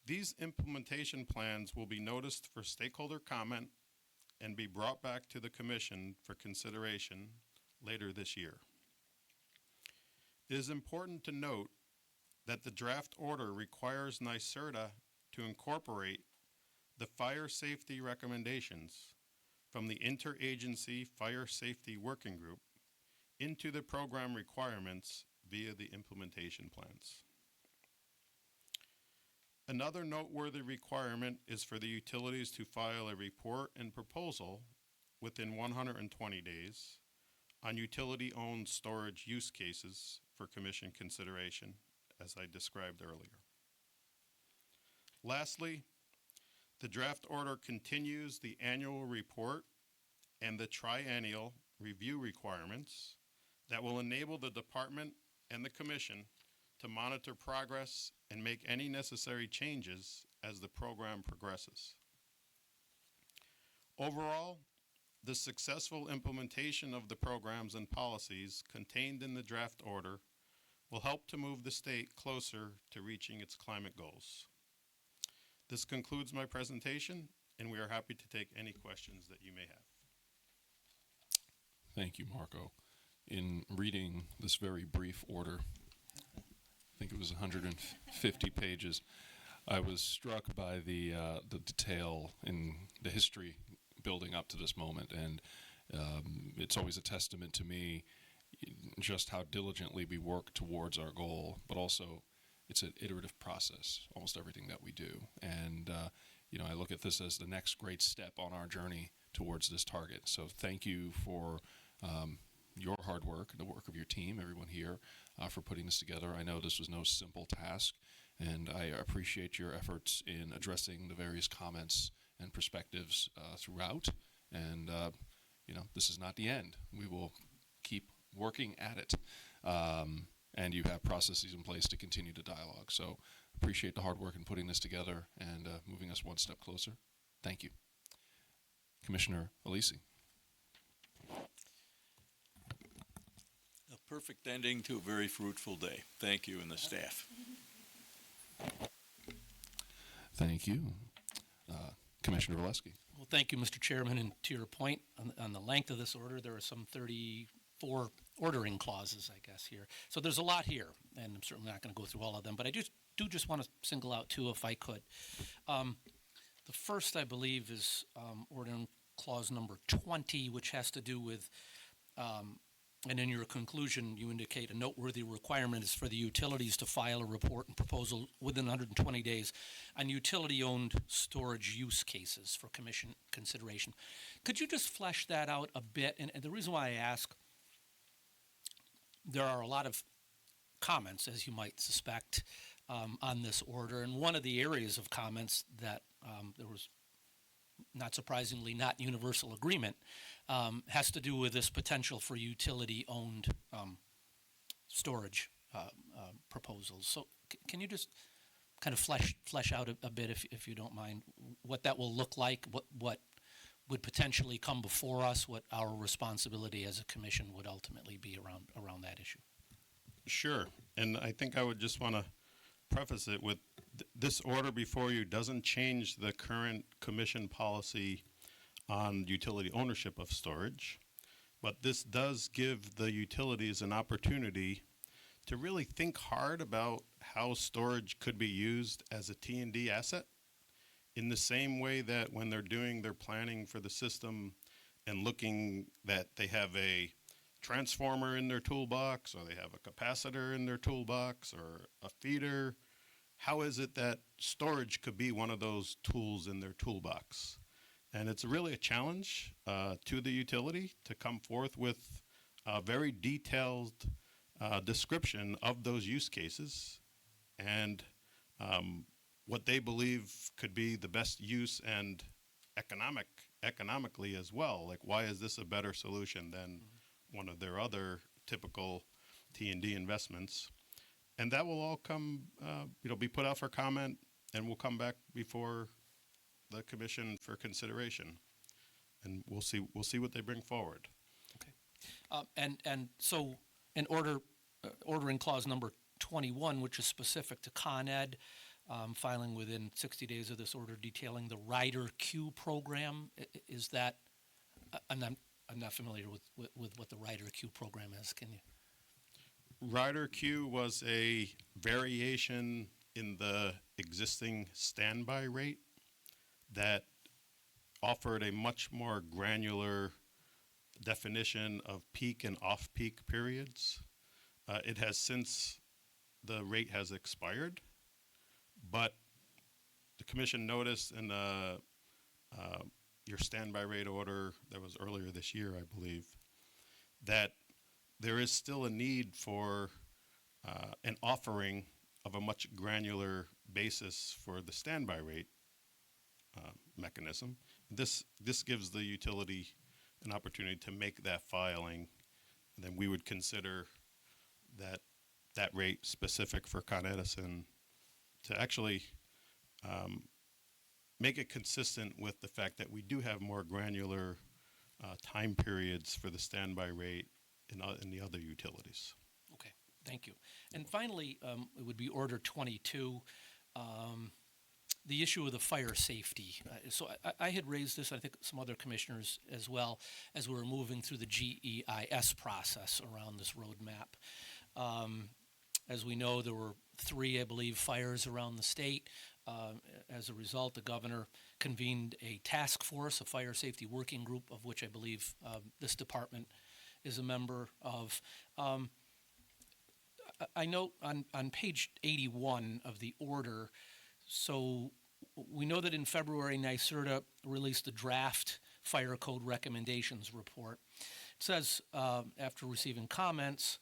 These implementation plans will be noticed for stakeholder comment and be brought back to the Commission for consideration later this year. It is important to note that the draft order requires NYSERDA to incorporate the fire safety recommendations from the Interagency Fire Safety Working Group into the program requirements via the implementation plans. Another noteworthy requirement is for the utilities to file a report and proposal within 120 days on utility-owned storage use cases for Commission consideration, as I described earlier. Lastly, the draft order continues the annual report and the triennial review requirements that will enable the Department and the Commission to monitor progress and make any necessary changes as the program progresses. Overall, the successful implementation of the programs and policies contained in the draft order will help to move the state closer to reaching its climate goals. This concludes my presentation, and we are happy to take any questions that you may have. Thank you, Marco. In reading this very brief order, I think it was 150 pages, I was struck by the detail in the history building up to this moment, and it's always a testament to me just how diligently we work towards our goal, but also it's an iterative process, almost everything that we do. And, I look at this as the next great step on our journey towards this target. So thank you for your hard work and the work of your team, everyone here, for putting this together. I know this was no simple task, and I appreciate your efforts in addressing the various comments and perspectives throughout. And, this is not the end. We will keep working at it. And you have processes in place to continue the dialogue. So appreciate the hard work in putting this together and moving us one step closer. Thank you. Commissioner Alisi. A perfect ending to a very fruitful day. Thank you and the staff. Thank you. Commissioner Valesky. Well, thank you, Mr. Chairman. And to your point on the length of this order, there are some 34 ordering clauses, I guess, here. So there's a lot here, and I'm certainly not going to go through all of them, but I just want to single out two if I could. The first, I believe, is ordering clause number 20, which has to do with, and in your conclusion, you indicate a noteworthy requirement is for the utilities to file a report and proposal within 120 days on utility-owned storage use cases for commission consideration. Could you just flesh that out a bit? And the reason why I ask, there are a lot of comments, as you might suspect, on this order. And one of the areas of comments that there was, not surprisingly, not universal agreement, has to do with this potential for utility-owned storage proposals. So can you just kind of flesh out a bit, if you don't mind, what that will look like, what would potentially come before us, what our responsibility as a commission would ultimately be around that issue? Sure. And I think I would just want to preface it with this order before you doesn't change the current commission policy on utility ownership of storage, but this does give the utilities an opportunity to really think hard about how storage could be used as a T&D asset, in the same way that when they're doing their planning for the system and looking that they have a transformer in their toolbox, or they have a capacitor in their toolbox, or a feeder, how is it that storage could be one of those tools in their toolbox? And it's really a challenge to the utility to come forth with a very detailed description of those use cases and what they believe could be the best use and economically as well. Like, why is this a better solution than one of their other typical T&D investments? And that will all come, be put out for comment, and will come back before the commission for consideration. And we'll see what they bring forward. And so in ordering clause number 21, which is specific to Con Ed, filing within 60 days of this order detailing the Rider Q program, is that, I'm not familiar with what the Rider Q program is. Can you? Rider Q was a variation in the existing standby rate that offered a much more granular definition of peak and off-peak periods. It has since the rate has expired, but the commission noticed in your standby rate order that was earlier this year, I believe, that there is still a need for an offering of a much granular basis for the standby rate mechanism. This gives the utility an opportunity to make that filing, and then we would consider that rate specific for Con Edison to actually make it consistent with the fact that we do have more granular time periods for the standby rate in the other utilities. Okay, thank you. And finally, it would be Order 22, the issue of the fire safety. So I had raised this, I think some other commissioners as well, as we were moving through the GEIS process around this roadmap. As we know, there were 3, I believe, fires around the state. As a result, the governor convened a task force, a fire safety working group, of which I believe this department is a member of. I note on page 81 of the order, so we know that in February, NYSERDA released the draft fire code recommendations report. It says, after receiving comments,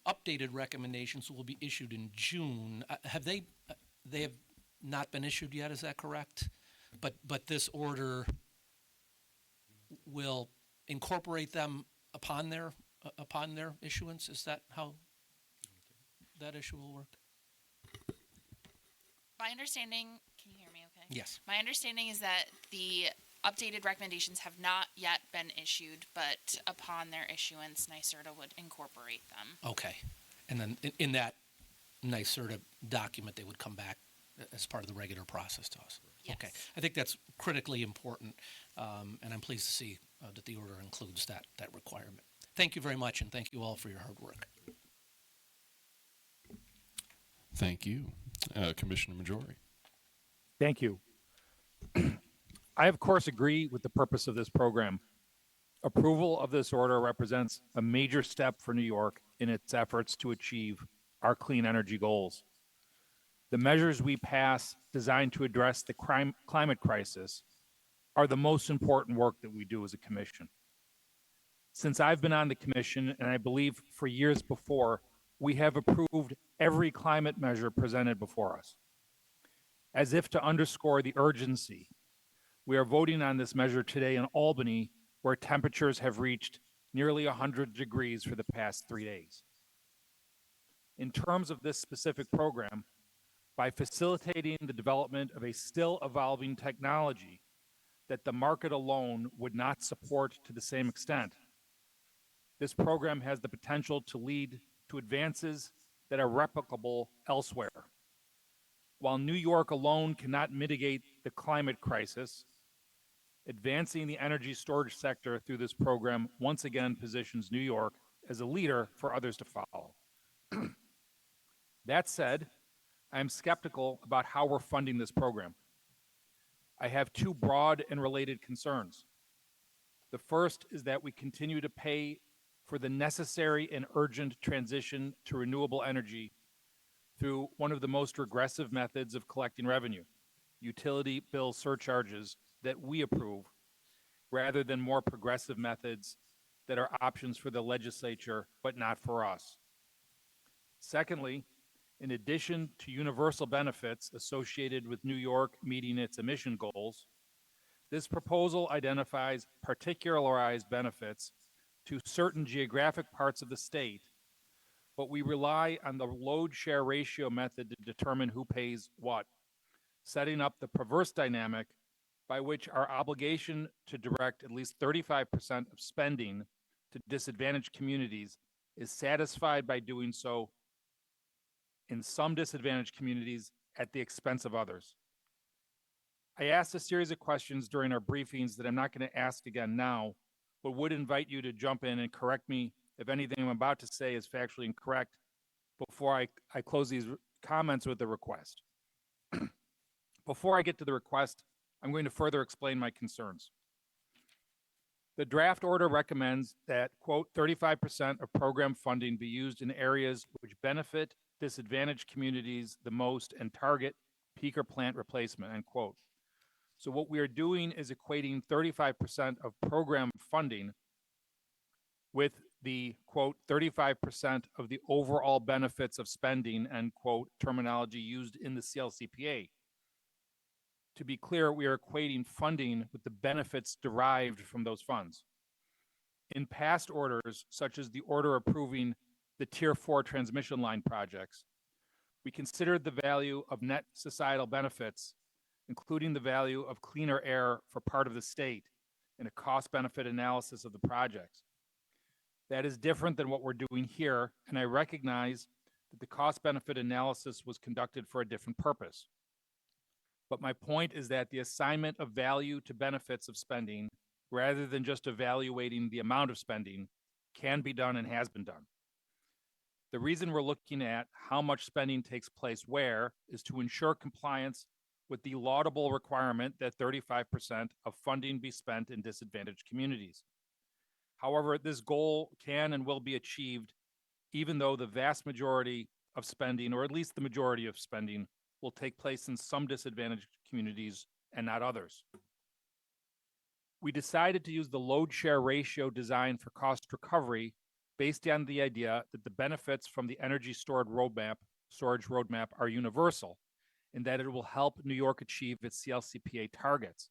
updated recommendations will be issued in June. They have not been issued yet, is that correct? but this order will incorporate them upon their issuance? Is that how that issue will work? My understanding, can you hear me okay? Yes. My understanding is that the updated recommendations have not yet been issued, but upon their issuance, NYSERDA would incorporate them. Okay. And then in that NYSERDA document, they would come back as part of the regular process to us. Yes. Okay. I think that's critically important, and I'm pleased to see that the order includes that requirement. Thank you very much, and thank you all for your hard work. Thank you. Commissioner Majori. Thank you. I, of course, agree with the purpose of this program. Approval of this order represents a major step for New York in its efforts to achieve our clean energy goals. The measures we pass designed to address the climate crisis are the most important work that we do as a commission. Since I've been on the commission, and I believe for years before, we have approved every climate measure presented before us. As if to underscore the urgency, we are voting on this measure today in Albany, where temperatures have reached nearly 100 degrees for the past 3 days. In terms of this specific program, by facilitating the development of a still evolving technology that the market alone would not support to the same extent, this program has the potential to lead to advances that are replicable elsewhere. While New York alone cannot mitigate the climate crisis, advancing the energy storage sector through this program once again positions New York as a leader for others to follow. That said, I am skeptical about how we're funding this program. I have two broad and related concerns. The first is that we continue to pay for the necessary and urgent transition to renewable energy through one of the most regressive methods of collecting revenue, utility bill surcharges that we approve, rather than more progressive methods that are options for the legislature, but not for us. Secondly, in addition to universal benefits associated with New York meeting its emission goals, this proposal identifies particularized benefits to certain geographic parts of the state, but we rely on the load share ratio method to determine who pays what, setting up the perverse dynamic by which our obligation to direct at least 35% of spending to disadvantaged communities is satisfied by doing so in some disadvantaged communities at the expense of others. I asked a series of questions during our briefings that I'm not going to ask again now, but would invite you to jump in and correct me if anything I'm about to say is factually incorrect before I close these comments with the request. Before I get to the request, I'm going to further explain my concerns. The draft order recommends that, quote, 35% of program funding be used in areas which benefit disadvantaged communities the most and target peaker plant replacement, end quote. So what we are doing is equating 35% of program funding with the, quote, 35% of the overall benefits of spending, end quote, terminology used in the CLCPA. To be clear, we are equating funding with the benefits derived from those funds. In past orders, such as the order approving the Tier 4 transmission line projects, we considered the value of net societal benefits, including the value of cleaner air for part of the state, in a cost-benefit analysis of the projects. That is different than what we're doing here, and I recognize that the cost-benefit analysis was conducted for a different purpose. But my point is that the assignment of value to benefits of spending, rather than just evaluating the amount of spending, can be done and has been done. The reason we're looking at how much spending takes place where is to ensure compliance with the laudable requirement that 35% of funding be spent in disadvantaged communities. However, this goal can and will be achieved even though the vast majority of spending, or at least the majority of spending, will take place in some disadvantaged communities and not others. We decided to use the load share ratio design for cost recovery based on the idea that the benefits from the energy storage roadmap are universal in that it will help New York achieve its CLCPA targets.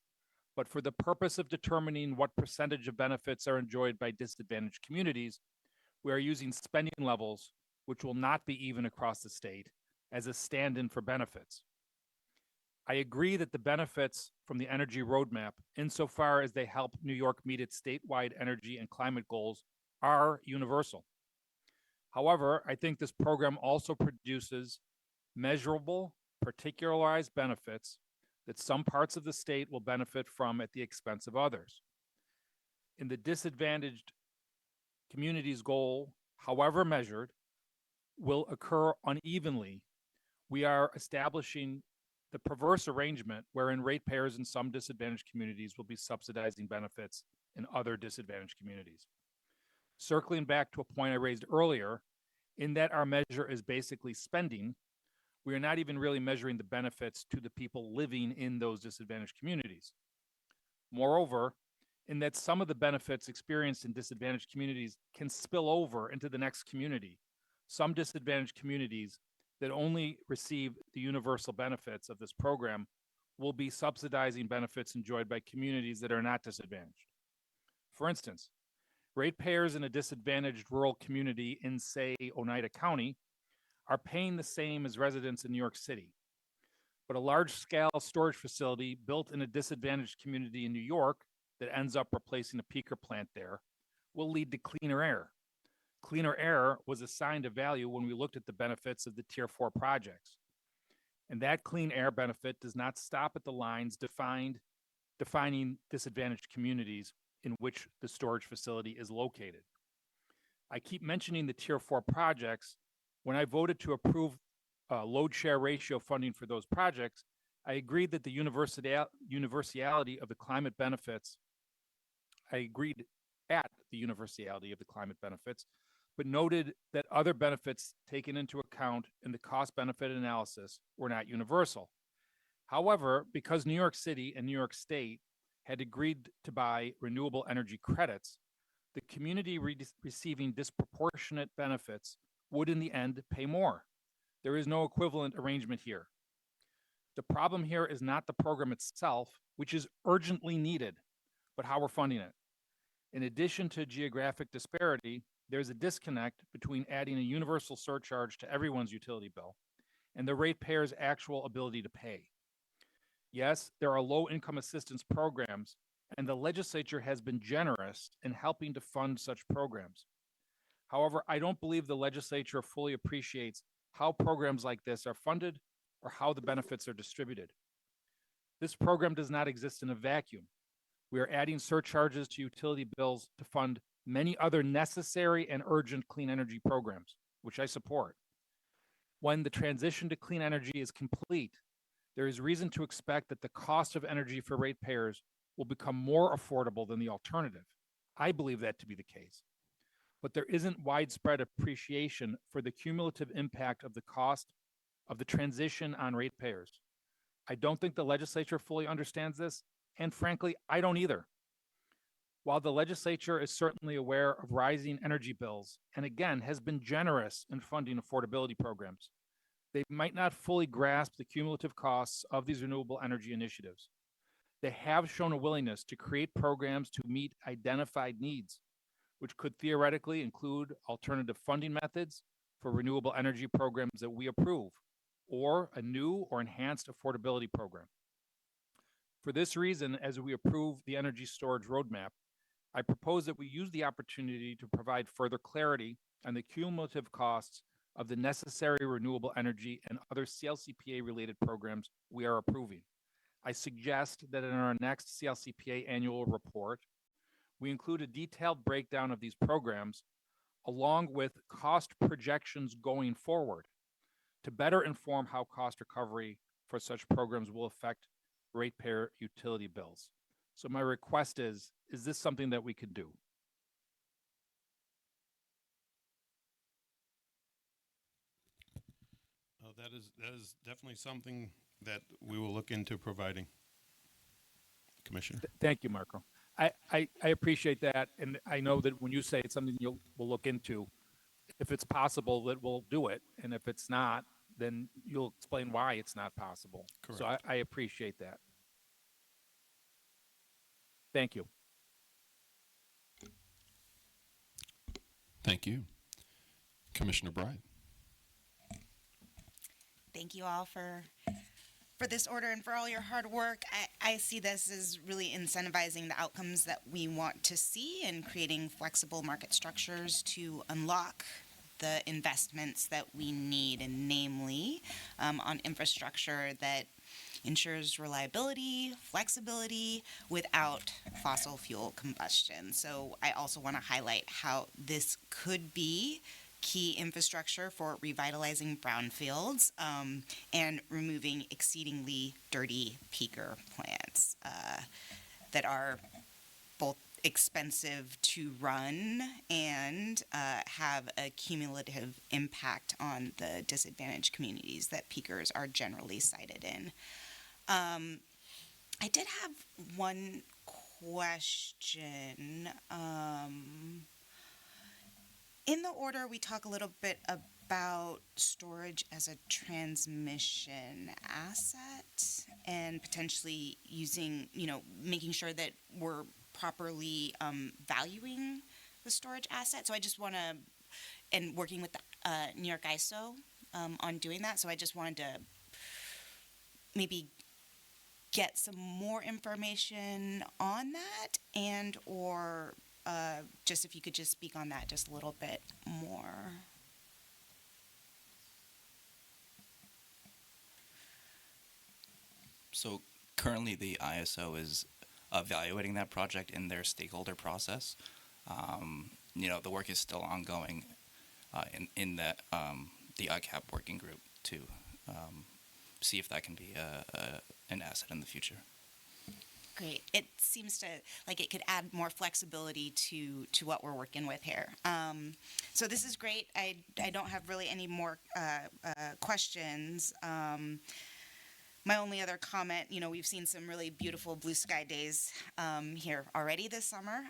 But for the purpose of determining what percentage of benefits are enjoyed by disadvantaged communities, we are using spending levels which will not be even across the state as a stand-in for benefits. I agree that the benefits from the energy roadmap, insofar as they help New York meet its statewide energy and climate goals, are universal. However, I think this program also produces measurable, particularized benefits that some parts of the state will benefit from at the expense of others. In the disadvantaged communities goal, however measured, will occur unevenly. We are establishing the perverse arrangement wherein ratepayers in some disadvantaged communities will be subsidizing benefits in other disadvantaged communities. Circling back to a point I raised earlier, in that our measure is basically spending, we are not even really measuring the benefits to the people living in those disadvantaged communities. Moreover, in that some of the benefits experienced in disadvantaged communities can spill over into the next community. Some disadvantaged communities that only receive the universal benefits of this program will be subsidizing benefits enjoyed by communities that are not disadvantaged. For instance, ratepayers in a disadvantaged rural community in, say, Oneida County are paying the same as residents in New York City. But a large-scale storage facility built in a disadvantaged community in New York that ends up replacing a peaker plant there will lead to cleaner air. Cleaner air was assigned a value when we looked at the benefits of the Tier 4 projects. And that clean air benefit does not stop at the lines defining disadvantaged communities in which the storage facility is located. I keep mentioning the Tier 4 projects. When I voted to approve load share ratio funding for those projects, I agreed that the universality of the climate benefits, I agreed at the universality of the climate benefits, but noted that other benefits taken into account in the cost-benefit analysis were not universal. However, because New York City and New York State had agreed to buy renewable energy credits, the community receiving disproportionate benefits would in the end pay more. There is no equivalent arrangement here. The problem here is not the program itself, which is urgently needed, but how we're funding it. In addition to geographic disparity, there's a disconnect between adding a universal surcharge to everyone's utility bill and the ratepayer's actual ability to pay. Yes, there are low-income assistance programs, and the legislature has been generous in helping to fund such programs. However, I don't believe the legislature fully appreciates how programs like this are funded or how the benefits are distributed. This program does not exist in a vacuum. We are adding surcharges to utility bills to fund many other necessary and urgent clean energy programs, which I support. When the transition to clean energy is complete, there is reason to expect that the cost of energy for ratepayers will become more affordable than the alternative. I believe that to be the case. But there isn't widespread appreciation for the cumulative impact of the cost of the transition on ratepayers. I don't think the legislature fully understands this, and frankly, I don't either. While the legislature is certainly aware of rising energy bills, and again has been generous in funding affordability programs, they might not fully grasp the cumulative costs of these renewable energy initiatives. They have shown a willingness to create programs to meet identified needs, which could theoretically include alternative funding methods for renewable energy programs that we approve, or a new or enhanced affordability program. For this reason, as we approve the energy storage roadmap, I propose that we use the opportunity to provide further clarity on the cumulative costs of the necessary renewable energy and other CLCPA-related programs we are approving. I suggest that in our next CLCPA annual report, we include a detailed breakdown of these programs along with cost projections going forward to better inform how cost recovery for such programs will affect ratepayer utility bills. So my request is this something that we could do? That is definitely something that we will look into providing, Commissioner. Thank you, Marco. I appreciate that, and I know that when you say it's something we'll look into, if it's possible that we'll do it, and if it's not, then you'll explain why it's not possible. So I appreciate that. Thank you. Thank you. Commissioner Bride. Thank you all for this order and for all your hard work. I see this as really incentivizing the outcomes that we want to see and creating flexible market structures to unlock the investments that we need, and namely on infrastructure that ensures reliability, flexibility without fossil fuel combustion. So I also want to highlight how this could be key infrastructure for revitalizing brownfields and removing exceedingly dirty peaker plants that are both expensive to run and have a cumulative impact on the disadvantaged communities that peakers are generally cited in. I did have one question. In the order, we talk a little bit about storage as a transmission asset and potentially using, making sure that we're properly valuing the storage asset. So I just want to, and working with the New York ISO on doing that. So I just wanted to maybe get some more information on that, and or just if you could just speak on that just a little bit more. So currently the ISO is evaluating that project in their stakeholder process. The work is still ongoing in that the ICAP working group to see if that can be an asset in the future. Great. It seems to like it could add more flexibility to what we're working with here. So this is great. I don't have really any more questions. My only other comment, we've seen some really beautiful blue sky days here already this summer,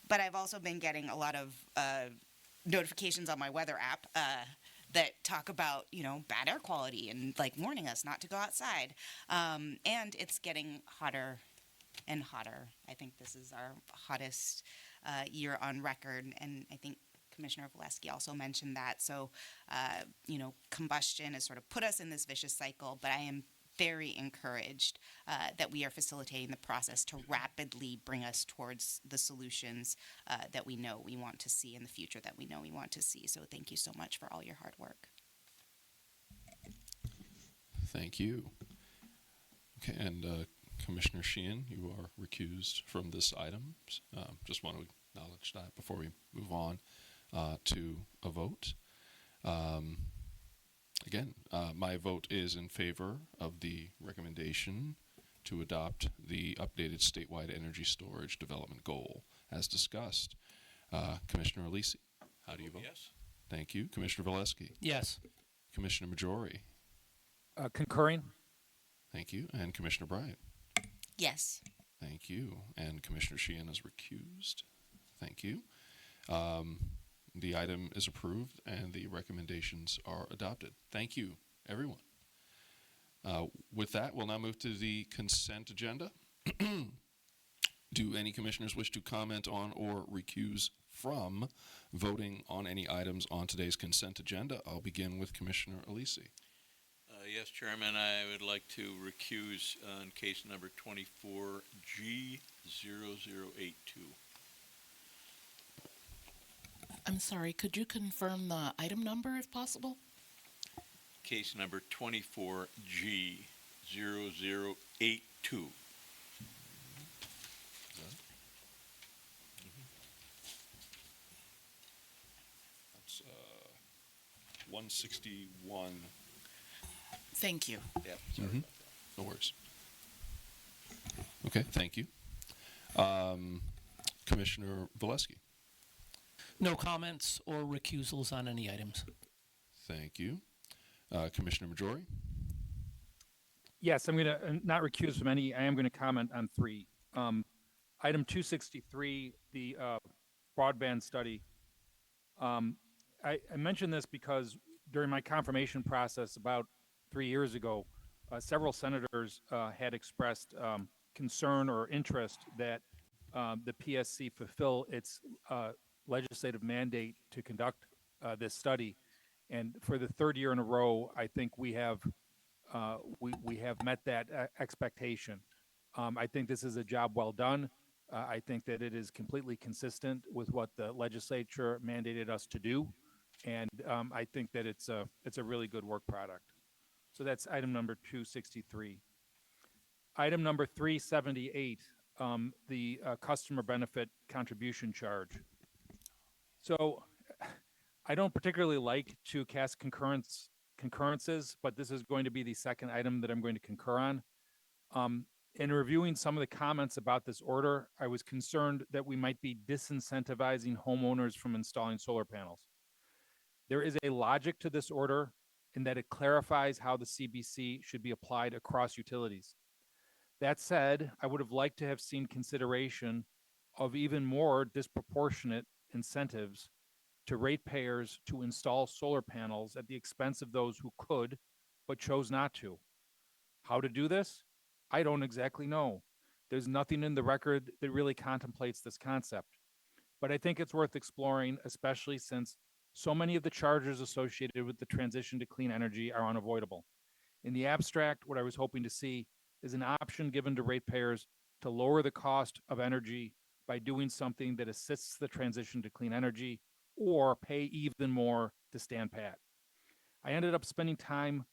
but I've also been getting a lot of notifications on my weather app that talk about, bad air quality and warning us not to go outside. And it's getting hotter and hotter. I think this is our hottest year on record. And I think Commissioner Valesky also mentioned that. So, combustion has sort of put us in this vicious cycle, but I am very encouraged that we are facilitating the process to rapidly bring us towards the solutions that we know we want to see in the future that we know we want to see. So thank you so much for all your hard work. Thank you. Okay, and Commissioner Sheehan, you are recused from this item. Just want to acknowledge that before we move on to a vote. Again, my vote is in favor of the recommendation to adopt the updated statewide energy storage development goal as discussed. Commissioner Alisi, how do you vote? Yes. Thank you. Commissioner Valesky? Yes. Commissioner Majori? Concurring. Thank you. And Commissioner Bryant? Yes. Thank you. And Commissioner Sheehan is recused. Thank you. The item is approved and the recommendations are adopted. Thank you, everyone. With that, we'll now move to the consent agenda. Do any commissioners wish to comment on or recuse from voting on any items on today's consent agenda? I'll begin with Commissioner Alisi. Yes, Chairman, I would like to recuse on case number 24G0082. I'm sorry, could you confirm the item number if possible? Case number 24G0082. That's 161. Thank you. Yeah, sorry about that. No worries. Okay, thank you. Commissioner Valesky. No comments or recusals on any items. Thank you. Commissioner Majori? Yes, I'm going to not recuse from any. I am going to comment on three. Item 263, the broadband study. I mention this because during my confirmation process about 3 years ago, several senators had expressed concern or interest that the PSC fulfill its legislative mandate to conduct this study. And for the third year in a row, I think we have met that expectation. I think this is a job well done. I think that it is completely consistent with what the legislature mandated us to do, and I think that it's a really good work product. So that's item number 263. Item number 378, the customer benefit contribution charge. So I don't particularly like to cast concurrences, but this is going to be the second item that I'm going to concur on. In reviewing some of the comments about this order, I was concerned that we might be disincentivizing homeowners from installing solar panels. There is a logic to this order in that it clarifies how the CBC should be applied across utilities. That said, I would have liked to have seen consideration of even more disproportionate incentives to ratepayers to install solar panels at the expense of those who could, but chose not to. How to do this? I don't exactly know. There's nothing in the record that really contemplates this concept. But I think it's worth exploring, especially since so many of the charges associated with the transition to clean energy are unavoidable. In the abstract, what I was hoping to see is an option given to ratepayers to lower the cost of energy by doing something that assists the transition to clean energy, or pay even more to stand pat. I ended up spending time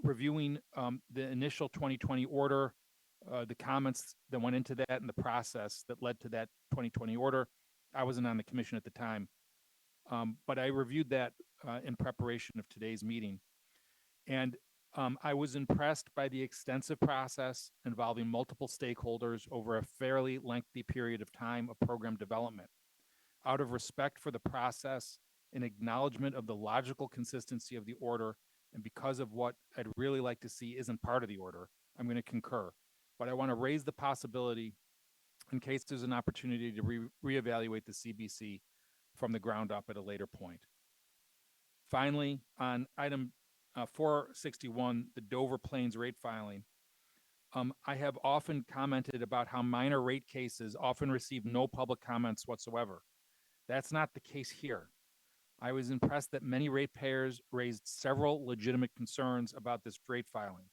reviewing the initial 2020 order, the comments that went into that, and the process that led to that 2020 order. I wasn't on the commission at the time, but I reviewed that in preparation of today's meeting. And I was impressed by the extensive process involving multiple stakeholders over a fairly lengthy period of time of program development. Out of respect for the process and acknowledgement of the logical consistency of the order, and because of what I'd really like to see isn't part of the order, I'm going to concur. But I want to raise the possibility in case there's an opportunity to reevaluate the CBC from the ground up at a later point. Finally, on item 461, the Dover Plains rate filing, I have often commented about how minor rate cases often receive no public comments whatsoever. That's not the case here. I was impressed that many ratepayers raised several legitimate concerns about this rate filing.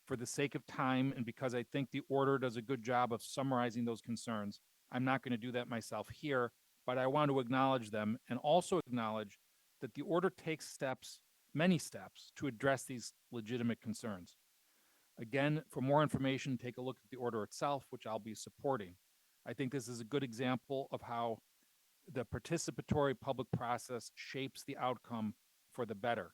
For the sake of time, and because I think the order does a good job of summarizing those concerns, I'm not going to do that myself here, but I want to acknowledge them and also acknowledge that the order takes steps, many steps, to address these legitimate concerns. Again, for more information, take a look at the order itself, which I'll be supporting. I think this is a good example of how the participatory public process shapes the outcome for the better.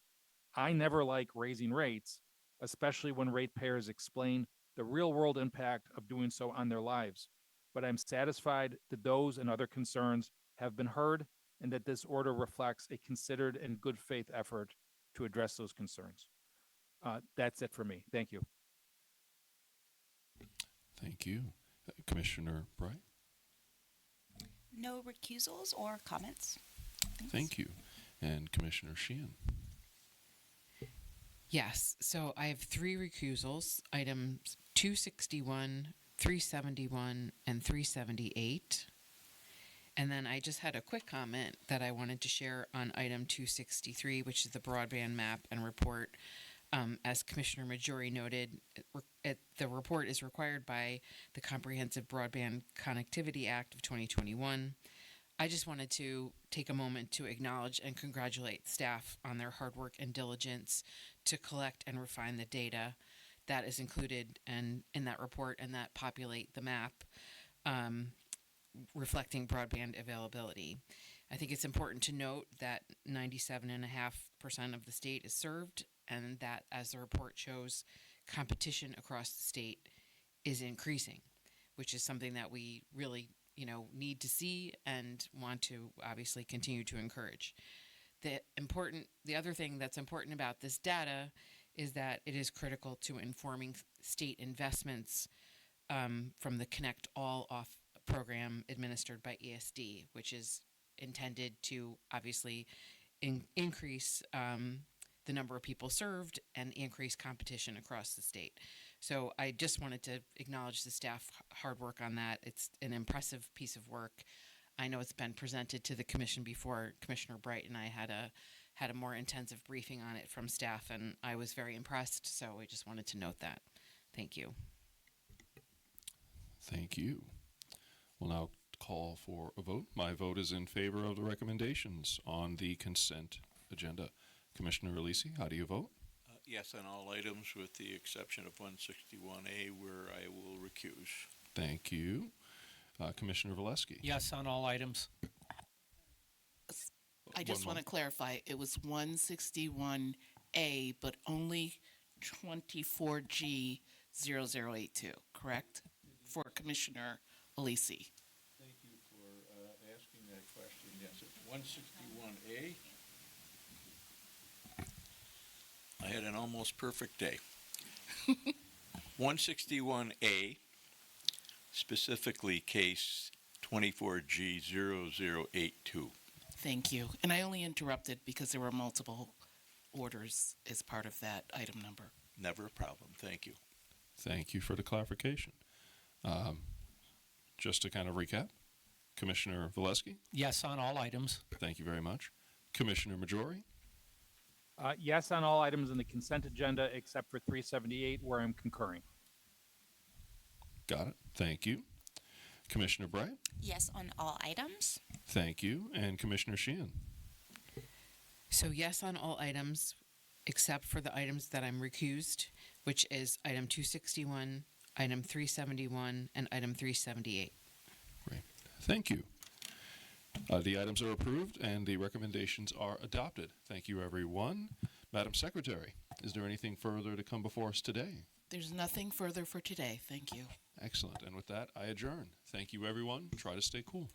I never like raising rates, especially when ratepayers explain the real-world impact of doing so on their lives. But I'm satisfied that those and other concerns have been heard and that this order reflects a considered and good faith effort to address those concerns. That's it for me. Thank you. Thank you. Commissioner Bright? No recusals or comments. Thanks. Thank you. And Commissioner Sheehan? Yes, so I have 3 recusals, items 261, 371, and 378. And then I just had a quick comment that I wanted to share on item 263, which is the broadband map and report. As Commissioner Majori noted, the report is required by the Comprehensive Broadband Connectivity Act of 2021. I just wanted to take a moment to acknowledge and congratulate staff on their hard work and diligence to collect and refine the data that is included in that report and that populate the map, reflecting broadband availability. I think it's important to note that 97.5% of the state is served, and that, as the report shows, competition across the state is increasing, which is something that we really, need to see and want to obviously continue to encourage. The other thing that's important about this data is that it is critical to informing state investments from the Connect All Off program administered by ESD, which is intended to obviously increase the number of people served and increase competition across the state. So I just wanted to acknowledge the staff hard work on that. It's an impressive piece of work. I know it's been presented to the commission before. Commissioner Bright and I had a more intensive briefing on it from staff, and I was very impressed. So I just wanted to note that. Thank you. Thank you. We'll now call for a vote. My vote is in favor of the recommendations on the consent agenda. Commissioner Alisi, how do you vote? Yes on all items with the exception of 161A where I will recuse. Thank you. Commissioner Valesky? Yes on all items. I just want to clarify, it was 161A, but only 24G 0082, correct? For Commissioner Alisi. Thank you for asking that question. Yes, it's 161A. I had an almost perfect day. 161A, specifically case 24G0082. Thank you. And I only interrupted because there were multiple orders as part of that item number. Never a problem. Thank you. Thank you for the clarification. Just to kind of recap, Commissioner Valesky? Yes on all items. Thank you very much. Commissioner Majori? Yes on all items in the consent agenda except for 378 where I'm concurring. Got it. Thank you. Commissioner Bright? Yes on all items. Thank you. And Commissioner Sheehan? So yes on all items except for the items that I'm recused, which is item 261, item 371, and item 378. Great. Thank you. The items are approved and the recommendations are adopted. Thank you, everyone. Madam Secretary, is there anything further to come before us today? There's nothing further for today. Thank you. Excellent. And with that, I adjourn. Thank you, everyone. Try to stay cool.